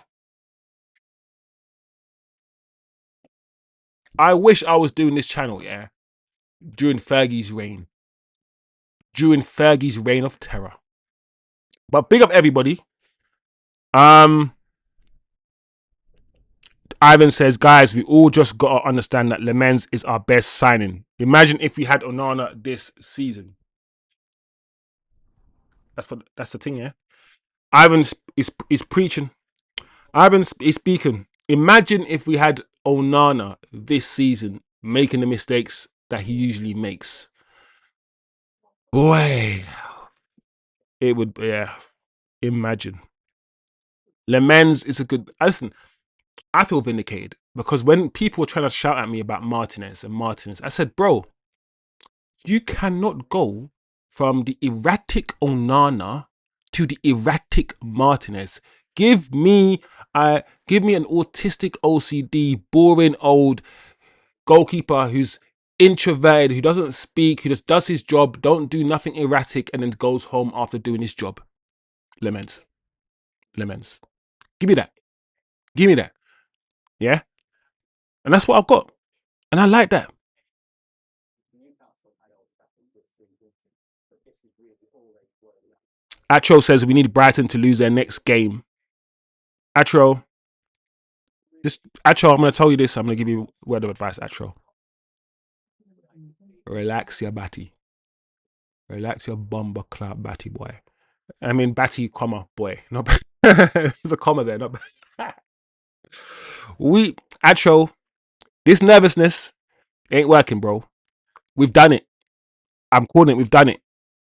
I wish I was doing this channel, yeah, during Fergie's reign. During Fergie's reign of terror. But big up everybody. Ivan says, guys, we all just got to understand that Lemens is our best signing. Imagine if we had Onana this season. That's the thing, yeah. Ivan is preaching. Ivan is speaking. Imagine if we had Onana this season making the mistakes that he usually makes. Boy, it would, yeah. Imagine. Lemens is a good. Listen, I feel vindicated because when people were trying to shout at me about Martinez, I said, bro, you cannot go from the erratic Onana to the erratic Martinez. Give me an autistic OCD, boring old goalkeeper who's introverted, who doesn't speak, who just does his job, don't do nothing erratic, and then goes home after doing his job. Lemens. Give me that. Yeah? And that's what I've got. And I like that. Atro says we need Brighton to lose their next game. Atro, I'm going to tell you this. I'm going to give you a word of advice, Atro. Relax your batty. Relax your bomber clap batty boy. I mean, batty, comma, boy. Not there's a comma there. Not Atro, this nervousness ain't working, bro. We've done it. I'm calling it. We've done it.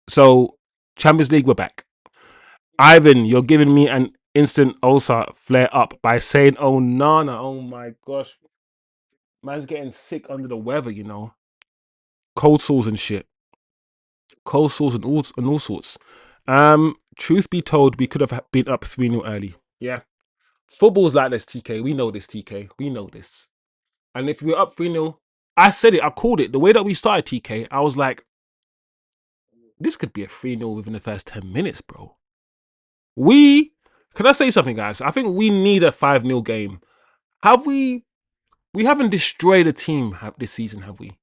So, Champions League, we're back. Ivan, you're giving me an instant ulcer flare up by saying, oh, Nana. Oh, my gosh. Man's getting sick under the weather, you know. Cold sores and shit. Cold sores and all sorts. Truth be told, we could have been up 3-0 early. Yeah. Football's like this, TK. We know this, TK. We know this. And if we're up 3-0, I said it, I called it. The way that we started, TK, I was like, this could be a 3-0 within the first 10 minutes, bro. Can I say something, guys? I think we need a 5-0 game. We haven't destroyed a team this season, have we?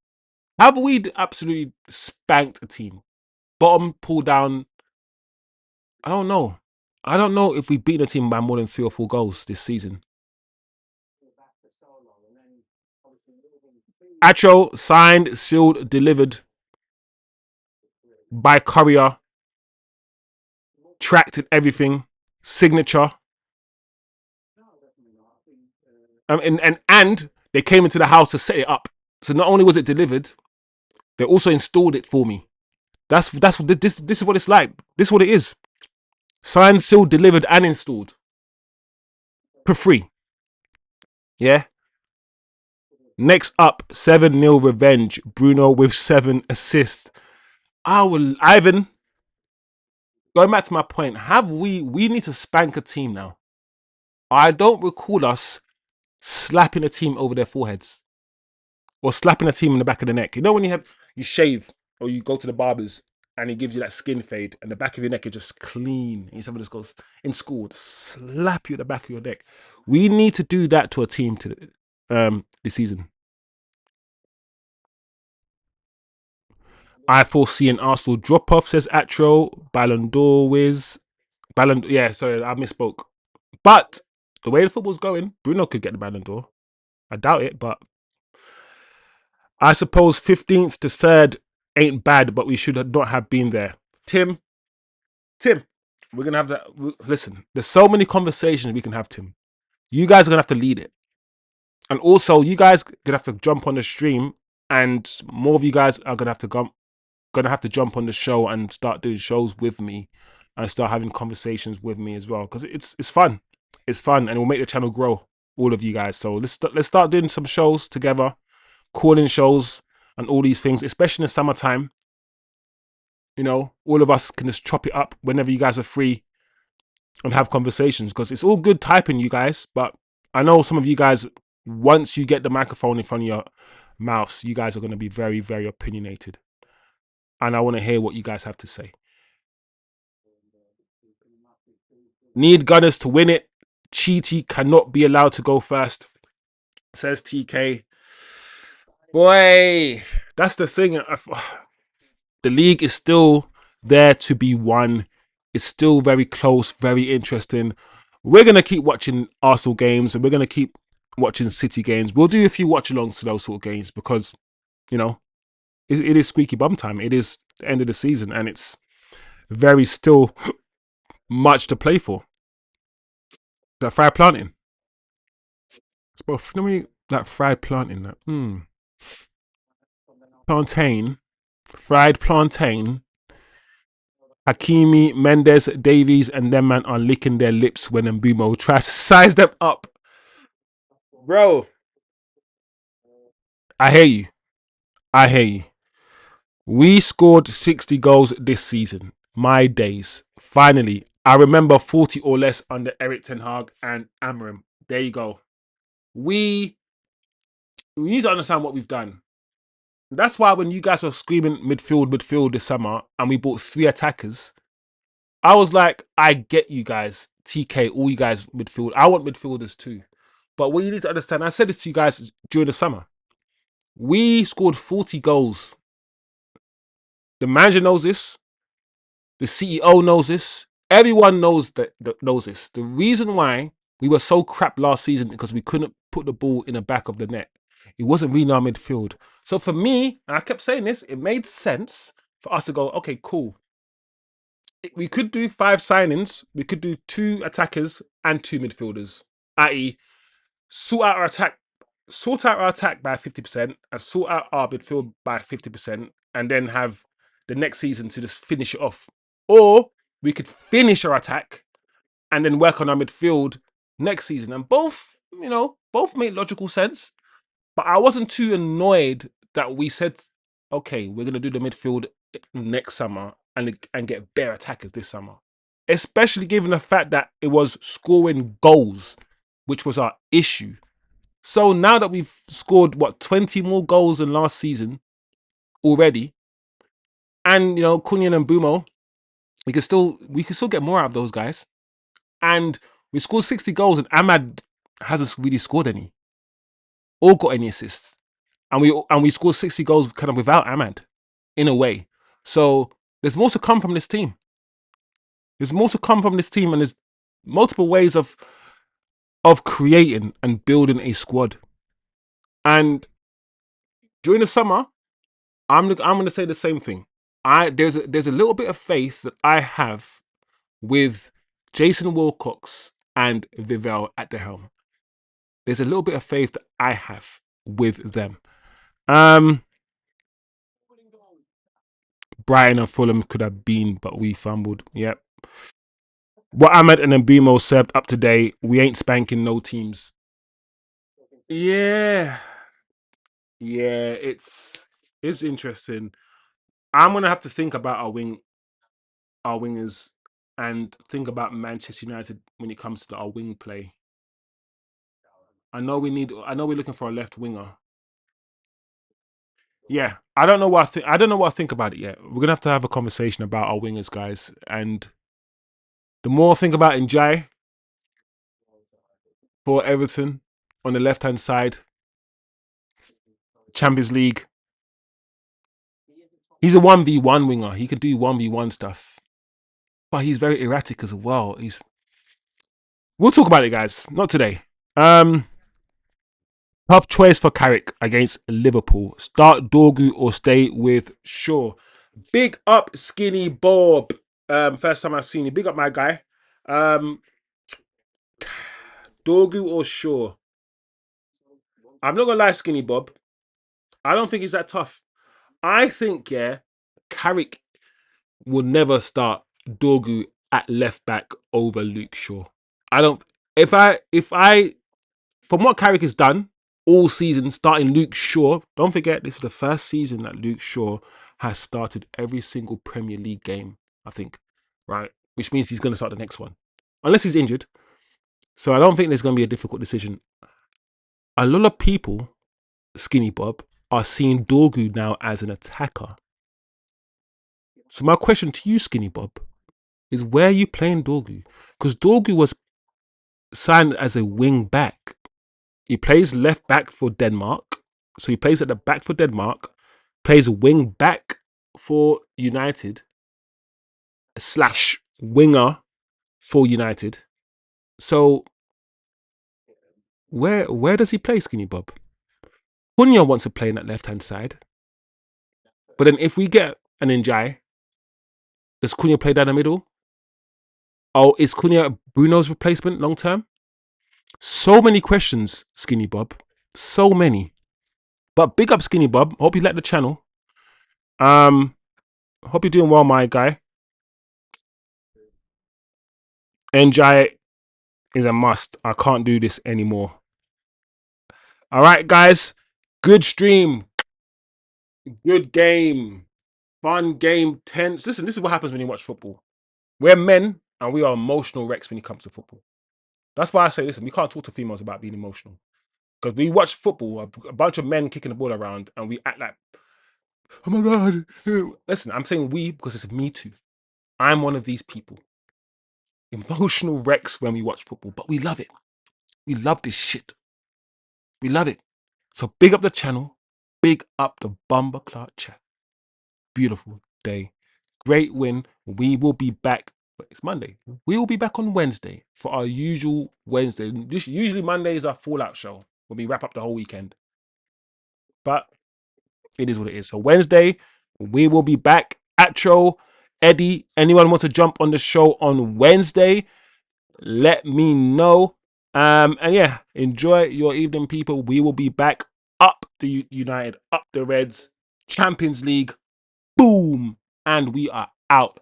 Have we absolutely spanked a team? Bottom, pull down. I don't know. I don't know if we've beaten a team by more than 3 or 4 goals this season. Atro, signed, sealed, delivered by courier, tracked and everything, signature. And they came into the house to set it up. So not only was it delivered, They also installed it for me. That's what this is what it's like. This is what it is. Signed, sealed, delivered, and installed for free. Yeah. Next up, 7-0 revenge. Bruno with 7 assists. Ivan, going back to my point, we need to spank a team now. I don't recall us slapping a team over their foreheads or slapping a team in the back of the neck. You know when you shave or you go to the barbers and he gives you that skin fade and the back of your neck is just clean. And someone just goes in school, slap you at the back of your neck. We need to do that to a team this season. I foresee an Arsenal drop off, says Atro. Ballon d'Or whiz. Yeah, sorry, I misspoke. But the way the football's going, Bruno could get the Ballon d'Or. I doubt it, but I suppose 15th to 3rd ain't bad, but we should not have been there. Tim, we're gonna have that. Listen, there's so many conversations we can have, Tim. You guys are gonna have to lead it, and also you guys gonna have to jump on the stream, and more of you guys are gonna have to jump on the show and start doing shows with me, and start having conversations with me as well, because it's fun. It's fun, and it will make the channel grow. All of you guys. So let's start doing some shows together, calling shows, and all these things, especially in the summertime. You know, all of us can just chop it up whenever you guys are free and have conversations, because it's all good typing, you guys, but I know some of you guys, once you get the microphone in front of your mouths, you guys are going to be very, very opinionated, and I want to hear what you guys have to say. Need Gunners to win it. Cheaty cannot be allowed to go first, says TK. Boy, that's the thing. The league is still there to be won. It's still very close, very interesting. We're going to keep watching Arsenal games, and we're going to keep watching City games. We'll do a few watch-alongs to those sort of games because, you know, it is squeaky bum time. It is the end of the season, and it's very still much to play for. That fried plantain. It's both. That fried plantain. That plantain, fried plantain. Hakimi, Mendes, Davies, and them man are licking their lips when Mbumo tries to size them up. Bro, I hear you. I hear you. We scored 60 goals this season. My days. Finally, I remember 40 or less under Eric Ten Hag and Amorim. There you go. We need to understand what we've done. That's why when you guys were screaming midfield this summer and we bought 3 attackers, I was like, I get you guys, TK, all you guys midfield. I want midfielders too. But what you need to understand, I said this to you guys during the summer. We scored 40 goals. The manager knows this. The CEO knows this. Everyone knows knows this. The reason why we were so crap last season because we couldn't put the ball in the back of the net. It wasn't really our midfield. So for me, and I kept saying this, it made sense for us to go, okay, cool. We could do 5 signings. We could do 2 attackers and 2 midfielders, i.e., sort out our attack by 50% and sort out our midfield by 50%, and then have the next season to just finish it off. Or we could finish our attack and then work on our midfield next season. And both make logical sense. But I wasn't too annoyed that we said, okay, we're gonna do the midfield next summer and get better attackers this summer. Especially given the fact that it was scoring goals, which was our issue. So now that we've scored 20 more goals than last season already, and Cunha and Bumo, we can still get more out of those guys. And we scored 60 goals, and Ahmad hasn't really scored any or got any assists. And we scored 60 goals kind of without Ahmad, in a way. So there's more to come from this team. There's more to come from this team, and there's multiple ways of creating and building a squad. And during the summer, I'm going to say the same thing. There's a little bit of faith that I have with Jason Wilcox and Vivell at the helm. There's a little bit of faith that I have with them. Brighton and Fulham could have been, but we fumbled. Yep. What Ahmed and Mbimo served up today, we ain't spanking no teams. Yeah. Yeah, it's interesting. I'm gonna have to think about our wingers and think about Manchester United when it comes to our wing play. I know we're looking for a left winger. Yeah. I don't know what I don't know what I think about it yet. We're gonna have to have a conversation about our wingers, guys. And the more I think about Njai for Everton on the left hand side, Champions League. He's a 1v1 winger. He can do 1v1 stuff. But he's very erratic as well. We'll talk about it, guys. Not today. Um Tough choice for Carrick against Liverpool. Start Dorgu or stay with Shaw. Big up Skinny Bob. First time I've seen you. Big up my guy. Um Dorgu or Shaw. I'm not gonna lie, Skinny Bob. I don't think he's that tough. I think, yeah, Carrick will never start Dorgu at left back over Luke Shaw. I don't. If I from what Carrick has done all season, starting Luke Shaw. Don't forget, this is the first season that Luke Shaw has started every single Premier League game. I think, right, which means he's going to start the next one, unless he's injured. So I don't think there's going to be a difficult decision. A lot of people, Skinny Bob, are seeing Dorgu now as an attacker. So my question to you, Skinny Bob, is where are you playing Dorgu? Because Dorgu was signed as a wing back. He plays left back for Denmark. So he plays at the back for Denmark, plays wing back for United, slash winger for United. So where does he play, Skinny Bob? Cunha wants to play in that left hand side. But then if we get an Njai, does Cunha play down the middle? Oh, is Cunha Bruno's replacement long term? So many questions, Skinny Bob. So many. But big up Skinny Bob. Hope you like the channel. Hope you're doing well, my guy. Njai is a must. I can't do this anymore. All right, guys. Good stream. Good game. Fun game. Tense. Listen, this is what happens when you watch football. We're men and we are emotional wrecks when it comes to football. That's why I say, listen, we can't talk to females about being emotional. Because we watch football, a bunch of men kicking the ball around, and we act like, oh my God. Listen, I'm saying we because it's me too. I'm one of these people. Emotional wrecks when we watch football, but we love it. We love this shit. We love it. So big up the channel. Big up the Bumba Clark chat. Beautiful day. Great win. We will be back. It's Monday. We will be back on Wednesday for our usual Wednesday. Usually Monday is our fallout show when we wrap up the whole weekend. But it is what it is. So Wednesday, we will be back. Atro, Eddie, anyone wants to jump on the show on Wednesday, let me know. And yeah, enjoy your evening, people. We will be back. Up the United, up the Reds, Champions League, boom, and we are out.